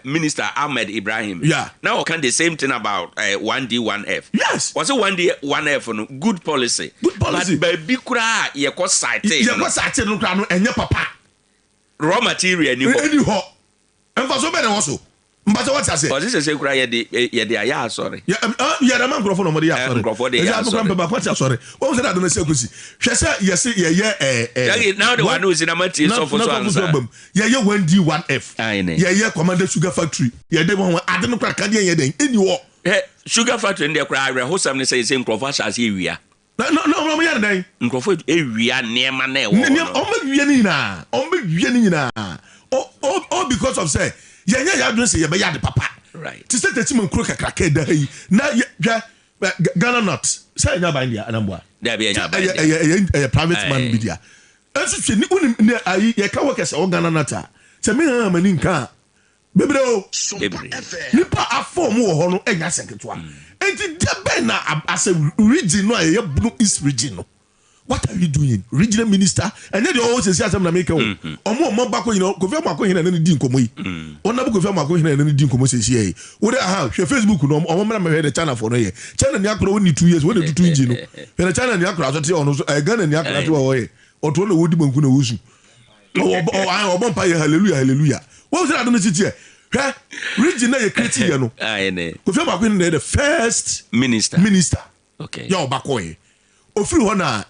Minister Ahmed Ibrahim. Yeah. Now can the same thing about 1D 1F. Yes. Was it 1D 1F no good policy. Good policy. But baby kura ye ko site. Ye ko site no kra no enye papa. Raw material ni ho. Any ho. Emfa be na wo so. Mbata what I say? Because this is kura ye de aya sorry. Yeah, the man microphone no mo de ya sorry. Microphone de ya sorry. What sorry. What say that don't say kosi. Hwe say yes ye now the one who is in amati so for so answer. Ye 1D 1F. Ye commander sugar factory. Ye dey one ade no kra ka de ye den eni wo. Sugar factory in there kra re hosam ne say microphone as ye wia. No me yan den. Microphone e wia niema na e wo. O me wie ni nyina. O me wie ni nyina. Oh because of say ya do say ye be ya de papa. Right. To say Techiman kro kakra ka da yi. Na ya Ghana not. Say nya ba India anambwa. There be nya ba. A private man media. Enso twe ni unim ayi ye ka workers o Ghana nata. Say me ha mani nka. Bebre o. Nipa afom wo ho no enya seketwa. Enti de na as a region no ye blue east region no. What are you doing? Regional minister and then they always say asem na make o. Omo bako you know Kofi Amako hina na di nkomo yi. Ona bu Kofi Amako hina na di nkomo se sie yi. Wo dey aha hwe Facebook no omo mra me the channel for no ye. Channel ni akro woni 2 years wo dey 2 inji no. The channel ni akro aso te ono so Ghana ni akro to wo ye. Oto na wodi banku na wosu. Obo mpa ye hallelujah. What was that no sit here? Hwe region na ye create ye no. Kofi Amako hina the first minister. Okay. Ya obako ye. Ofiri ho na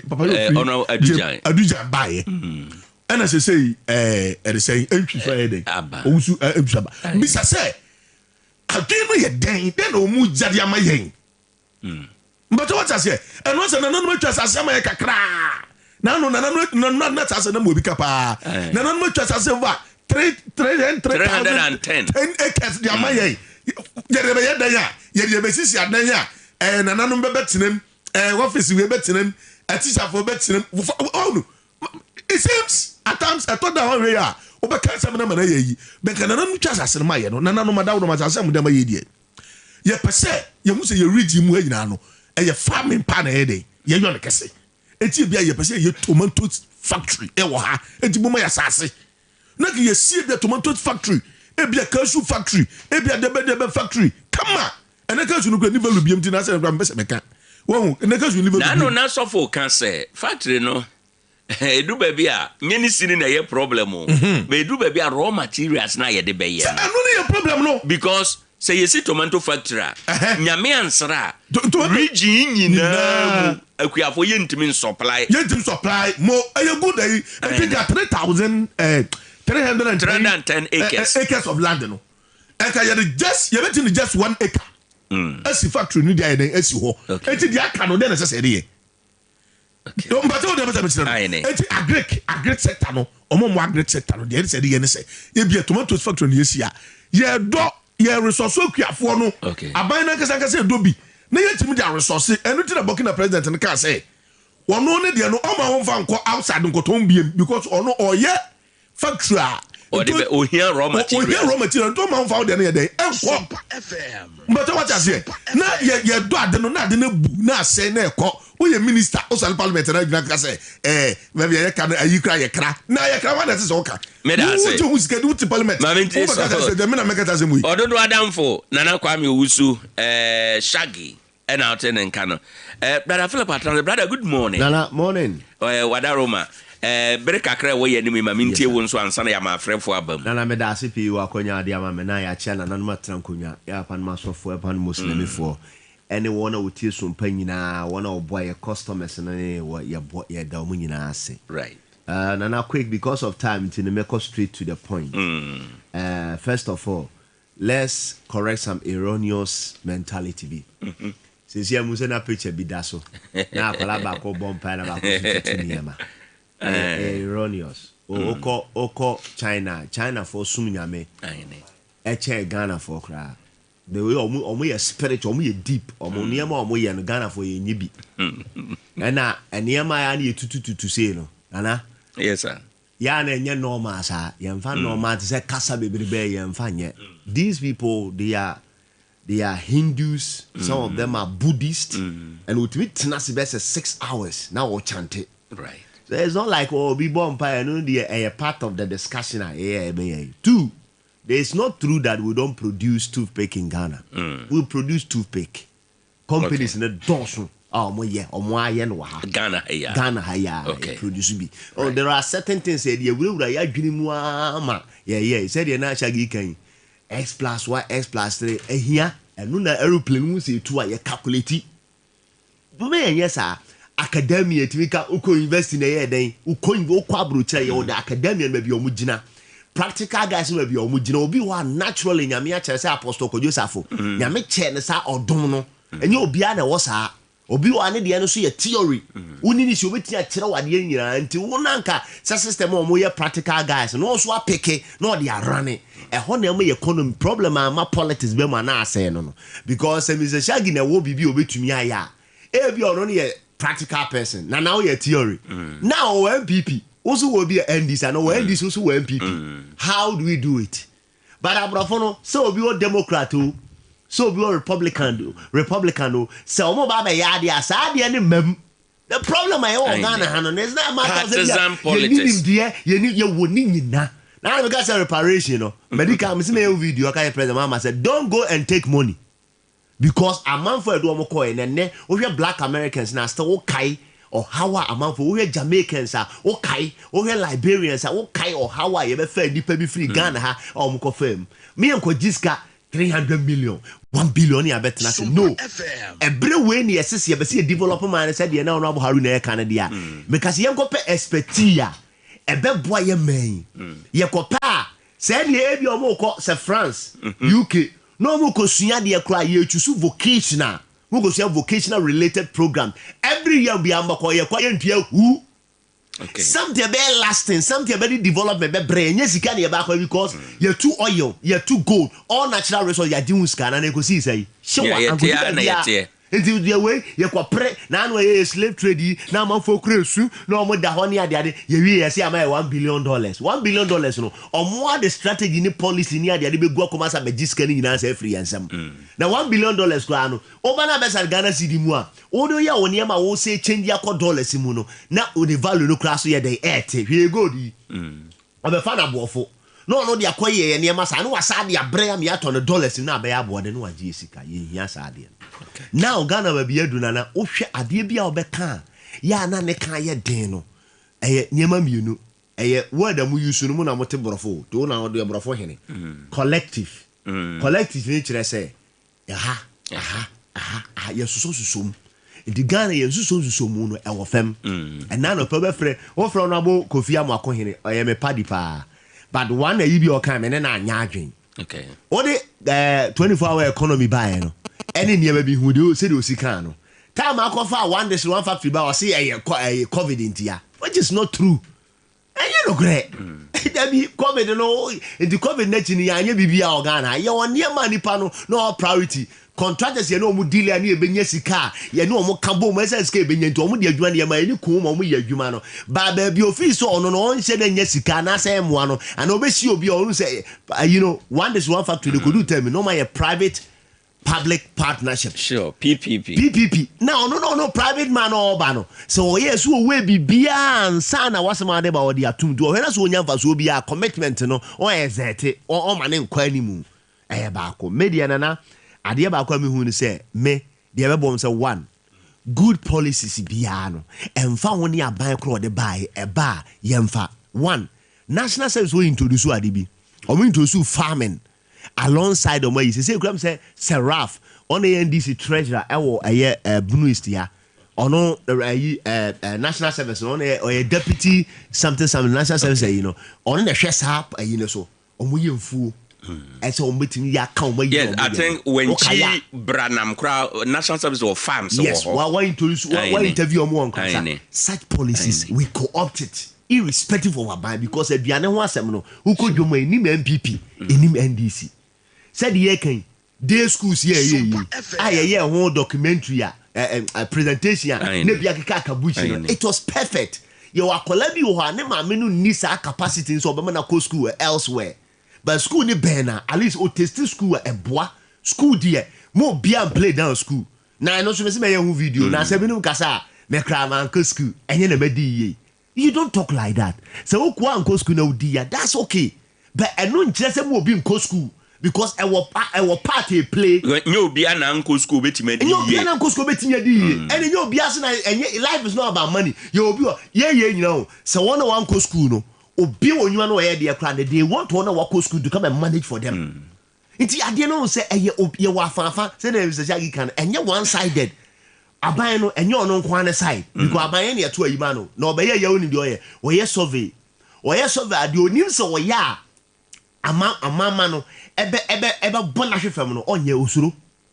papa ono adujan bae ana se say e say entwi fa ye den owusu entwi ba bisa say adwin no ye den o mu jade ama yen but what I say and once na nanu matwa asase ama ye kakra na no na asase na mo bi kapa na nanu matwa asase va 310 acres de ama yen ye de be ye dan ya ye de be sisi adan ya na nanu be betinem office we betinem a teacher for betinem oh no it seems at times I thought that one way oba kan sam na mana yi be kan na no twa asase ma ye no na no madawo no ma asase mu da ma ye die ye pese ye hu se ye region mu anyina no ye farming pan e dey ye yon kese eti bia ye pese ye tomato factory e wo ha eti bo ma ya asase na ke ye see the tomato factory e bia cashew factory e bia debe factory come on ene cashew no ni value biem ti na se na pese meka wo ene cashew ni value na no na so for can say factory no edu baby a nyeni sini na ye problem o be edu baby a raw materials na ye de be ye no no problem no because say you see tomato factory nyame ansra region nyina akuafo ye ntimi supply mo aye good I think 310 acres of land no eka ye just 1 acre esi factory no dia den esi ho enti dia aka no den na sese dey okay but o dey better enti agric sector no omo agric sector no dey say dey ne say e bia tomatoes factory no esi a ye do ye resource okuafo no aban na kasa do bi na ye timi dia resource enu ti na Burkina president no ka say wono ne de no o ma won fa nko outside nko ton biem because ono oye factory o here raw material to ma won fa de no ye den enko FM but what I say na ye do ade no na ade na bu na say na ekọ o ye minister o sal parliament na gina ka say maybe ye ka ayi kra ye kra na ye kra wa na say o ka me da say who is get to parliament o ka say de me na make that say mu ododo adamfo Nana Kwame Owusu Shaggy and out in Nkano. Brother Philip Atlan, brother, good morning. Nana, morning. Wadaroma. Bere kakra we yeni ma mintie won so ansa na ya ma frefo abam. Nana me da ase pi wa konya ade ama me na ya che na nanuma trankonya ya pan masofo e pan muslimifo. Ene wona wotie so mpa nyina wona obo ye customers na ye da omu nyina ase. Right. Nana quick because of time to make us straight to the point. First of all, let's correct some erroneous mentality. Since you must na picture be daso. Na akwala ba ko bompa na ba ko tutuniema. Erroneous. Oko China for sumnyame. Eche Ghana for kra. The way omo ye spiritual, omo ye deep, omo niema omo ye no Ghana for ye nyibi. Na niema ya na tutu say no. Nana? Yes sir. Ya na enye normal sa. Yemfa normal to say kasa bebrebe yemfa nye. These people they are Hindus, some of them are Buddhist, and with me tenacity best 6 hours now we chant it. Right. So it's not like be born by a part of the discussion. Two, it's not true that we don't produce toothpick in Ghana. We produce toothpick. Companies in the dorsal. Ghana haya. Okay. Produce be. Oh, there are certain things said you will he said you're not shaggy can X plus Y, X plus 3, here, and no aeroplane will say 2 you calculate. But yes, sir. Academia to make uko invest in a year, then uko quabrucha or the academia may be your mujina. Practical guys may be your mujina, will be one natural in Yamia Chesa Apostle Josafo. Yame Chenesa or Dono, and you'll be an wasa. Obi wa ne de no so ye theory woni ni so beti a kire wade nyina nti wonanka sa system o mo ye practical guys no so apeke no de arane e ho na mo ye economy problem ma politics be ma na ase no because Mr. Shaggy na wo bibi obetumi aya e bi ono ne practical person na now ye theory now MPP also will be NDC and NDC also MPP how do we do it but abrafo no so obi o democrat o so we are Republican, so mo baba ya dia sa dia ni mem. The problem I own Ghana hanon is not matter of politics. You need your winning nyina. Now we got a reparation, no. Medical me see me video okay president mama said don't go and take money. Because a man for do mo coin and then we have black Americans na still okay or how a man for we Jamaicans are okay, we Liberians are okay or how I ever fair di be free Ghana ha or mo confirm. Me and Jiska 300 million, 1 billion. I bet nothing. No, every way near says you see a developer man said, you know, Haruna Canada because you go pay expertia a bad boy, you may. You copa said, you your more say France, UK, no more cosia dear cry you to vocational, who go see a vocational related program every year. Be a quiet who. Okay. Something very lasting, something very development, very brain. Yes, you can hear back because you're too oil, you're too gold, all natural resources. You're doing scan and you can see say, sure, until the way you're pre now way slave trade. Now man for creation, no more the honey at the other. You see, I'm $1 billion, $1 billion. No, or more the strategy in the policy near the other go come as a magician in answer free and some. Now $1 billion grano. Obana besa Ghana cedi mu a. Odo ya woni ma wo say change yakọ dollars mu no. Na o the value no class ye dey here go di. Obefa na boofo. No de akoye ye niam sa no wasa de abre me ato no dollars na be ya boode no wagie sika ye hia sa de. Now Ghana ba bi adu na wo hwe ade bia obeka ya na ne kan ye den no. Eye niam mienu. Eye word am use no mu na mote borofo. To na o de borofo hene. Collective. Collective ni kire say aha yesusom the Ghana yesusom no e wo fam and na no pe be frɛ wo frɛ no abo Kofi Amako hene o ye me padi pa but one yi bi o kan me na anya adwen okay o de 24-hour economy buy no any near be who do say Osicano. Time I call one day, one factory, but I see a COVID in here, which is not true. And you know, great. There be COVID, no, in the COVID nature, and you be our Ghana. You are near money panel, no priority. Contractors, you know, mu deal and you be car, you know, more cabo, my escape in to Mudia Juan, you may come on with your Jumano. But baby, your fees on said and Jessica, and I say one, and obviously you'll be all say, you know, one is one factory, they could do tell me, no, my private public partnership. Sure, PPP. PPP. No, private man or bano. So yes, who will be beyond sana was my neighbor or the atum do. When as one young will be a commitment, no, or as that, or my name Quanimu. Ayabako, Mediana. Ade Akye who say me the ever born say one good policies biano and found when you buy cloth the buy a bar yemfa one national service we introduce adibi or we introduce farming alongside of way say gram say Seraph on the NDC treasurer ewo eye bunu istia ono national service on a deputy something national service you know on the share sap you know so on we yemfu. Yes, I think when she Branham crowd national service or farms. Yes, why interview more on such policies we co-opt it irrespective of our buy because a biane one seminal who could do my name MPP in him NDC. Said the year can day schools yeah one documentary presentation it was perfect. You are collabi or nema menu nisa capacity so be school elsewhere. But school ni bena at least o test school a bois school there more bien play down school. Na no so me say me video na se binu kasa me kra man school enye na be di. You don't talk like that. So okwa anko school na odi ya that's okay. But eno nkyere se mo obi nko school because our party play nye obi ana anko school betima di. Nye obi ana anko school betima di. And nye obi aso na life is not about money. You obi ye nyina so one anko school no obi onwa no ye de kra they want to work school to come and manage for them. Nti ade no say eye obi wa afafa say the Mr. can enye one sided aban no enye ono nkwan side because aban ne to ayima no na obeye ye oni de oye survey ade onim so oye a amama no ebe bona hwefam no onye osuro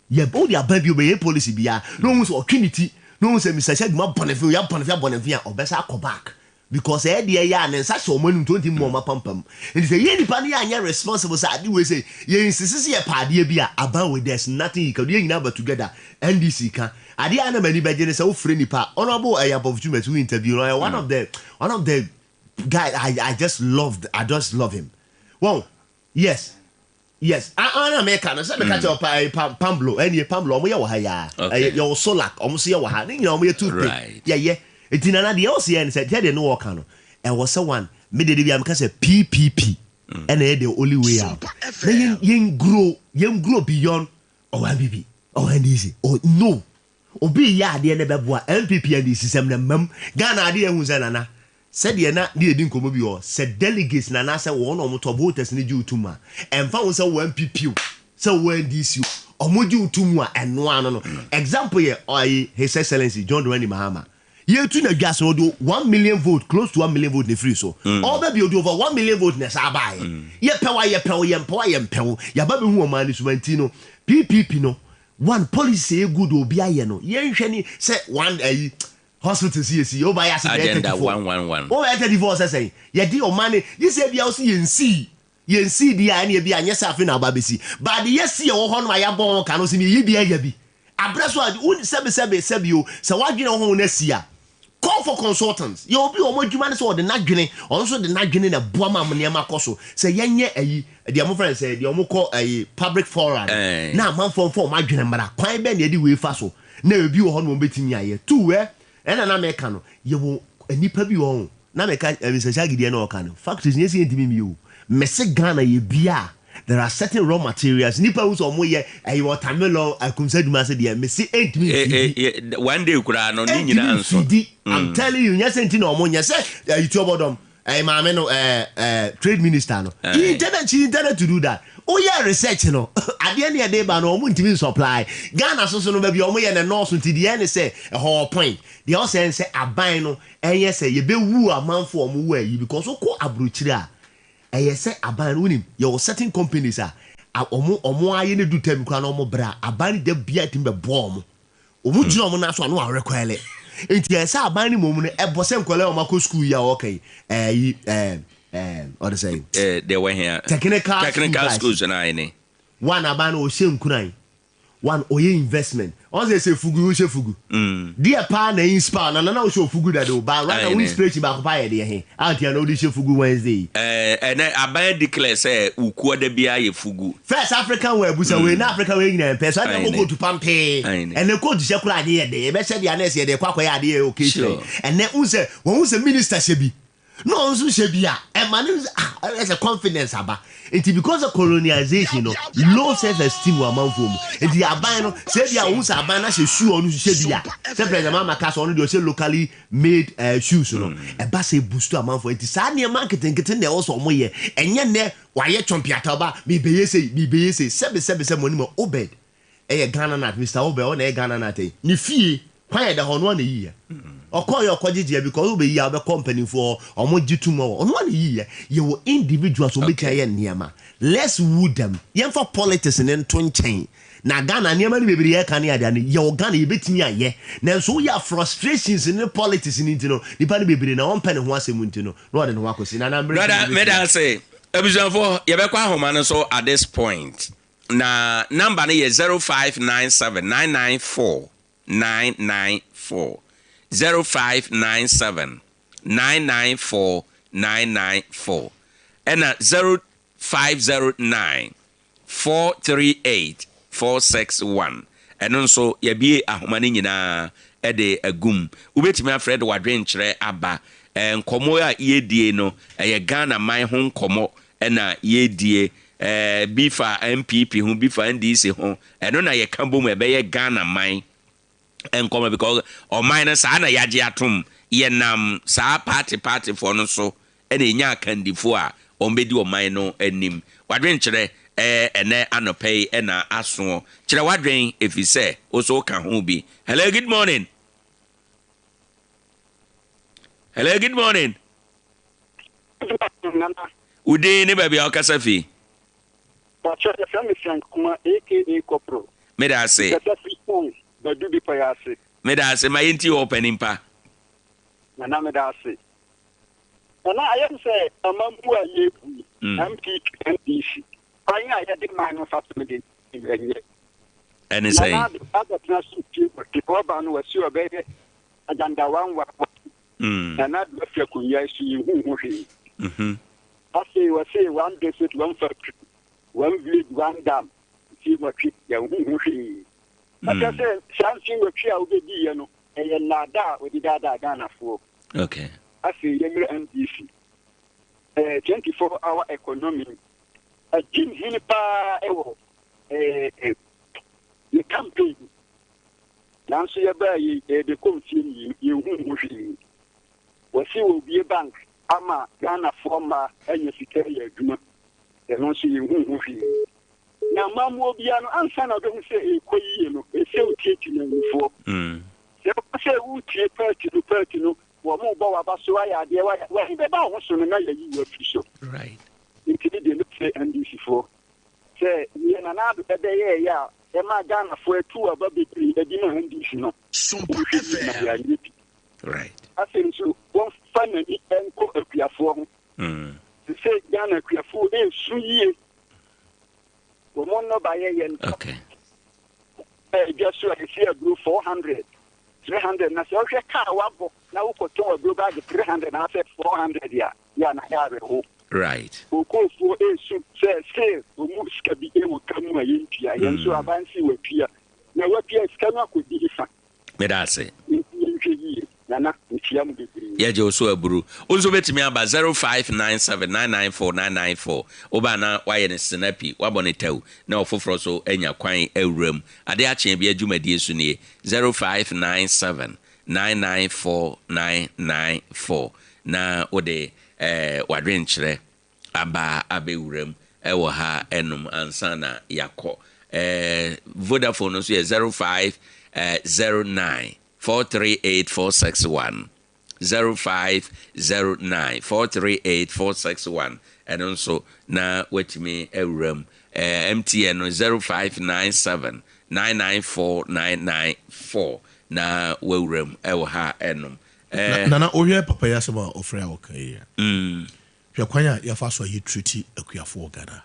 ye bo di aban bi obeye policy bia no hu so otwiniti no hu say Mr. Shagma bonefi ya bonefi a obesa go back. Because ya and such a woman 20 more pampam. And say, Yenny Pania responsible, so I do say, ye insist a party be about with there's nothing you can do number together. NDC can. I didn't many badges so friendly part. Honorable I have opportunity to interview. One of the guys I just love him. Well, yes. I American, so catch up Pamblo, any Pamblo, we are higher. Your solak, almost your hand, you know, we're too right. Yeah. It's in another year and said, "Tell no work." And was someone made the because a PPP and the only way out. Then young grow beyond MPP or NDC or no. Or be ya the MPP and the system. Ghana idea who's an said the na near Dinko said delegates Nana said one or more voters need you to ma and found so MPP so when this you or modu to more and one example here or His Excellency John Dwayne Mahama. You tune a gas will do 1 million vote, close to 1 million vote in free so. All baby will do over 1 million vote in a sabai. Ye power, ya baby who man is Wentino, PPP no. One policy good will be a no. Ye shany say one hospital CSC over as agenda 111. Oh, at the divorce say, ye deal money, you say we also yen see the any be and yes, I feel babisi. But yes, see your horn my born cannot see me, ye be a yabi. Abraswa, sebe you, so what you know who next year. Call for consultants. You'll be almost human so the Nagini, also the Nagini a Buama Maniama Koso. Say, the Amofran said, the Omoko a public forum. Now, man for my general, quite bend the way fast. Never be on betting ya, 2 and an Americano. You will a nipper be on. Nameka, Mr. Shaggy, can. Fact is, yes, you. Messe Ghana, ye beer. There are certain raw materials. Nipa who's on moye, a watermelon, I consider myself the Messi 8 minutes. One day, you could have no answer. I'm telling you, yes, and no more. Yes, you talk about them. A trade minister. He intended to do that. Oh, yeah, research, no. At the end of the day, but no one to supply. Ghana, so no baby, and the North to the end, say a whole point. The also say a bino, and yes, say you be woo a man for way because so called a bruchira. I say aban unim your certain companies are omo aye ne du tem kwa na omo bra aban de bia tim be bo omo gyina omo na so no arekwele enti esa aban ni mom no ebo se nkole omo ko school ya okay what to say they were here technical schools na any one aban o she nkuran one oye investment on say fugu o she fugu dia pa na inspire na o she fugu that o ba right now we inspiration ba ko pa ye de he out here no di she fugu Wednesday and aban declare say ukuo da bia ye fugu first African we busa we na African we nyina person na go to pampe and the coach she kura de ye de be she dia na se de kwakwa ya de okay and then won say minister she bi no unso she bia e man is a confidence aba it because of colonization no low self-esteem wa manfo mu it the aban no say bia unso aban na she shoe onu she bia say president mama ka so onu de say locally made shoes no e ba say boost amanfo it sa ne marketing kete na also mo ye enye ne wa ye chompiata ba mi beye say sebe money mo obed e Ghana na Mr. Obed o na Ghana na tay ni fie kwan da ho no na yi okoye okogije because we be ya be company for omojitu mo ono na yi ye wo individuals o be tie niema let's wood them yen for politics in to nchen na Ghana niema ni bebiri ye kan ya de ye wo Ghana ye betimi aye na so ya frustrations in politics ni ntino nipa ni bebiri na on pen ho asem ntino no de no wakosi na brother me dan say abusanfo ye be kwa homa no so at this point na number no ye 0597994994 0597 994 994 and 0509 438 461 and also yabie ahomani nyina e de agum ubetimi afred wadwen kire aba nkomo a yedie no ye Ghana man ho nkomo na yedie bifa MPP ho bifa NDC ho eno na ye kambom e be ye Ghana man enkomo because o minus sa na yaje atom ye nam sa party for no so e na nya kandifo a o mbedi o man no anim wadwen kire ene anopei e na aso kire wadwen efi se o so ka ho bi. Hello, good morning. Ude ni baby akasa fi ba cha ya fami frank kuma aka kopro me da say ba du bi pa ya say me da say my inti opening pa na me da say na ayem say amambu a yebu MP NDC ayin a de man no fast me de enye and say na na su ti ko ba no wasi obede agenda wan wa na na do fa kunya su yi hu hwe I say one desert, one factory, one village, one dam. See what you like I said, something what you will be, and you're not that with the data Ghana for. Okay. I say, younger MDC. 24-hour economy. A gym hinipa, the campaign. Nancy, the company, you will see will be a bank. Ama Ghana former secretary adwuma no so ye hu na mamu bia no ansa na do se ekoyi no e se utieti na nfo se utie party no wo mo bo wa ba so aya de wa be ba ho so no na ye yi official right intini de no se NDC for se ye na na do be ye ya e ma Ghana for atu aba be pri e di na NDC no Sompa FM right I think so one family and co apiafo to say Ghana apiafo e suye wo mo no ba ye okay just so I see a blue 400 300 na so hwe car wabo na wo ko to blue bag 300 na say 400 ya na ya be ho right wo ko fo e su say wo mu ska bi e wo kamu aye ntia yen so abansi wo pia na wo pia ska na ko di fa me da say nana ya je oso aburu onzo betimi aba 0597994994 oba na waye ne snappy wabone taw na ofoforo so anya kwan awuram ade akye bia dwumadi esu ne 0597994994 na ode wadwen kire aba abewuram ewo ha enum ansa na yakọ Vodafone so 0509 438 461 0509 438 461 ɛno nso na watumi awuram MTN no 0597 994 na wawuram ɛwɔ ha ɛnom nana ohwe papa ya sema ofre a wokai hwe kwan a ya fa so ayi treaty akuafo Ghana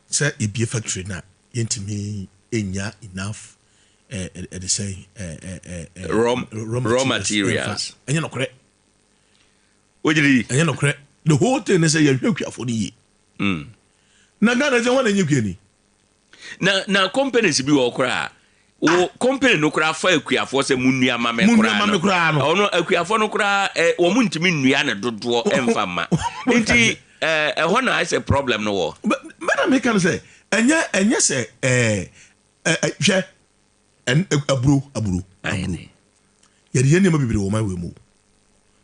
say ebie factory na yentimi enya enough they say raw materials enye no kore ojiri enye no kore the whole thing is say ya hwe akuafo ni yi na Ghana je wana nyekwe ni na companies bi wo kora o company no kora fa akuafo se munua ma me kora no ono akuafo no kora wo muntimi nnua ne dodo emfa ma nti ho na is a problem no wo madam he can say enye say hwe aburo ayene yeri yene ma bibire wo ma we mu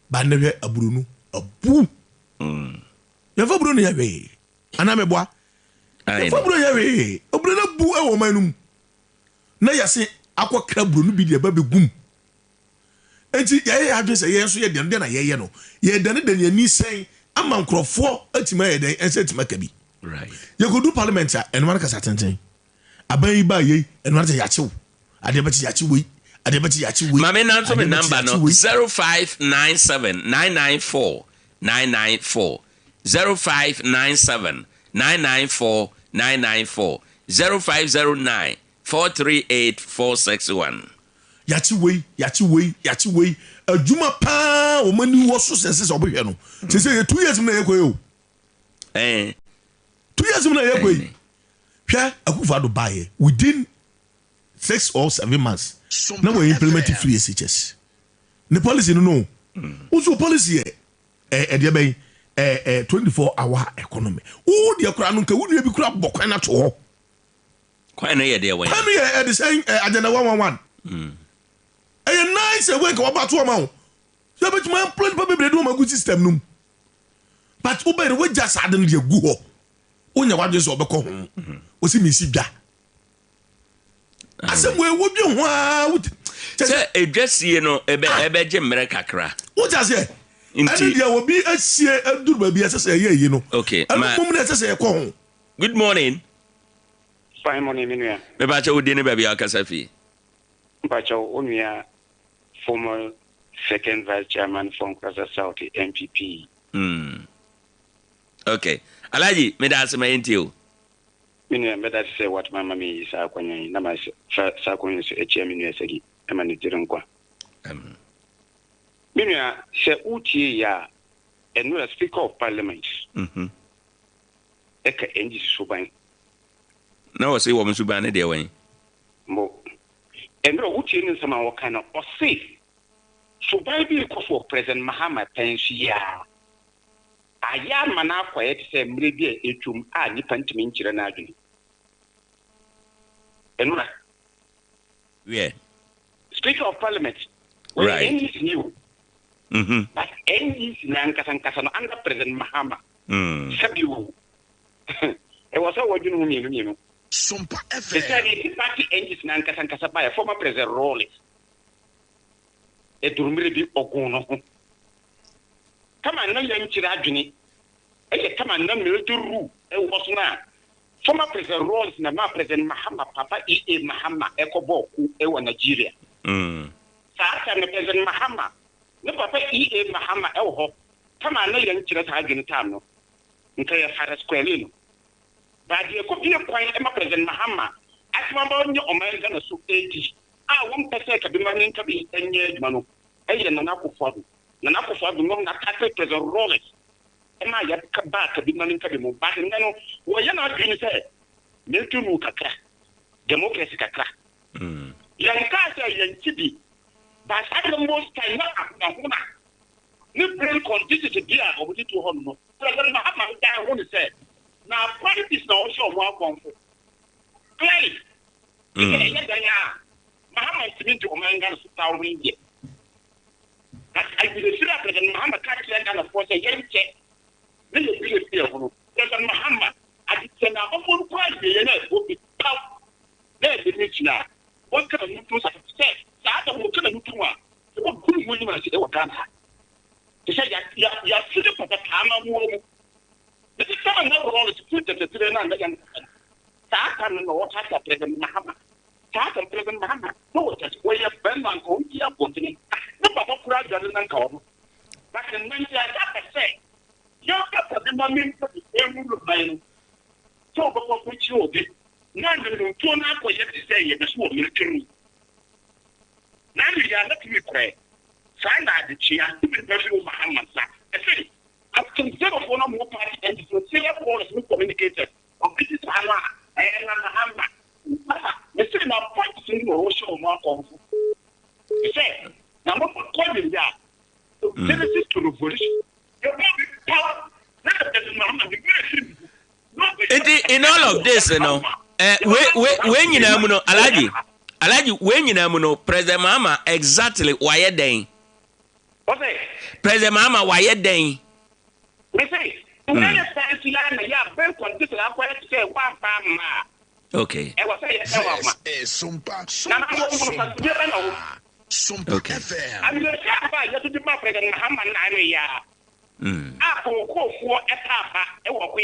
ba ne hwe aburo no abu ya fa aburo no ya we ana me boa ya fa aburo ya we aburo na bu e wo ma num na yase akwa kraburo no bi de ba begum enti ye adwe se ye so ye de na ye no ye de ne de ni sen ama nkrofo atima ye de ense tima ka bi right ye go do parliament a enwa kasa tenten aban yi ba ye enwa te yachew ade ba te yachew ade ba te yachew mama na so me number no 0597 994 994 0597 994 994 0509 438 yachew adwuma pa o mani wo so sense obehwe no te say 2 years na ye koyo 2 years na ye koyi hwe akufa do buy within 6 or 7 months na we implement free SHS the policy no also policy dia ben 24-hour economy o dia kura no nka wunu bi kura bokwan na to ho kwan na ye dia wan kwani e dey say agenda 111 nice way ka ba to ma o so betuma employ pa bebre do ma good system num but o be we just add no dia gu ho onya wadwe so obekọ ho o si mi si dwa asem we wo dwe ho a se edwasie no ebe je mmere kakra o just say ani dia wo bi asie aduru ba bi asese ye yi no okay ma mum na asese ye ko ho good morning fine morning minua me ba cha odi ne ba bi akasa fi ba cha onua former second vice chairman from Kwasa South MPP okay alaji me da asema yentio minua me da say what mama me sa kwanyan na ma sa kwanyan so echia minua sagi e ma ne tirenkwa minua se utie ya enu speaker of parliament eka enji suban na wo say wo msuban ne de wan mbo enu utie ni sama wo kana o say suban bi ko for president Mahama pension ya aya mana kwaye te se mre bi etum a nipa ntimi nkire na adwene enu na yeah speaker of parliament right any is new but any is nkasa no under president Mahama sabiwo e was a wajunu mu Sompa the party engines nkasa by former president Rawlings e durumire bi ogun no kama na ya nkire adwene e kama na military rule e was na former president Rawlings na ma president Mahama papa Mahama ekoboku e wa Nigeria sa na president Mahama ne papa Mahama e wo ho kama na ya nkire ta adwene tam no nka ya fara square no ba die ko bi kwan e ma president Mahama asima ba onye oman Ghana so 80 won pese ka bi manin ka bi enye adwuma no e na nakofado no na kate president Rawlings e ma ya ka ba ka bi manin ka bi mo ba no wo ya na adwene se military kakra democracy kakra yan ka se yan tibi ba sa no most time na akuna ni brain condition bi a obuti to ho no president Mahama da ho ni se na politics na also mo akonfo clearly yeah yeah Mahama intimate o man Ghana so tawo India that I will see that president Mahama catch Ghana for say yenche ne le bi le feel ho president Mahama adite na ofo kwa ye na o bi taw na e bi china what can you do say sa mo kana mutu a o bu mu ni ma se e wa Ghana to say ya see the pata kama mu This is someone no role to put the children and the Tata no Tata President Mahama. Tata President Mahama. No, that's where you spend on home here, Putin. No, Papa Kura doesn't come. But in 1990, you're up the moment for the same rule. So, what would you do? None of them turn out what you have to say in the small military. Now you are not to be pray. Sign out the chair, even President Mahama. I say, after zero for no more party and the same call is communicated. Of this is Hama and Hama. The same are practicing the Russia more comfort. You say, number one calling that. Genesis to revolution. Your power. In all of this, you know, when you know, Alaji, when you know, President Mahama exactly why you doing? President Mahama why you doing? Okay. Sompa Okay. I'm going to do my President Mahama. For a papa, a walk.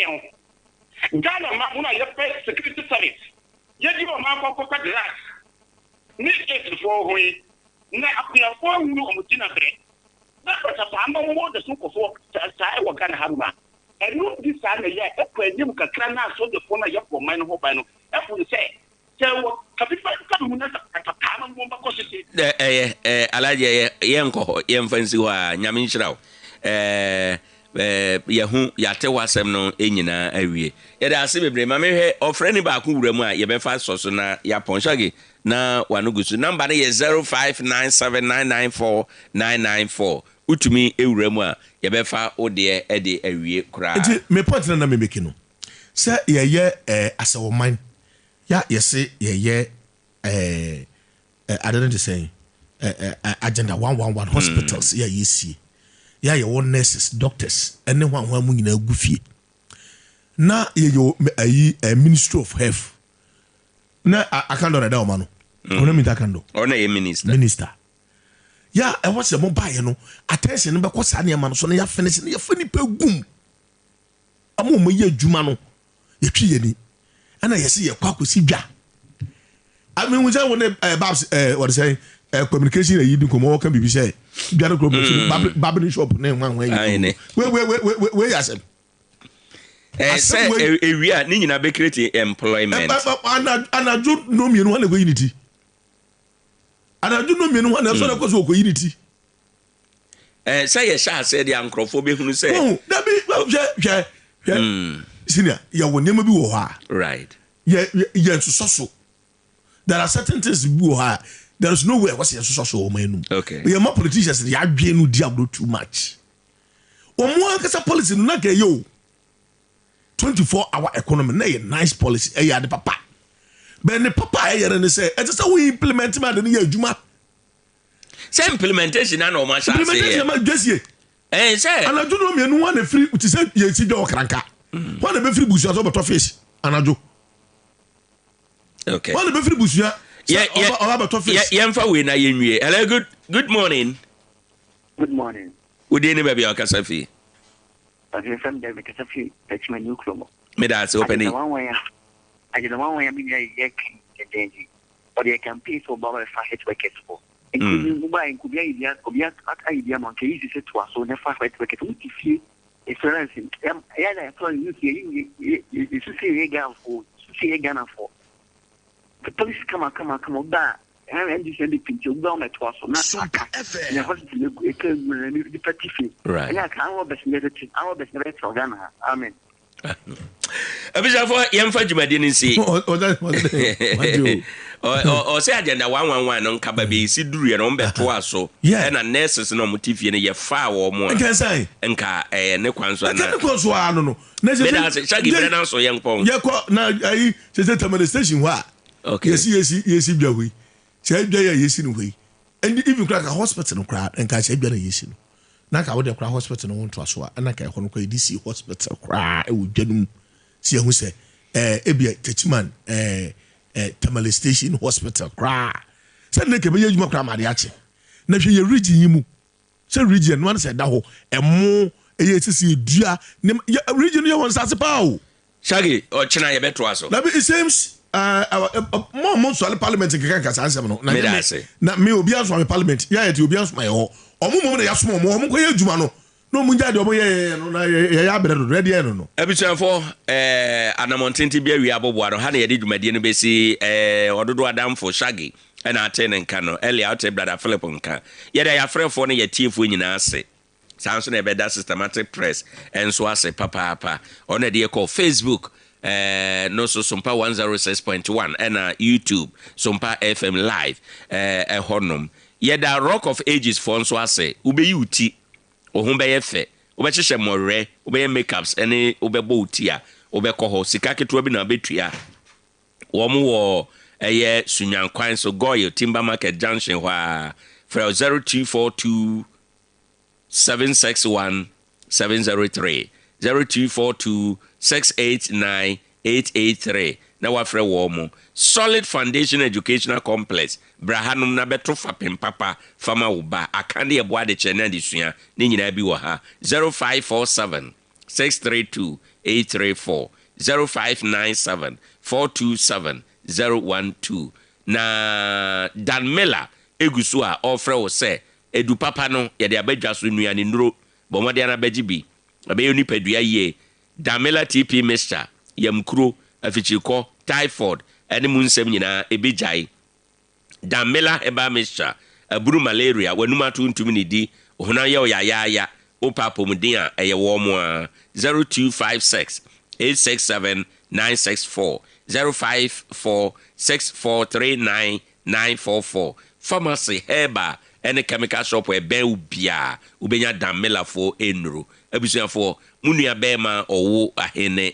Ghana, Mamma, your security service. Yet you are my papa glass. Nick is for way. Now, we are 4 new dinner bread. That's what I'm more the super for Ghana Hamma. And you this time, yet, a president can so the former young man who I know. That's what you say. So, Alaji, Yanko, Yamfansiwa, Yaminchao. Yahu yate wasem no enyina awie yeda ase bebre ma me ofrani ba ku wura mu a ye be fa so na ya ponshage na wanugusu number ye 0597994994 utumi ewura mu a ye be fa ode e de awie kura nti me point na me make no se ye asawoman ya yese ye I don't know to say agenda 111 hospitals ya yesi ya ye won nurses doctors ene hwan mu nyina agufie na ye yo ministry of health na akando na da o ma no ona mi takando ona ye minister ya e wo se mo baye no attention ne be ko sa ne ma no so na ya finish ne ya fani pe gum amo mo ye adwuma no ye twi ye ni ana ye se ye kwa kosi dwa I mean we say when babs what say communication yi din ko mo kan bibi say dwa no babin shop na nwan we yasem say area ni nyina be create employment anaju no mienu ha na go unity anaju no mienu ha na so na ko so ko unity say ye sha say dia nkrofo be hunu say da bi hwe senior ya wo nema bi wo ha right ye so there are certain things bi wo ha there is no way what's your social menu. Okay. We are more politicians. They are being diablo too much. Or more because policy no na yo 24-hour economy na a nice policy. Eh ya the papa. But the papa eh ya say it is how we implement man the year juma. Say implementation na no ma sha say. Implementation ma just ye. Say. Anaju no me no one free to say ye si do kranka. One be free busu so beto fish anaju. Okay. One be free busu Yemfa we na yenwie. Hello, good morning. Good morning. Udeni baby akasafi. I'm from the Kasafi, Techiman new club. Me that's opening. I don't want why I mean I or they can pay for Baba for head wickets for. Including could be at idea monkey easy to us so never fight wicket with you. It's referencing. Yeah, I told you you see a gun for the police come on back. And you said the picture down at was not Sompa FM. The petty fee. Right. And I can't best never for Ghana. Amen. Abisha for Yemfa Jumadini see. Or say agenda 111 on Kababi, see Duri and Umbetua so. Yeah, and a nurses no motifi and ye far or more. I can say, and car a nequanso. I don't know. Shaggy Brennan so young pong. Yeah, now I said to the station. What? Okay. Yes, Biawi. Say, yes, in way. And if you crack a hospital crowd and catch a yes. Naka would have hospital on to us, and I can DC hospital cry with Genum. See who say, Abia Techiman, Tamale Station Hospital cry. Send the Kabaya Makra Mariachi. Now she region you. So region one said, and more eye sisi dua region you want start pa o Shaggy or China ye beto aso. Now it seems more so parliament can answer no na me obi anso parliament ya ye obi anso my ho omo ya so omo ko ye adwuma no no mu jade omo ye no na ya abere no ready no Ebisanfo anamontenti bia wi aboboa no ha na ye de dwumade no besi ododo adamfo Shaggy na ate ne nka no earlier out brother Philip nka ye da ya frefo no ye tiefo nyina ase sanso na beda systematic press enso ase papa on na de call Facebook no so Sompa 106.1 and YouTube Sompa FM live honom ye da Rock of Ages for nso ase ubeyi uti ohun be ye fe obehye more obeye makeups ene obebo uti a obekọ ho sika keto bi na betua wo mo wo eye sunyankwan so goyo Timber Market Junction wa for 0242 761 703 0242 689 883 na wafre wo mo Solid Foundation Educational Complex brahanum na beto fapem papa fama uba akande ye boade chena disua ni nyina bi wo ha 0547 632 834 0597 427 012 na Dan Miller egusu a ofre wo se edu papa no ye de abadwa so nuane nuro bomode na bagibi abeyo ni padua ye Dan Miller TP mixture yamkuro afichiko typhoid ene munsem nyina ebejai Dan Miller eba mixture aburu malaria wanuma tuntum ni di ohuna ye ya opa pomudin a eye wo mo a 0256 867 964 054 6439 944 pharmacy herba any chemical shop where be ubia ubenya Dan Miller for enro abusuafo munua bema Owoahene